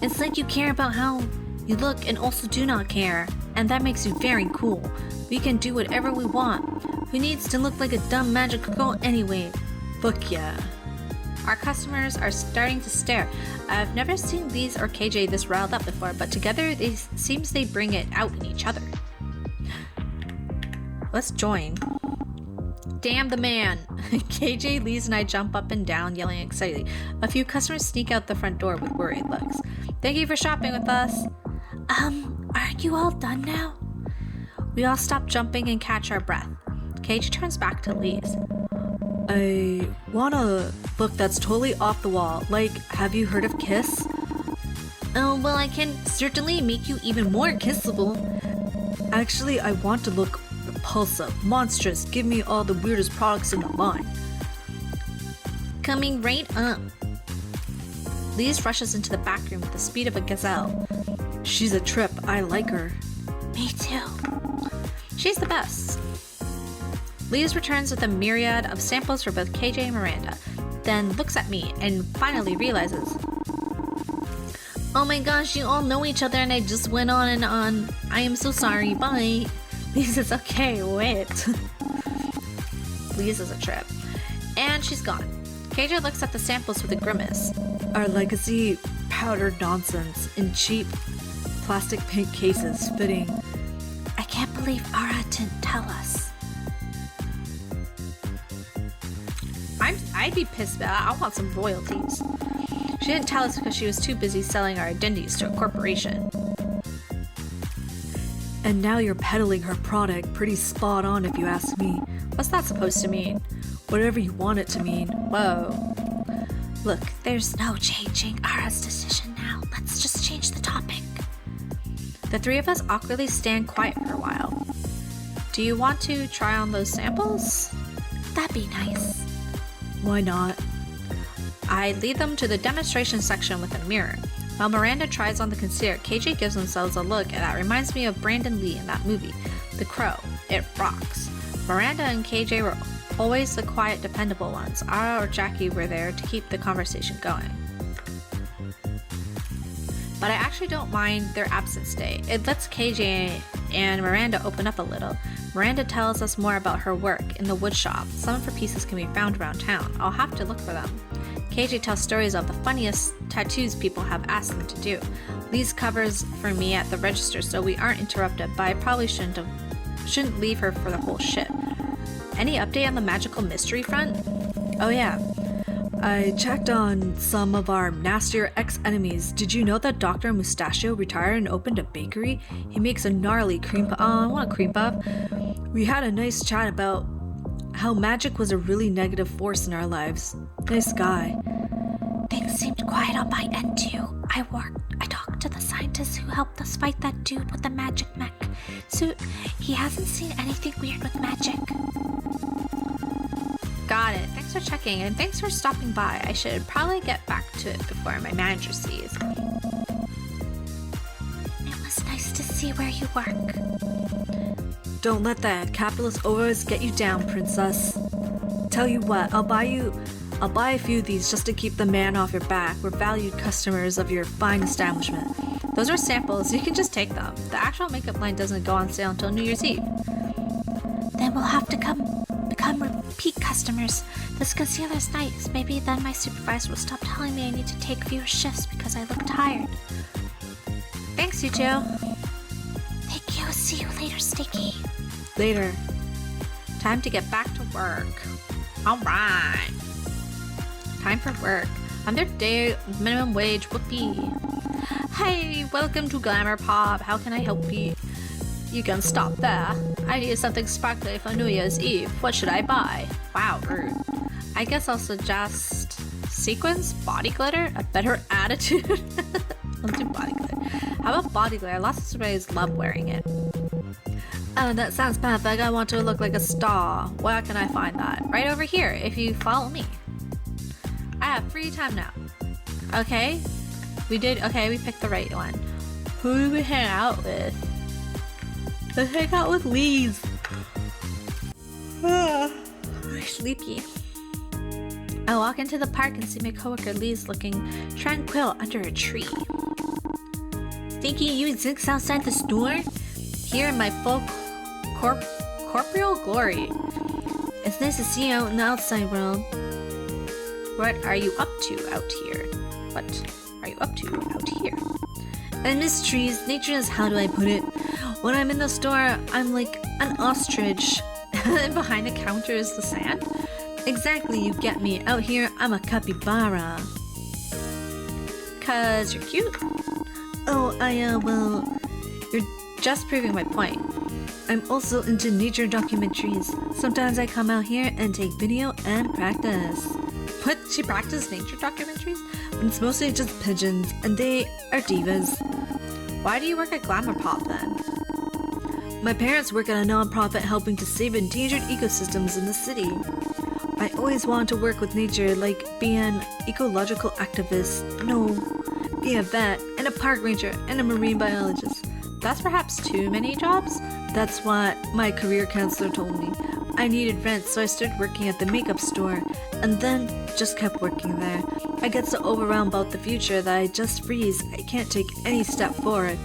It's like you care about how you look and also do not care. And that makes you very cool. We can do whatever we want. Who needs to look like a dumb magic girl anyway? Fuck yeah. Our customers are starting to stare. I've never seen Lise or KJ this riled up before, but together seems they bring it out in each other. Let's join. Damn the man! KJ, Lise, and I jump up and down, yelling excitedly. A few customers sneak out the front door with worried looks. Thank you for shopping with us. Are you all done now? We all stop jumping and catch our breath. KJ turns back to Lise. I want a book that's totally off the wall. Like, have you heard of Kiss? Oh, well, I can certainly make you even more kissable. Actually, I want to look repulsive, monstrous, give me all the weirdest products in the line. Coming right up. Lise rushes into the back room with the speed of a gazelle. She's a trip, I like her. Me too. She's the best. Lise returns with a myriad of samples for both KJ and Miranda, then looks at me and finally realizes, oh my gosh, you all know each other and I just went on and on. I am so sorry, bye. Lise is okay, wait. Lise is a trip. And she's gone. KJ looks at the samples with a grimace. Our legacy powdered nonsense in cheap plastic pink cases fitting. I can't believe Ara didn't tell us. I'd be pissed about it. I want some royalties. She didn't tell us because she was too busy selling our identities to a corporation. And now you're peddling her product pretty spot on if you ask me. What's that supposed to mean? Whatever you want it to mean. Whoa. Look, There's no changing Ara's decision now. Let's just change the topic. the three of us awkwardly stand quiet for a while. Do you want to try on those samples? That'd be nice. Why not? I lead them to the demonstration section with a mirror. While Miranda tries on the concealer, KJ gives themselves a look that reminds me of Brandon Lee in that movie, The Crow. It rocks. Miranda and KJ were always the quiet, dependable ones. Ara or Jackie were there to keep the conversation going. But I actually don't mind their absence day. It lets KJ and Miranda open up a little. Miranda tells us more about her work in the wood shop. Some of her pieces can be found around town. I'll have to look for them. KJ tells stories of the funniest tattoos people have asked them to do. Lise covers for me at the register so we aren't interrupted, but I probably shouldn't leave her for the whole shit. Any update on the magical mystery front? Oh yeah. I checked on some of our nastier ex-enemies. Did you know that Dr. Mustachio retired and opened a bakery? He makes a gnarly cream puff. I want a cream puff. We had a nice chat about how magic was a really negative force in our lives. Nice guy. Things seemed quiet on my end too. I talked to the scientist who helped us fight that dude with the magic mech. So he hasn't seen anything weird with magic. Got it. Thanks for checking and thanks for stopping by. I should probably get back to it before my manager sees. It was nice to see where you work. Don't let that capitalist overalls get you down, princess. Tell you what, I'll buy a few of these just to keep the man off your back. We're valued customers of your fine establishment. Those are samples. You can just take them. The actual makeup line doesn't go on sale until New Year's Eve. Then we'll have to become repeat customers. This concealer's nice. Maybe then my supervisor will stop telling me I need to take fewer shifts because I look tired. Thanks, you two. Thank you. See you later, Sticky. Later. Time to get back to work. Alright. Time for work. Another day of minimum wage, whoopee. Hey, welcome to Glamour Pop. How can I help you? You can stop there. I need something sparkly for New Year's Eve. What should I buy? Wow, rude. I guess I'll suggest sequins, body glitter, a better attitude. I'll do body glitter. How about body glitter? Lots of celebrities love wearing it. Oh, that sounds perfect. I want to look like a star. Where can I find that? Right over here, if you follow me. I have free time now. Okay. We picked the right one. Who do we hang out with? Let's hang out with Lise. I'm sleepy. I walk into the park and see my coworker Lise looking tranquil under a tree. Thinking you exist outside the store? Here in my full corporeal glory. It's nice to see you out in the outside world. What are you up to out here? What are you up to out here? I miss trees. Nature is, how do I put it? When I'm in the store, I'm like an ostrich. And behind the counter is the sand? Exactly, you get me. Out here, I'm a capybara. 'Cause you're cute? Oh, well, you're just proving my point. I'm also into nature documentaries. Sometimes I come out here and take video and practice. What? She practiced nature documentaries? But it's mostly just pigeons, and they are divas. Why do you work at Glamour Pop then? My parents work at a nonprofit helping to save endangered ecosystems in the city. I always wanted to work with nature, like be an ecological activist, be a vet, and a park ranger, and a marine biologist. That's perhaps too many jobs? That's what my career counselor told me. I needed rent, so I started working at the makeup store, and then just kept working there. I get so overwhelmed about the future that I just freeze. I can't take any step forward.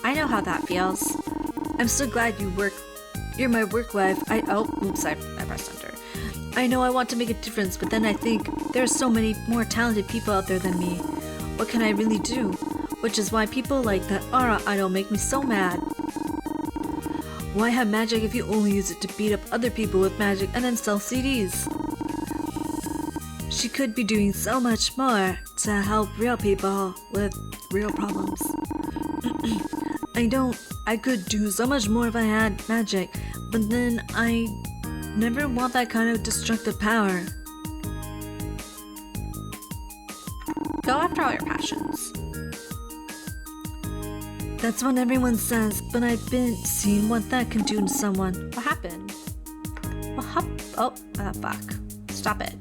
I know how that feels. I'm so glad you're my work wife. I pressed enter. I know I want to make a difference, but then I think there are so many more talented people out there than me. What can I really do? Which is why people like that Aura idol make me so mad. Why have magic if you only use it to beat up other people with magic and then sell CDs? She could be doing so much more to help real people with real problems. I could do so much more if I had magic, but then I never want that kind of destructive power. Go after all your passions. That's what everyone says, but I've been seeing what that can do to someone. What happened? Fuck. Stop it.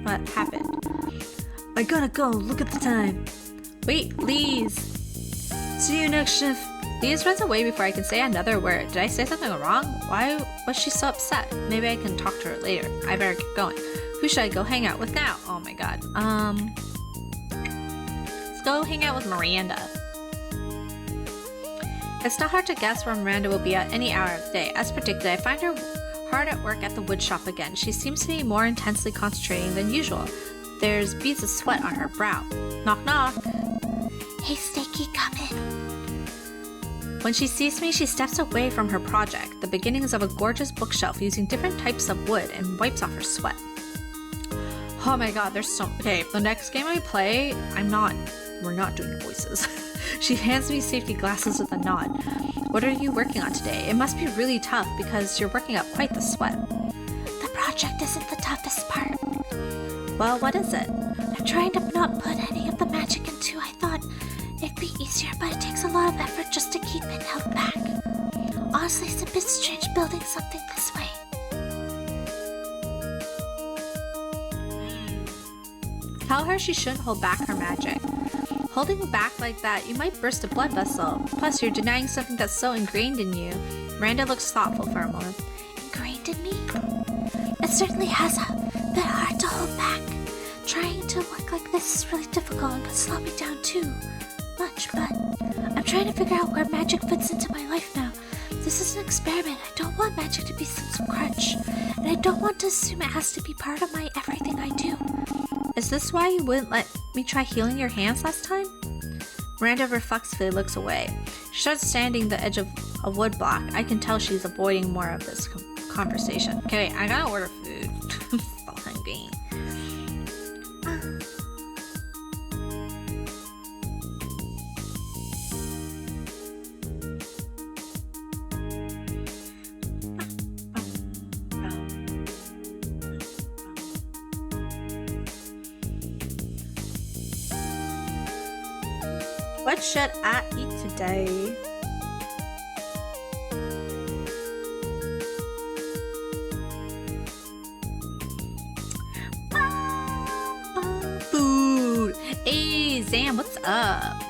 What happened? I gotta go, look at the time. Wait, Lise. See you next shift. Lise runs away before I can say another word. Did I say something wrong? Why was she so upset? Maybe I can talk to her later. I better get going. Who should I go hang out with now? Oh my god. Let's go hang out with Miranda. It's not hard to guess where Miranda will be at any hour of the day. As predicted, I find her hard at work at the wood shop again. She seems to be more intensely concentrating than usual. There's beads of sweat on her brow. Knock knock. Hey, Stinky, come in. When she sees me, she steps away from her project, the beginnings of a gorgeous bookshelf using different types of wood, and wipes off her sweat. Oh my god, there's so... Okay, the next game I play, we're not doing voices. She hands me safety glasses with a nod. What are you working on today? It must be really tough because you're working up quite the sweat. The project isn't the toughest part. Well, what is it? I'm trying to not put any of the magic into. I thought it'd be easier, but it takes a lot of effort just to keep it held back. Honestly, it's a bit strange building something this way. Tell her she shouldn't hold back her magic. Holding back like that, you might burst a blood vessel. Plus, you're denying something that's so ingrained in you. Miranda looks thoughtful for a moment. Ingrained in me? It certainly has a bit hard to hold back. Trying to work like this is really difficult and could slow me down too much, but I'm trying to figure out where magic fits into my life now. This is an experiment. I don't want magic to be some crutch, and I don't want to assume it has to be part of my everything I do. Is this why you wouldn't let me try healing your hands last time? Miranda reflexively looks away. She starts standing the edge of a wood block. I can tell she's avoiding more of this conversation. Okay, wait, I gotta order food. I'm so hungry. What should I eat today? Food! Hey, Zam, what's up?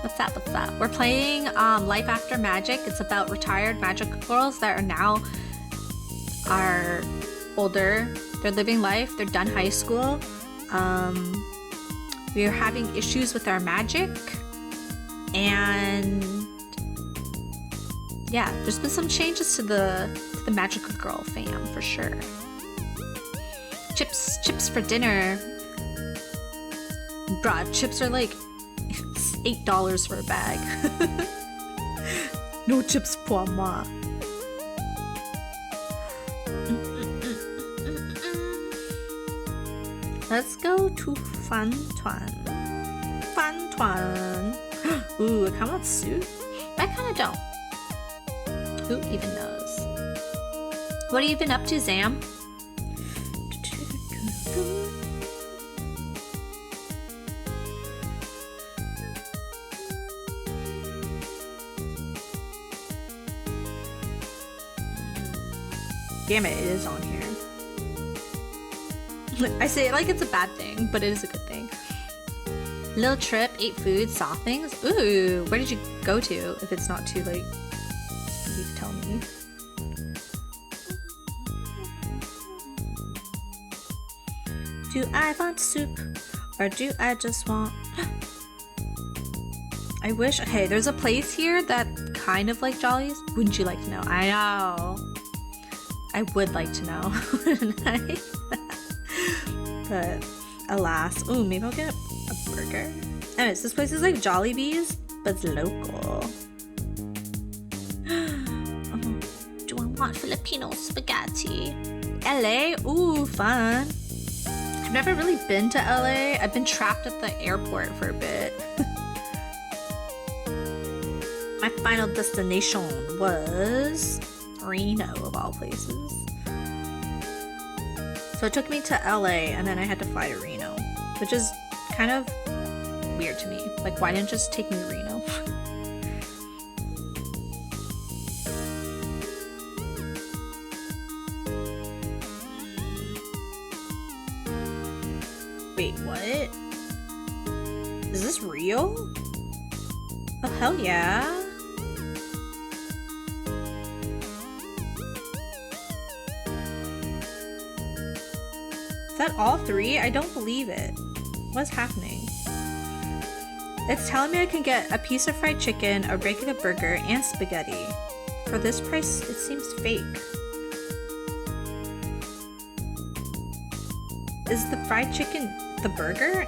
What's up? We're playing Life After Magic. It's about retired magic girls that are older. They're living life. They're done high school. We are having issues with our magic. And yeah, there's been some changes to the magical girl fam for sure. Chips for dinner. Bruh, chips are like $8 for a bag. No chips pour moi. Let's go to Fan Tuan. Ooh, I kind of want soup. I kind of don't. Who even knows? What have you been up to, Zam? Damn it, it is on here. I say it like it's a bad thing, but it is a good thing. Little trip, ate food, saw things. Ooh, where did you go to? If it's not too late, you can tell me. Do I want soup? Or do I just want... I wish... Okay, there's a place here that kind of like Jollies. Wouldn't you like to know? I know. I would like to know. Wouldn't I? But alas. Ooh, maybe I'll get a burger. Anyways, this place is like Jollibee's, but it's local. Do I want Filipino spaghetti? LA? Ooh, fun. I've never really been to LA. I've been trapped at the airport for a bit. My final destination was Reno, of all places. So it took me to LA and then I had to fly to Reno, which is kind of weird to me. Like, why didn't it just take me to Reno? Wait, what? Is this real? Oh, hell yeah. Is that all three? I don't believe it. What's happening? It's telling me I can get a piece of fried chicken, a regular burger, and spaghetti. For this price, it seems fake. Is the fried chicken the burger?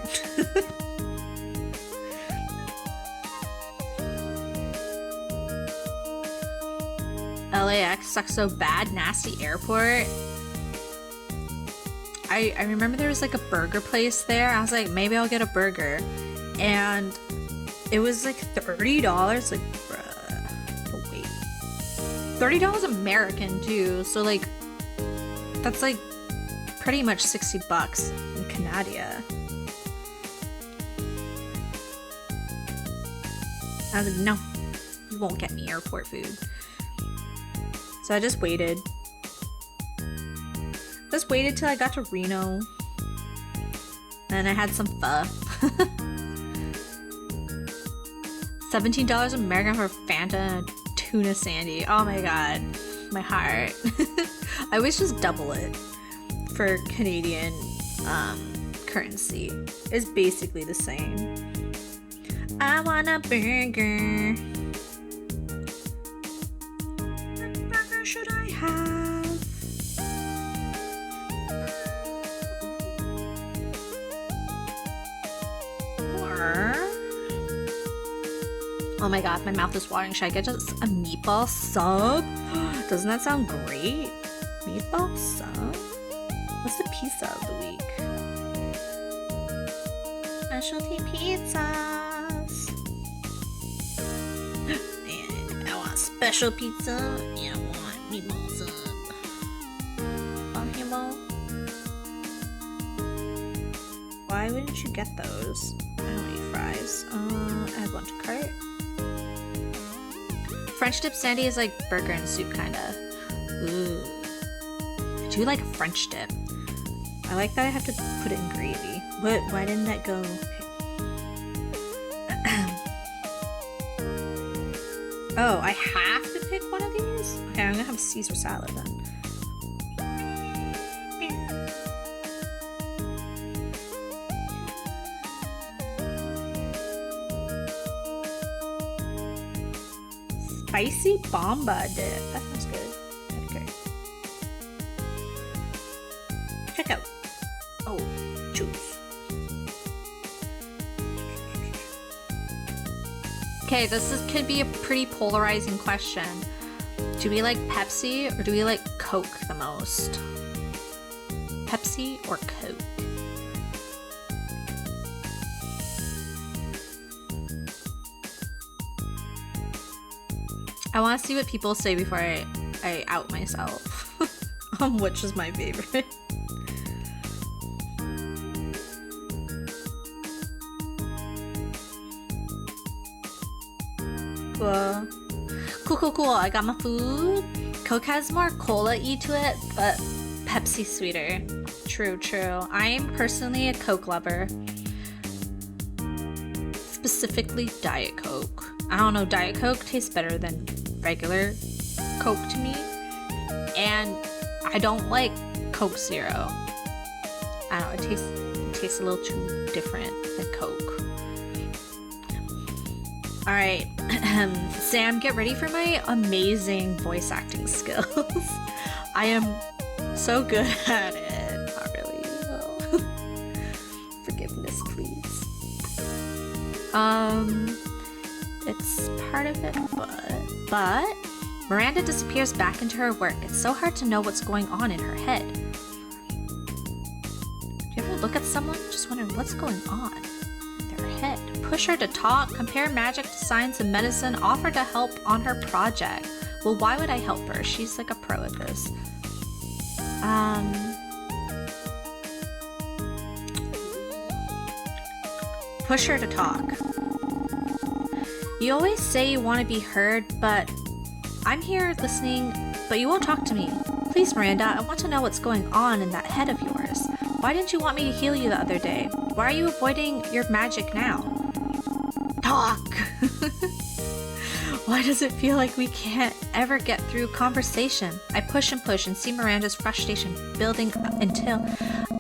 LAX sucks so bad, nasty airport. I remember there was like a burger place there. I was like, maybe I'll get a burger. And it was like $30. Like, bruh. Oh, wait. $30 American too. So like, that's like pretty much $60 in Canada. I was like, no, you won't get me airport food. So I just waited. Just waited till I got to Reno. And I had some pho. $17 American for Fanta and a tuna sandy. Oh my god. My heart. I wish just double it for Canadian currency. It's basically the same. I want a burger. What burger should I have? Oh my god, my mouth is watering. Should I get just a meatball sub? Doesn't that sound great? Meatball sub? What's the pizza of the week? Specialty pizzas. And I want special pizza and I want meatball sub. Meatball. Why wouldn't you get those? I don't eat fries. Add one to cart. French dip sandy is like burger and soup kinda. Ooh. I do like French dip. I like that I have to put it in gravy. But why didn't that go? Okay. Oh, I have to pick one of these? Okay, I'm gonna have Caesar salad then. Spicy bomba dip. That sounds good. Okay. Check out. Oh, juice. Okay, could be a pretty polarizing question. Do we like Pepsi or do we like Coke the most? Pepsi or Coke? I want to see what people say before I out myself on which is my favorite. Cool. Cool. I got my food. Coke has more cola-y to it, but Pepsi sweeter. True. I am personally a Coke lover. Specifically Diet Coke. I don't know, Diet Coke tastes better than regular Coke to me. And I don't like Coke Zero. I don't know, it tastes a little too different than Coke. Alright, Sam, get ready for my amazing voice acting skills. I am so good at it. Not really. Oh. Forgiveness, please. It's part of it, but Miranda disappears back into her work. It's so hard to know what's going on in her head. Do you ever look at someone just wondering what's going on in their head? Push her to talk, compare magic to science and medicine, offer to help on her project. Well, why would I help her? She's like a pro at this. Push her to talk. You always say you want to be heard, but I'm here listening, but you won't talk to me. Please, Miranda, I want to know what's going on in that head of yours. Why didn't you want me to heal you the other day? Why are you avoiding your magic now? Talk! Why does it feel like we can't ever get through conversation? I push and see Miranda's frustration building until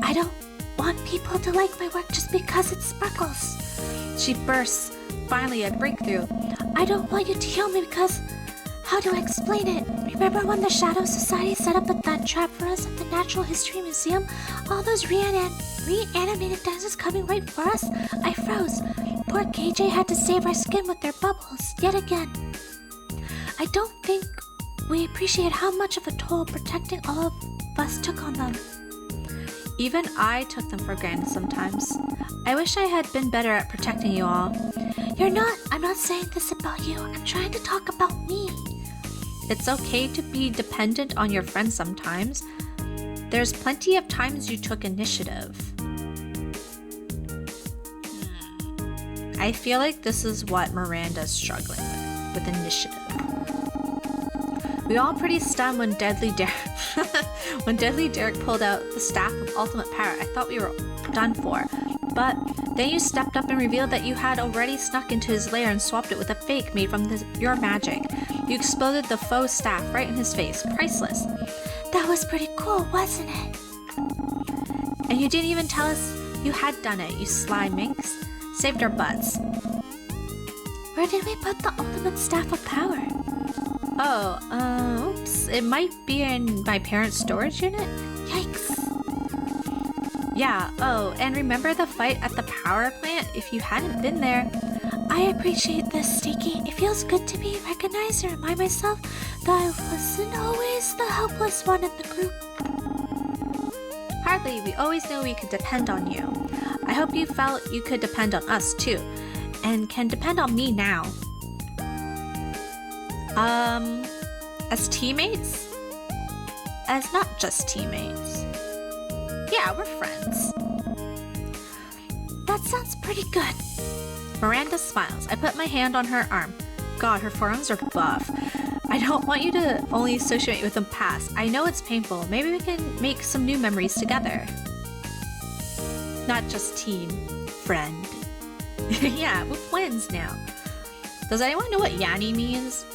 I don't want people to like my work just because it sparkles. She bursts, finally a breakthrough. I don't want you to heal me because... How do I explain it? Remember when the Shadow Society set up that trap for us at the Natural History Museum? All those reanimated dancers coming right for us? I froze. Poor KJ had to save our skin with their bubbles, yet again. I don't think we appreciate how much of a toll protecting all of us took on them. Even I took them for granted sometimes. I wish I had been better at protecting you all. I'm not saying this about you. I'm trying to talk about me. It's okay to be dependent on your friends sometimes. There's plenty of times you took initiative. I feel like this is what Miranda's struggling with initiative. We all pretty stunned when Deadly Derek pulled out the staff of ultimate power. I thought we were done for. But then you stepped up and revealed that you had already snuck into his lair and swapped it with a fake made from your magic. You exploded the faux staff right in his face. Priceless. That was pretty cool, wasn't it? And you didn't even tell us you had done it, you sly minx. Saved our butts. Where did we put the ultimate staff of power? Oh, oops. It might be in my parents' storage unit? Yikes. Yeah, oh, and remember the fight at the power plant? If you hadn't been there... I appreciate this, Stinky. It feels good to be recognized and remind myself that I wasn't always the helpless one in the group. Hardly, we always knew we could depend on you. I hope you felt you could depend on us too, and can depend on me now. As teammates? As not just teammates. Yeah, we're friends. That sounds pretty good. Miranda smiles. I put my hand on her arm. God, her forearms are buff. I don't want you to only associate with the past. I know it's painful. Maybe we can make some new memories together. Not just team, friend. Yeah, we're friends now. Does anyone know what Yani means?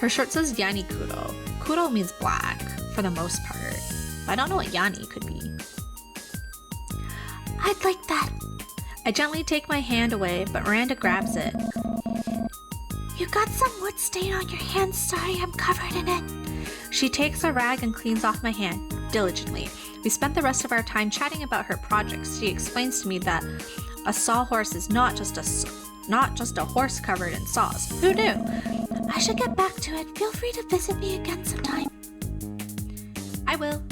Her shirt says Yani Kuro. Kuro means black, for the most part. But I don't know what Yani could be. I'd like that. I gently take my hand away, but Miranda grabs it. You got some wood stain on your hand. Sorry, I'm covered in it. She takes a rag and cleans off my hand, diligently. We spent the rest of our time chatting about her projects. She explains to me that a sawhorse is not just a horse covered in saws. Who knew? I should get back to it. Feel free to visit me again sometime. I will.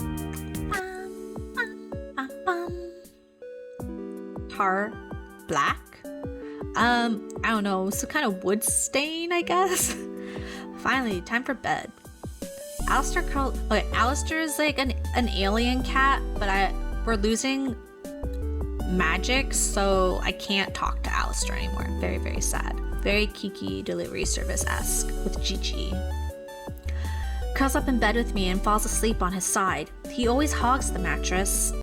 Tar black? I don't know, some kind of wood stain, I guess? Finally, time for bed. Alistair is like an alien cat, but we're losing magic, so I can't talk to Alistair anymore. Very, very sad. Very Kiki delivery service-esque with Gigi. curls up in bed with me and falls asleep on his side. He always hogs the mattress.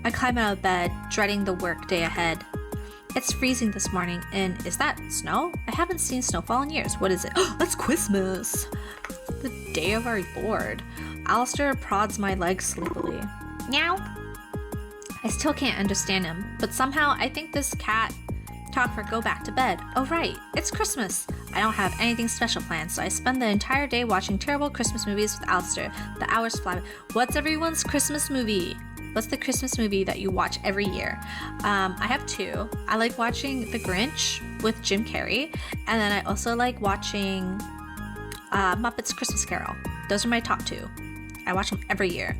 I climb out of bed, dreading the work day ahead. It's freezing this morning, and is that snow? I haven't seen snowfall in years. What is it? That's Christmas! The day of our Lord. Alistair prods my leg sleepily. Meow. I still can't understand him, but somehow I think this cat talk for go back to bed. Oh right, it's Christmas. I don't have anything special planned, so I spend the entire day watching terrible Christmas movies with Alistair. The hours fly. What's everyone's Christmas movie? What's the Christmas movie that you watch every year? I have two. I like watching The Grinch with Jim Carrey, and then I also like watching Muppets Christmas Carol. Those are my top two. I watch them every year.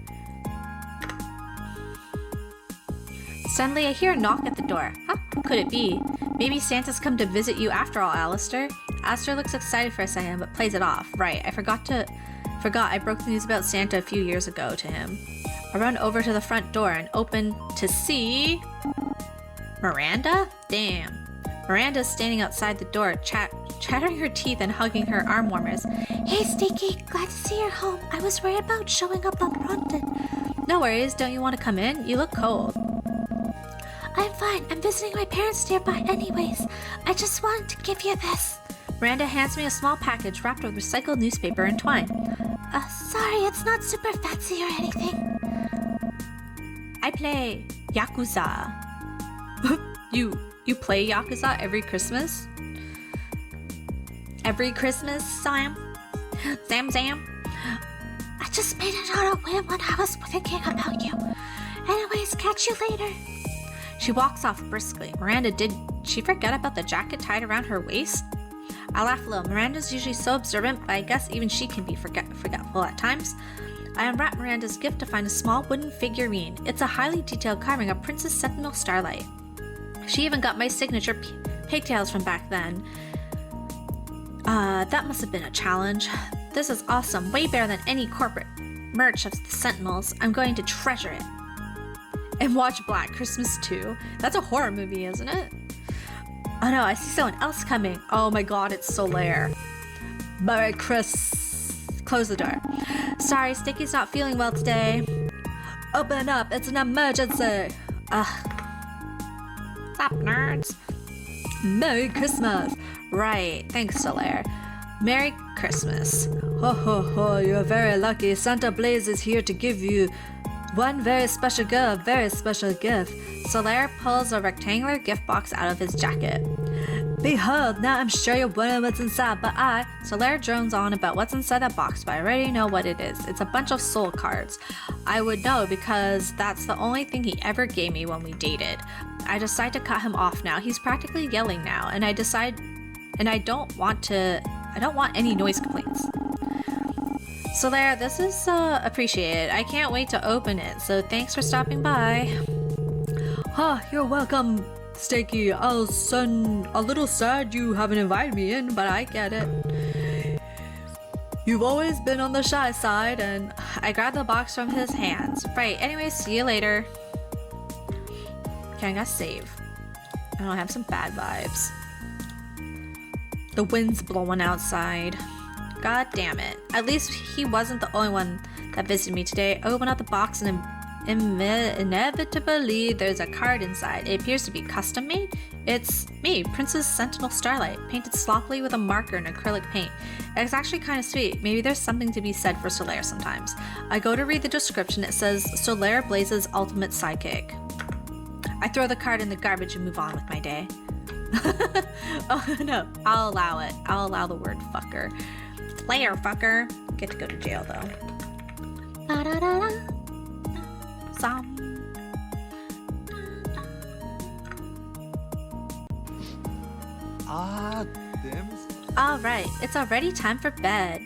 Suddenly I hear a knock at the door. Huh? Who could it be? Maybe Santa's come to visit you after all, Alistair. Alistair looks excited for a second, but plays it off. Right, I forgot I broke the news about Santa a few years ago to him. I run over to the front door and open to see... Miranda? Damn. Miranda's standing outside the door, chattering her teeth and hugging her arm warmers. Hey, Stinky. Glad to see you're home. I was worried about showing up unprompted. No worries, don't you want to come in? You look cold. I'm fine. I'm visiting my parents nearby anyways. I just wanted to give you this. Miranda hands me a small package wrapped with recycled newspaper and twine. Sorry, it's not super fancy or anything. I play Yakuza. You play Yakuza every Christmas? Every Christmas, Sam? Sam? I just made it on a whim when I was thinking about you. Anyways, catch you later. She walks off briskly. Miranda, did she forget about the jacket tied around her waist? I laugh a little. Miranda's usually so observant, but I guess even she can be forgetful at times. I unwrap Miranda's gift to find a small wooden figurine. It's a highly detailed carving of Princess Sentinel Starlight. She even got my signature pigtails from back then. That must have been a challenge. This is awesome. Way better than any corporate merch of the Sentinels. I'm going to treasure it. And watch Black Christmas 2. That's a horror movie, isn't it? Oh no, I see someone else coming. Oh my god, it's Solaire. Merry Christmas. Close the door. Sorry, Sticky's not feeling well today. Open up, it's an emergency. Stop, nerds. Merry Christmas. Right, thanks, Solaire. Merry Christmas. Ho ho ho, you're very lucky. Santa Blaze is here to give you one very special gift, Solaire pulls a rectangular gift box out of his jacket. Behold, now I'm sure you're wondering what's inside, but Solaire drones on about what's inside that box, but I already know what it is. It's a bunch of soul cards. I would know because that's the only thing he ever gave me when we dated. I decide to cut him off now. He's practically yelling now, and I don't want any noise complaints. Solaire, this is appreciated. I can't wait to open it, so thanks for stopping by. You're welcome, Stinky. A little sad you haven't invited me in, but I get it. You've always been on the shy side, and I grab the box from his hands. Right, anyway, see you later. Okay, I gotta save. I don't have some bad vibes. The wind's blowing outside. God damn it. At least he wasn't the only one that visited me today. I open up the box and inevitably there's a card inside. It appears to be custom made. It's me, Princess Sentinel Starlight, painted sloppily with a marker and acrylic paint. It's actually kind of sweet. Maybe there's something to be said for Solaire sometimes. I go to read the description. It says, Solaire Blaze's ultimate sidekick. I throw the card in the garbage and move on with my day. Oh no, I'll allow it. I'll allow the word fucker. Player fucker. Get to go to jail though. Alright, it's already time for bed.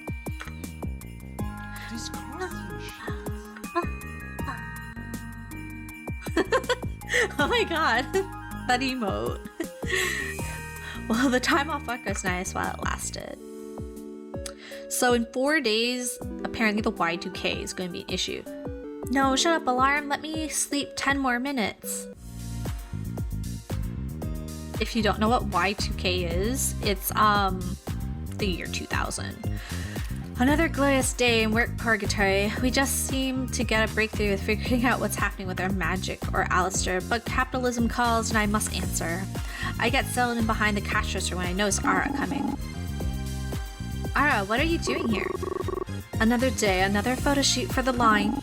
Oh my god, that emote. Well, the time off work was nice while it lasted. So in 4 days, apparently the Y2K is going to be an issue. No, shut up, alarm. Let me sleep 10 more minutes. If you don't know what Y2K is, it's the year 2000. Another glorious day in work purgatory. We just seem to get a breakthrough with figuring out what's happening with our magic or Alistair, but capitalism calls and I must answer. I get settled in behind the cash register when I notice Ara coming. Ara, what are you doing here? Another day, another photo shoot for the line.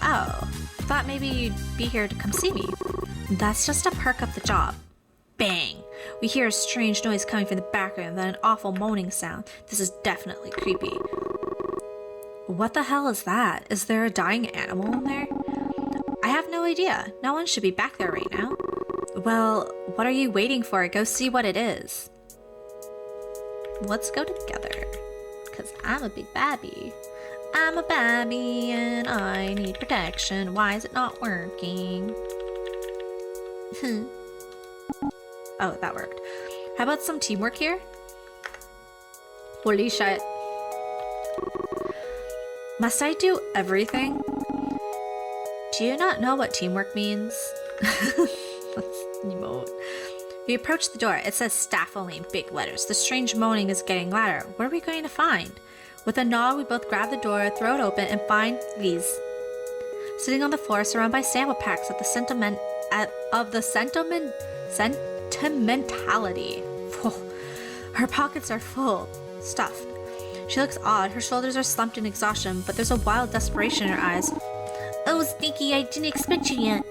Oh, thought maybe you'd be here to come see me. That's just a perk of the job. Bang! We hear a strange noise coming from the background, then an awful moaning sound. This is definitely creepy. What the hell is that? Is there a dying animal in there? I have no idea. No one should be back there right now. Well, what are you waiting for? Go see what it is. Let's go together. Because I'm a big babby. I'm a babby and I need protection. Why is it not working? Oh, that worked. How about some teamwork here? Holy shit. Must I do everything? Do you not know what teamwork means? Let's emote. We approach the door. It says staff only in big letters. The strange moaning is getting louder. What are we going to find? With a nod, we both grab the door, throw it open, and find Liz sitting on the floor, surrounded by sample packs of the sentimentality. Her pockets are full, stuffed. She looks odd. Her shoulders are slumped in exhaustion, but there's a wild desperation in her eyes. Oh, Stinky, I didn't expect you yet.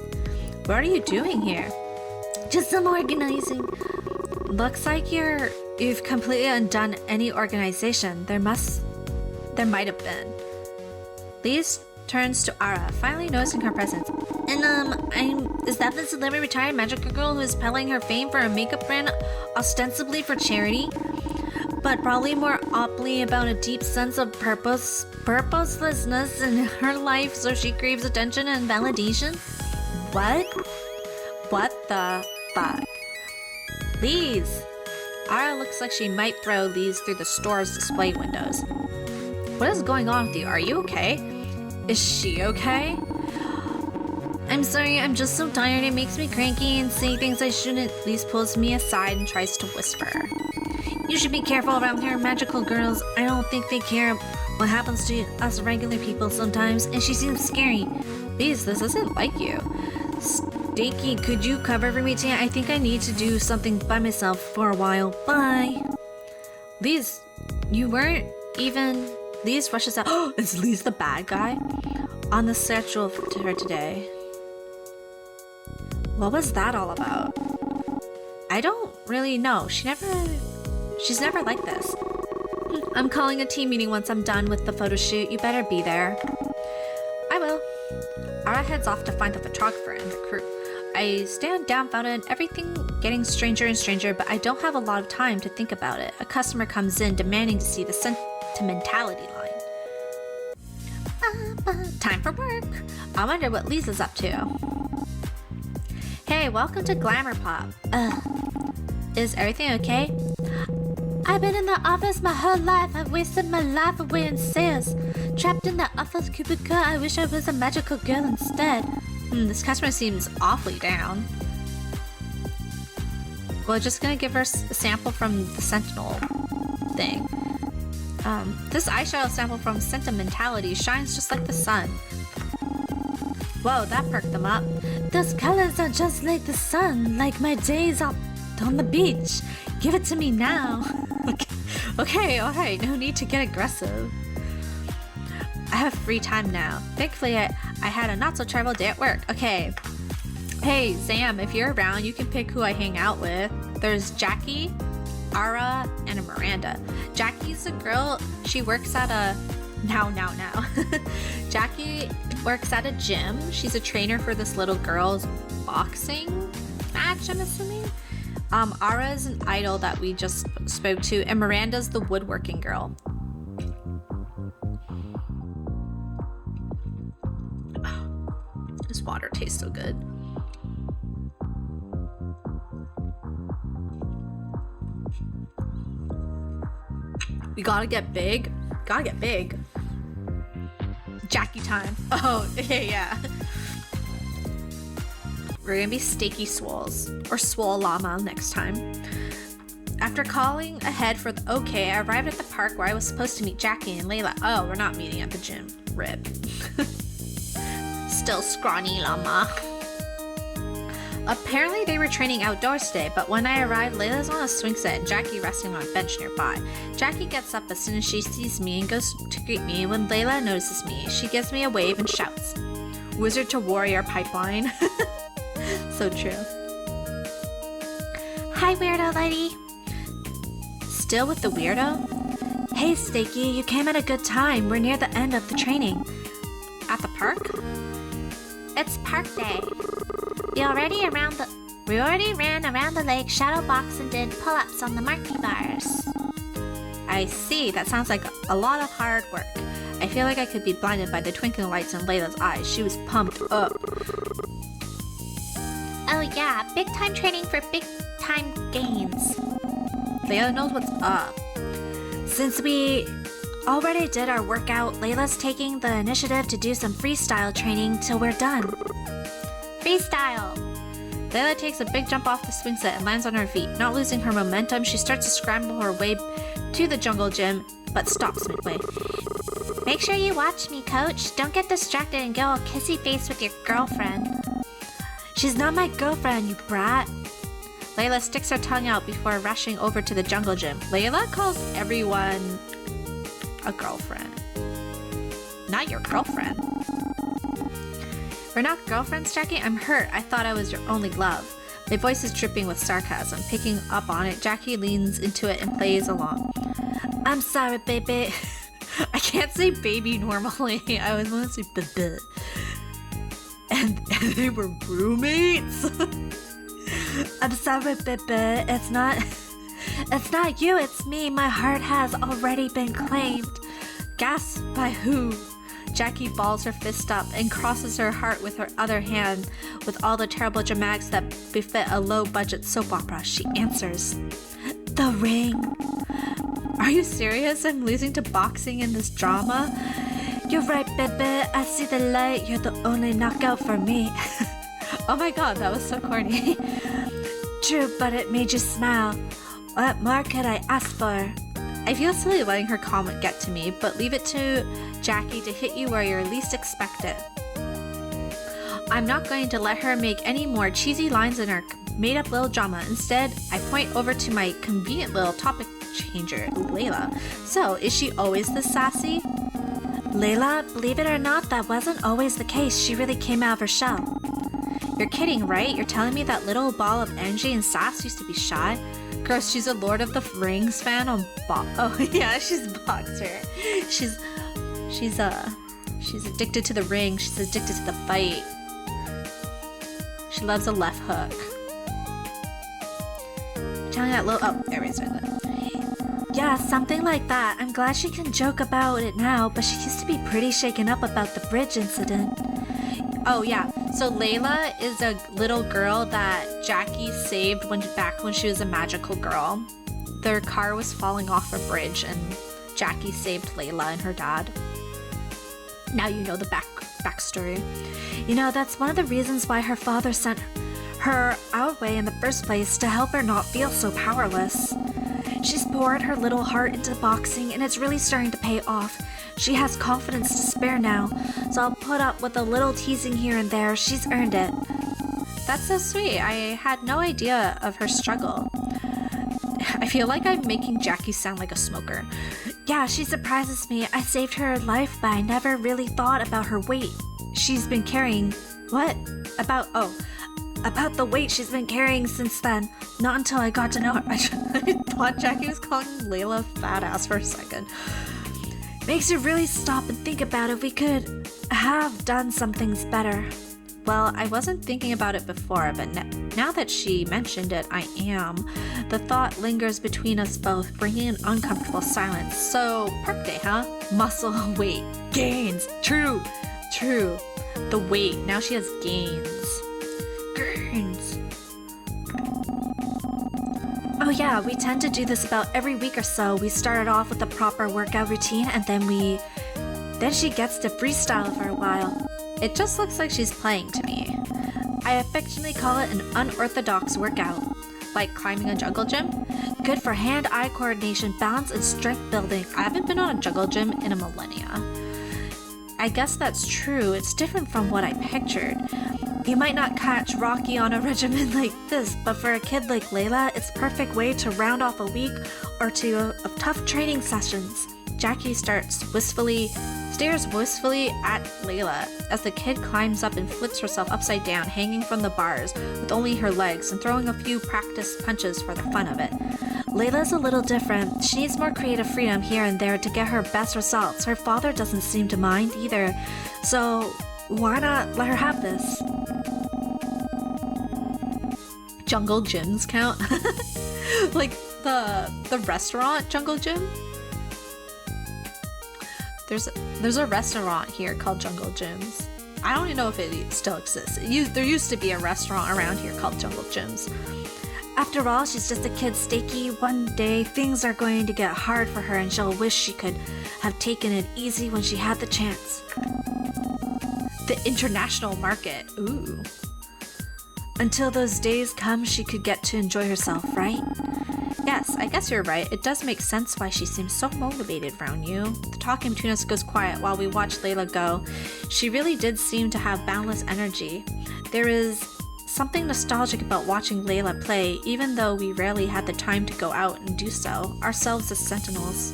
What are you doing here? Just some organizing. Looks like you've completely undone any organization. There might have been. Liz turns to Ara, finally noticing her presence. And, is that the celebrity retired magical girl who is peddling her fame for a makeup brand ostensibly for charity? But probably more awfully about a deep sense of purposelessness in her life, so she craves attention and validation? What? What the fuck? Liz! Ara looks like she might throw Liz through the store's display windows. What is going on with you? Are you okay? Is she okay? I'm sorry, I'm just so tired. It makes me cranky and say things I shouldn't. Liz pulls me aside and tries to whisper. You should be careful around here, magical girls. I don't think they care what happens to us regular people sometimes, and she seems scary. Liz, this isn't like you. Stinky, could you cover for me today? I think I need to do something by myself for a while. Bye. Liz, you weren't even... Liz rushes out. Oh, is Liz the bad guy? On the schedule to her today. What was that all about? I don't really know. She's never like this. I'm calling a team meeting once I'm done with the photo shoot. You better be there. I will. Ara heads off to find the photographer and the crew. I stand dumbfounded, everything getting stranger and stranger, but I don't have a lot of time to think about it. A customer comes in demanding to see the sentimentality line. Time for work. I wonder what Lisa's up to. Hey, welcome to Glamour Pop. Is everything okay? I've been in the office my whole life. I've wasted my life away in sales. Trapped in the office cubicle. I wish I was a magical girl instead. This customer seems awfully down. Well, just gonna give her a sample from the Sentinel thing. This eyeshadow sample from Sentimentality shines just like the sun. Whoa, that perked them up. Those colors are just like the sun, like my days out on the beach. Give it to me now. Okay, alright, no need to get aggressive. I have free time now. Thankfully, I had a not-so-terrible day at work. Okay. Hey, Sam, if you're around, you can pick who I hang out with. There's Jackie, Ara, and Miranda. Jackie's a girl. She works at a... Now. Jackie works at a gym. She's a trainer for this little girl's boxing match, I'm assuming. Ara is an idol that we just spoke to, and Miranda's the woodworking girl. This water tastes so good. We gotta get big. Gotta get big. Jackie time. Oh, yeah. We're gonna be Steaky Swoles. Or Swole Llama next time. After calling ahead for the okay, I arrived at the park where I was supposed to meet Jackie and Layla. Oh, we're not meeting at the gym. Rip. Still scrawny, Llama. Apparently they were training outdoors today, but when I arrived, Layla's on a swing set and Jackie resting on a bench nearby. Jackie gets up as soon as she sees me and goes to greet me. When Layla notices me, she gives me a wave and shouts, "Wizard to warrior pipeline." So true. Hi, weirdo lady. Still with the weirdo? Hey, Stakey, you came at a good time. We're near the end of the training. At the park? It's park day. We already ran around the lake, shadow box, and did pull-ups on the marquee bars. I see. That sounds like a lot of hard work. I feel like I could be blinded by the twinkling lights in Layla's eyes. She was pumped up. Oh yeah, big time training for big time gains. Layla knows what's up. Since we already did our workout, Layla's taking the initiative to do some freestyle training till we're done. Freestyle. Layla takes a big jump off the swing set and lands on her feet. Not losing her momentum, she starts to scramble her way to the jungle gym, but stops midway. Make sure you watch me, coach. Don't get distracted and go all kissy face with your girlfriend. She's not my girlfriend, you brat. Layla sticks her tongue out before rushing over to the jungle gym. Layla calls everyone a girlfriend. Not your girlfriend. We're not girlfriends, Jackie? I'm hurt. I thought I was your only love. My voice is dripping with sarcasm. Picking up on it, Jackie leans into it and plays along. I'm sorry, baby. I can't say baby normally. I was going to say baby. And they were roommates? I'm sorry, baby. It's not you, it's me. My heart has already been claimed. Gasp, by who? Jackie balls her fist up and crosses her heart with her other hand. With all the terrible dramatics that befit a low-budget soap opera, she answers, "The ring." Are you serious? I'm losing to boxing in this drama? You're right, baby. I see the light. You're the only knockout for me. Oh my god, that was so corny. True, but it made you smile. What more could I ask for? I feel silly letting her comment get to me, but leave it to Jackie to hit you where you're least expected. I'm not going to let her make any more cheesy lines in her made-up little drama. Instead, I point over to my convenient little topic changer, Layla. So, is she always this sassy? Layla, believe it or not, that wasn't always the case. She really came out of her shell. You're kidding, right? You're telling me that little ball of energy and sass used to be shy? Gross, she's a Lord of the Rings fan on Oh yeah, she's a boxer. She's addicted to the ring. She's addicted to the fight. She loves a left hook. Telling that little there we go. Yeah, something like that. I'm glad she can joke about it now, but she used to be pretty shaken up about the bridge incident. Oh yeah, so Layla is a little girl that Jackie saved back when she was a magical girl. Their car was falling off a bridge and Jackie saved Layla and her dad. Now you know the backstory. You know, that's one of the reasons why her father sent her our way in the first place, to help her not feel so powerless. She's poured her little heart into boxing and it's really starting to pay off. She has confidence to spare now, so I'll put up with a little teasing here and there. She's earned it. That's so sweet. I had no idea of her struggle. I feel like I'm making Jackie sound like a smoker. Yeah, she surprises me. I saved her life, but I never really thought about her weight she's been carrying. What? About the weight she's been carrying since then. Not until I got to know her. I thought Jackie was calling Layla fat ass for a second. Makes you really stop and think about if we could have done some things better. Well, I wasn't thinking about it before, but now that she mentioned it, I am. The thought lingers between us both, bringing an uncomfortable silence. So, park day, huh? Muscle, weight, gains. True. The weight. Now she has gains. Oh yeah, we tend to do this about every week or so. We started off with a proper workout routine and then she gets to freestyle for a while. It just looks like she's playing to me. I affectionately call it an unorthodox workout. Like climbing a jungle gym? Good for hand-eye coordination, balance, and strength building. I haven't been on a jungle gym in a millennia. I guess that's true. It's different from what I pictured. You might not catch Rocky on a regimen like this, but for a kid like Layla, it's the perfect way to round off a week or two of tough training sessions. Jackie stares wistfully at Layla as the kid climbs up and flips herself upside down, hanging from the bars with only her legs and throwing a few practice punches for the fun of it. Layla's a little different. She needs more creative freedom here and there to get her best results. Her father doesn't seem to mind either, so why not let her have this? Jungle gyms count? Like the restaurant Jungle Gym? There's a restaurant here called Jungle Gyms. I don't even know if it still exists. There used to be a restaurant around here called Jungle Gyms. After all, she's just a kid, Stakey. One day, things are going to get hard for her and she'll wish she could have taken it easy when she had the chance. The international market. Ooh. Until those days come, she could get to enjoy herself, right? Yes, I guess you're right. It does make sense why she seems so motivated around you. The talking between us goes quiet while we watch Layla go. She really did seem to have boundless energy. There is something nostalgic about watching Layla play, even though we rarely had the time to go out and do so, ourselves as sentinels.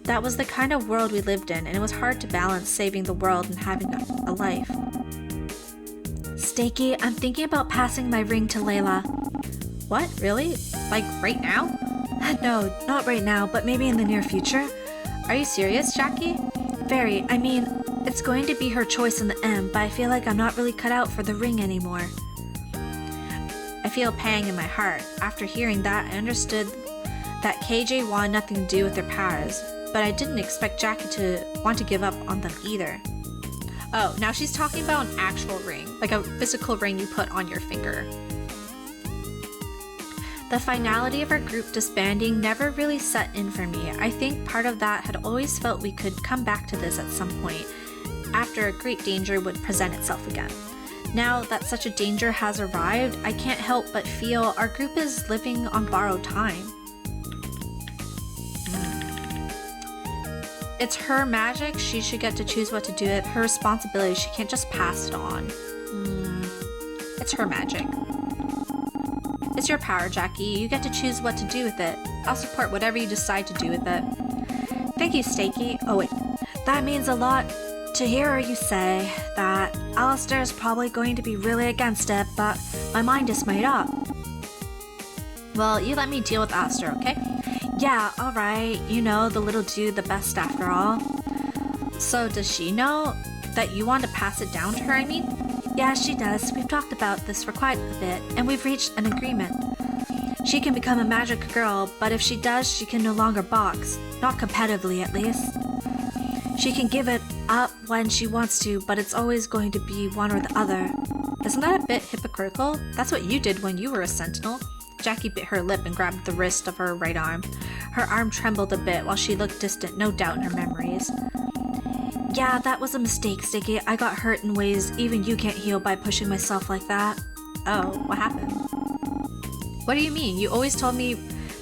That was the kind of world we lived in, and it was hard to balance saving the world and having a life. Stakey, I'm thinking about passing my ring to Layla. What? Really? Like right now? No, not right now, but maybe in the near future. Are you serious, Jackie? Very. I mean, it's going to be her choice in the end, but I feel like I'm not really cut out for the ring anymore. I feel a pang in my heart. After hearing that, I understood that KJ wanted nothing to do with their powers, but I didn't expect Jackie to want to give up on them either. Oh, now she's talking about an actual ring, like a physical ring you put on your finger. The finality of our group disbanding never really set in for me. I think part of that had always felt we could come back to this at some point, after a great danger would present itself again. Now that such a danger has arrived, I can't help but feel our group is living on borrowed time. It's her magic, she should get to choose what to do it, her responsibility, she can't just pass it on. It's her magic. It's your power, Jackie. You get to choose what to do with it. I'll support whatever you decide to do with it. Thank you, Stakey. Oh wait, That means a lot to hear you say that. Alistair is probably going to be really against it, but my mind is made up. well, you let me deal with Alistair, okay? Yeah, alright. You know, the little dude the best after all. So does she know that you want to pass it down to her, I mean? Yeah, she does. We've talked about this for quite a bit, and we've reached an agreement. She can become a magic girl, but if she does, she can no longer box. Not competitively, at least. She can give it up when she wants to, but it's always going to be one or the other. Isn't that a bit hypocritical? That's what you did when you were a sentinel. Jackie bit her lip and grabbed the wrist of her right arm. Her arm trembled a bit while she looked distant, no doubt in her memories. Yeah, that was a mistake, Sticky. I got hurt in ways even you can't heal by pushing myself like that. Oh, what happened? What do you mean? You always told me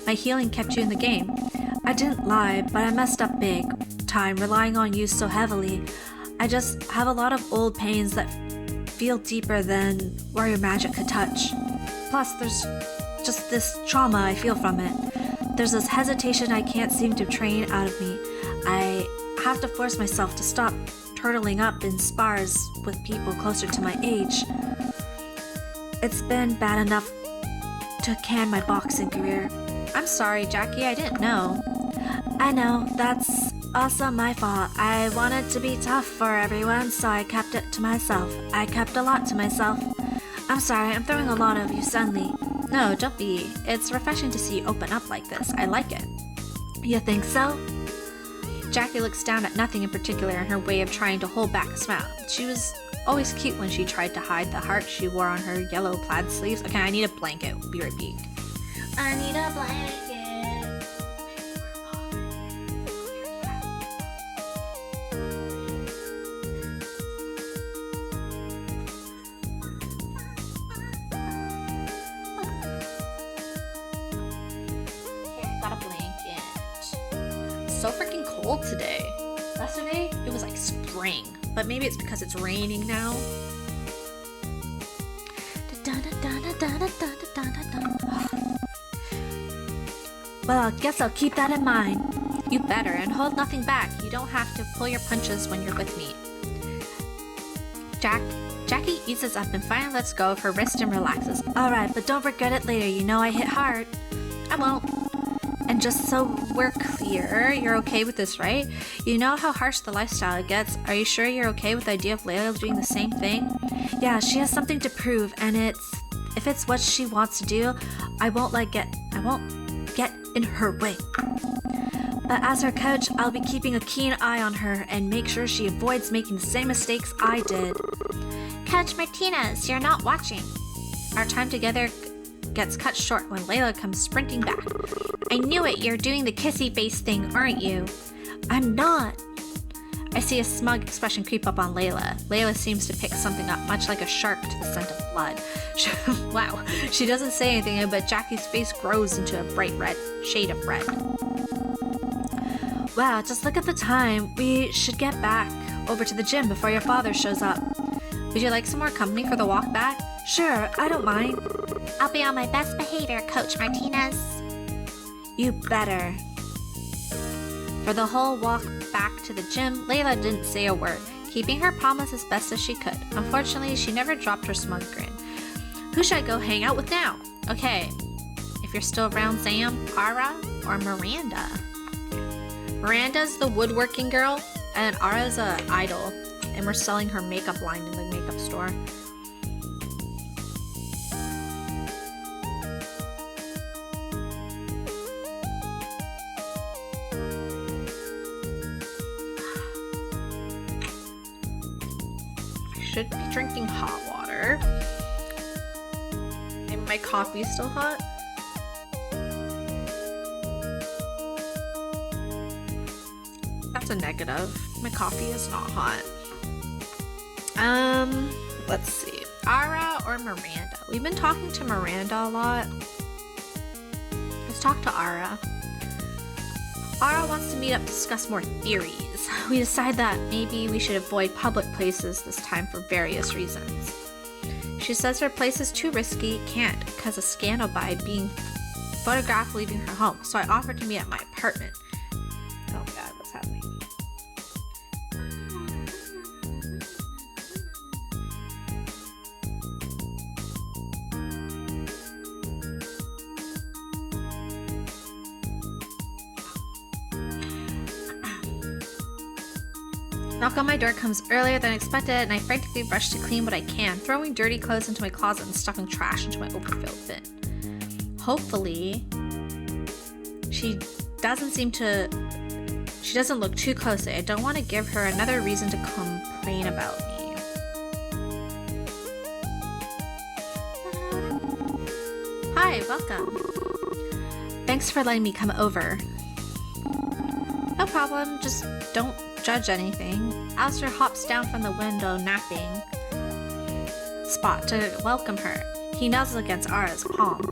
my healing kept you in the game. I didn't lie, but I messed up big time relying on you so heavily. I just have a lot of old pains that feel deeper than where your magic could touch. Plus, there's just this trauma I feel from it. There's this hesitation I can't seem to train out of me. I have to force myself to stop turtling up in spars with people closer to my age. It's been bad enough to can my boxing career. I'm sorry, Jackie, I didn't know. I know, that's also my fault. I wanted to be tough for everyone, so I kept it to myself. I kept a lot to myself. I'm sorry, I'm throwing a lot of you suddenly. No, don't be. It's refreshing to see you open up like this. I like it. You think so? Jackie looks down at nothing in particular in her way of trying to hold back a smile. She was always cute when she tried to hide the heart she wore on her yellow plaid sleeves. Okay, I need a blanket. Be right back. I need a blanket. got a blanket. So freaking cold today. Yesterday, it was like spring. But maybe it's because it's raining now. Well, I guess I'll keep that in mind. You better, and hold nothing back. You don't have to pull your punches when you're with me. Jackie eases up and finally lets go of her wrist and relaxes. Alright, but don't regret it later. You know I hit hard. I won't. And just so we're clear, you're okay with this, right? You know how harsh the lifestyle gets. Are you sure you're okay with the idea of Layla doing the same thing? Yeah, she has something to prove, and if it's what she wants to do, I won't get in her way. But as her coach, I'll be keeping a keen eye on her and make sure she avoids making the same mistakes I did. Coach Martinez, you're not watching. Our time together gets cut short when Layla comes sprinting back. I knew it, you're doing the kissy face thing, aren't you? I'm not. I see a smug expression creep up on Layla. Layla seems to pick something up, much like a shark to the scent of blood. Wow, she doesn't say anything, but Jackie's face grows into a bright red shade of red. Wow, just look at the time. We should get back over to the gym before your father shows up. Would you like some more company for the walk back? Sure, I don't mind. I'll be on my best behavior, Coach Martinez. You better. For the whole walk back to the gym, Layla didn't say a word, keeping her promise as best as she could. Unfortunately, she never dropped her smug grin. Who should I go hang out with now? Okay, if you're still around, Sam, Ara, or Miranda? Miranda's the woodworking girl, and Ara's a idol, and we're selling her makeup line in the makeup store. Should be drinking hot water. Maybe my coffee's still hot. That's a negative. My coffee is not hot. Let's see. Ara or Miranda? We've been talking to Miranda a lot. Let's talk to Ara. Ara wants to meet up to discuss more theories. We decide that maybe we should avoid public places this time for various reasons. She says her place is too risky, can't, because of scandal by being photographed leaving her home, so I offered to meet at my apartment. Oh god, what's happening? Knock on my door comes earlier than expected, and I frantically rush to clean what I can, throwing dirty clothes into my closet and stuffing trash into my overfilled bin. Hopefully, she doesn't look too closely. I don't want to give her another reason to complain about me. Hi, welcome. Thanks for letting me come over. No problem, just don't judge anything. Alistair hops down from the window, napping spot to welcome her. He nuzzles against Ara's palm.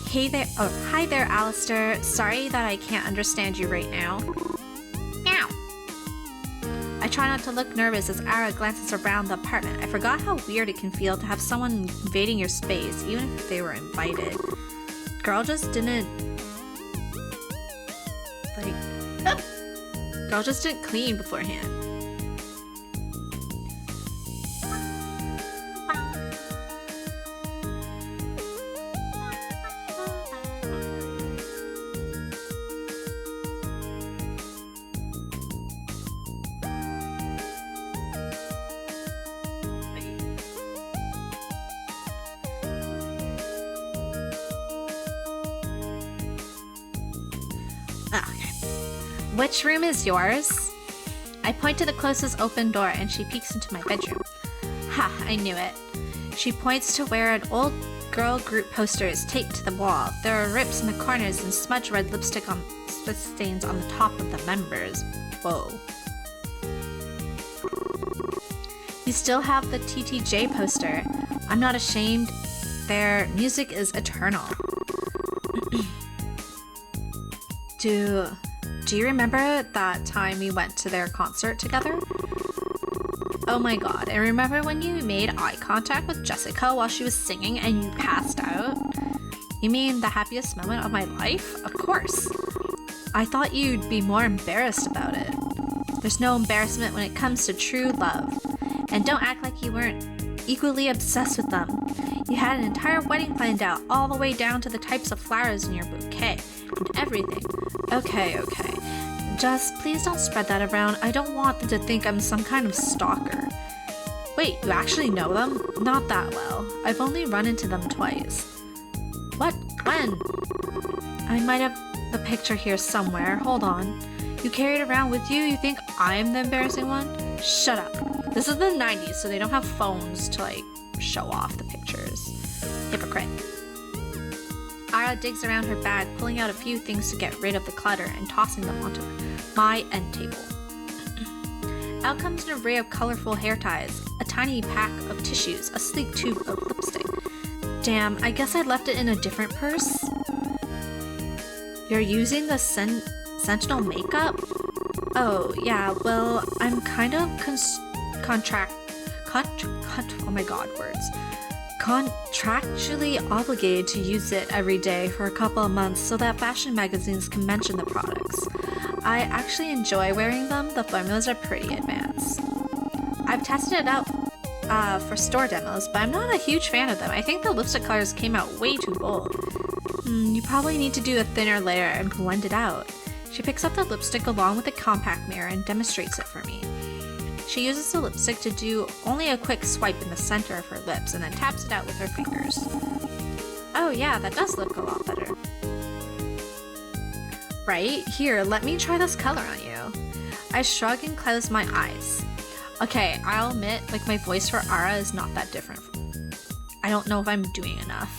Hey there, hi there, Alistair. Sorry that I can't understand you right now. Meow. I try not to look nervous as Ara glances around the apartment. I forgot how weird it can feel to have someone invading your space, even if they were invited. Girl just didn't clean beforehand. Which room is yours? I point to the closest open door and she peeks into my bedroom. Ha, I knew it. She points to where an old girl group poster is taped to the wall. There are rips in the corners and smudged red lipstick stains on the top of the members. Whoa. You still have the TTJ poster. I'm not ashamed. Their music is eternal. Do you remember that time we went to their concert together? Oh my god, and remember when you made eye contact with Jessica while she was singing and you passed out? You mean the happiest moment of my life? Of course. I thought you'd be more embarrassed about it. There's no embarrassment when it comes to true love. And don't act like you weren't equally obsessed with them. You had an entire wedding planned out, all the way down to the types of flowers in your bouquet and everything. Okay. Just please don't spread that around. I don't want them to think I'm some kind of stalker. Wait, you actually know them? Not that well. I've only run into them twice. What? When? I might have the picture here somewhere. Hold on. You carry it around with you? You think I'm the embarrassing one? Shut up. This is the 90s, so they don't have phones to show off the pictures. Hypocrite. Ira digs around her bag, pulling out a few things to get rid of the clutter and tossing them onto my end table. Out comes an array of colorful hair ties, a tiny pack of tissues, a sleek tube of lipstick. Damn, I guess I left it in a different purse. You're using the Sentinel makeup? Oh, yeah, well, I'm kind of contractually obligated to use it every day for a couple of months so that fashion magazines can mention the products. I actually enjoy wearing them. The formulas are pretty advanced. I've tested it out for store demos, but I'm not a huge fan of them. I think the lipstick colors came out way too bold. You probably need to do a thinner layer and blend it out. She picks up the lipstick along with a compact mirror and demonstrates it for me. She uses the lipstick to do only a quick swipe in the center of her lips and then taps it out with her fingers. Oh yeah, that does look a lot better. Right? Here, let me try this color on you. I shrug and close my eyes. Okay, I'll admit, my voice for Ara is not that different. I don't know if I'm doing enough.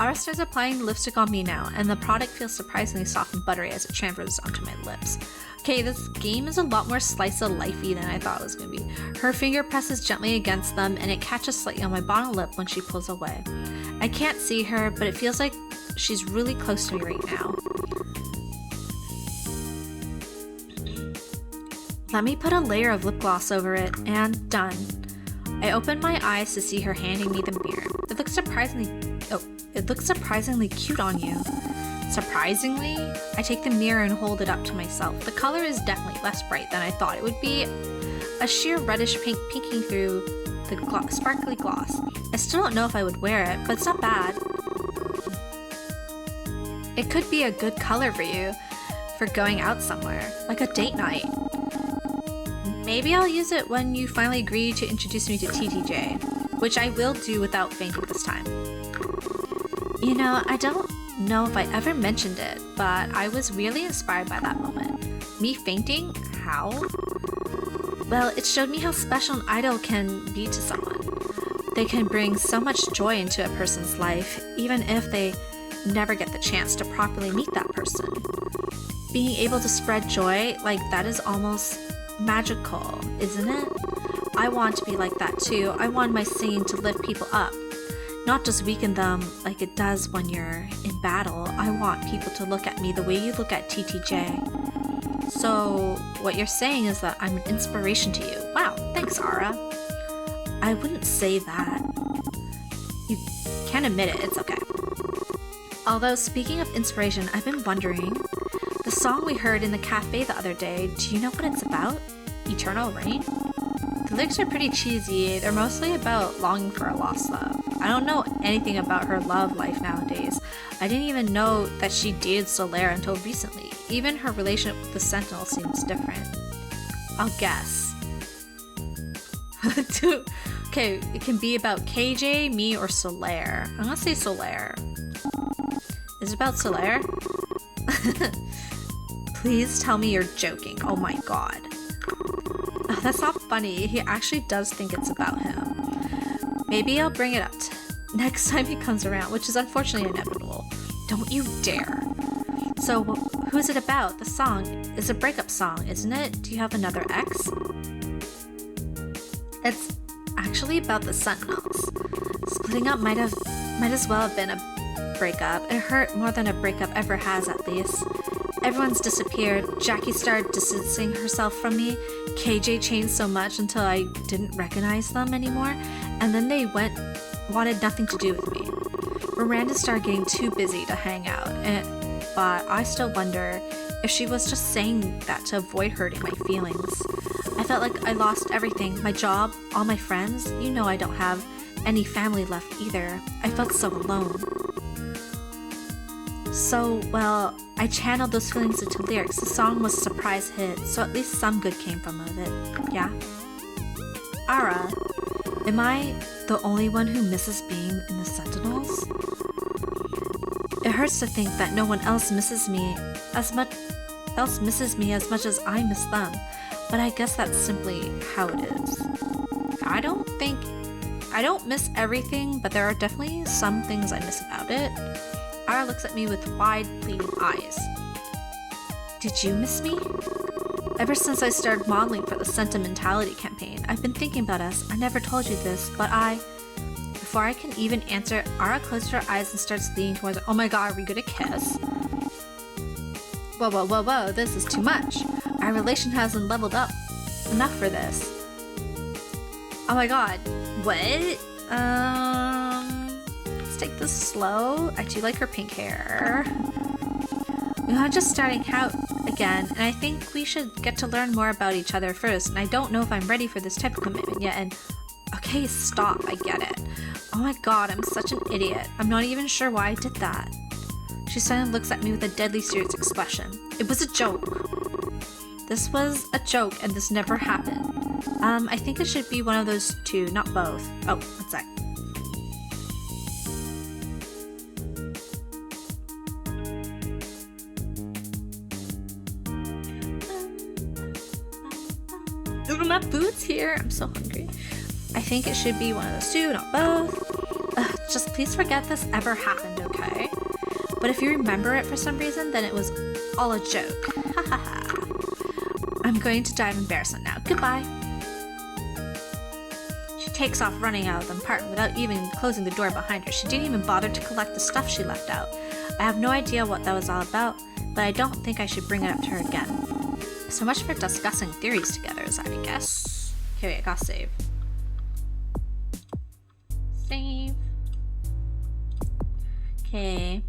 Ara starts applying the lipstick on me now, and the product feels surprisingly soft and buttery as it transfers onto my lips. Okay, this game is a lot more slice of lifey than I thought it was going to be. Her finger presses gently against them, and it catches slightly on my bottom lip when she pulls away. I can't see her, but it feels like she's really close to me right now. Let me put a layer of lip gloss over it, and done. I open my eyes to see her handing me the mirror. It looks surprisingly cute on you. Surprisingly? I take the mirror and hold it up to myself. The color is definitely less bright than I thought it would be. A sheer reddish pink peeking through the sparkly gloss. I still don't know if I would wear it, but it's not bad. It could be a good color for you for going out somewhere, like a date night. Maybe I'll use it when you finally agree to introduce me to TTJ, which I will do without fainting this time. You know, I don't know if I ever mentioned it, but I was really inspired by that moment. Me fainting? How? Well, it showed me how special an idol can be to someone. They can bring so much joy into a person's life, even if they never get the chance to properly meet that person. Being able to spread joy like that is almost magical, isn't it? I want to be like that too. I want my singing to lift people up, not just weaken them like it does when you're in battle. I want people to look at me the way you look at TTJ. So what you're saying is that I'm an inspiration to you. Wow, thanks, Ara. I wouldn't say that. You can't admit it, it's okay. Although, speaking of inspiration, I've been wondering, the song we heard in the cafe the other day, do you know what it's about? Eternal Rain? The lyrics are pretty cheesy. They're mostly about longing for a lost love. I don't know anything about her love life nowadays. I didn't even know that she dated Solaire until recently. Even her relationship with the Sentinel seems different. I'll guess. Okay, it can be about KJ, me, or Solaire. I'm gonna say Solaire. Is it about Solaire? Please tell me you're joking. Oh my god. Oh, that's not funny. He actually does think it's about him. Maybe I'll bring it up next time he comes around, which is unfortunately inevitable. Don't you dare. So, who's it about? The song is a breakup song, isn't it? Do you have another ex? It's actually about the Sentinels. Splitting up might as well have been a breakup. It hurt more than a breakup ever has, at least. Everyone's disappeared. Jackie started distancing herself from me. KJ changed so much until I didn't recognize them anymore. And then they wanted nothing to do with me. Miranda started getting too busy to hang out, but I still wonder if she was just saying that to avoid hurting my feelings. I felt like I lost everything, my job, all my friends. You know I don't have any family left either. I felt so alone. So, well, I channeled those feelings into lyrics. The song was a surprise hit, so at least some good came from it, yeah? Ara, am I the only one who misses being in the Sentinels? It hurts to think that no one else misses me as much as I miss them, but I guess that's simply how it is. I don't miss everything, but there are definitely some things I miss about it. Ara looks at me with wide, pleading eyes. Did you miss me? Ever since I started modeling for the Sentimentality campaign, I've been thinking about us. I never told you this, but before I can even answer, Ara closes her eyes and starts leaning towards her. Oh my god, are we gonna kiss? Whoa, whoa, whoa, whoa, this is too much. Our relation hasn't leveled up enough for this. Oh my god, what? Let's take this slow. I do like her pink hair. We're just starting out again, and I think we should get to learn more about each other first, and I don't know if I'm ready for this type of commitment yet, and okay, stop, I get it. Oh my god, I'm such an idiot. I'm not even sure why I did that. She suddenly looks at me with a deadly serious expression. It was a joke. This was a joke, and this never happened. I think it should be one of those two, not both. Oh, one sec. My food's here. I'm so hungry. I think it should be one of those two, not both. Just please forget this ever happened, okay? But if you remember it for some reason, then it was all a joke. Ha ha ha. I'm going to die of embarrassment now. Goodbye. She takes off running out of the apartment without even closing the door behind her. She didn't even bother to collect the stuff she left out. I have no idea what that was all about, but I don't think I should bring it up to her again. So much for discussing theories together, I guess. Okay, wait, I gotta save. Save. Okay.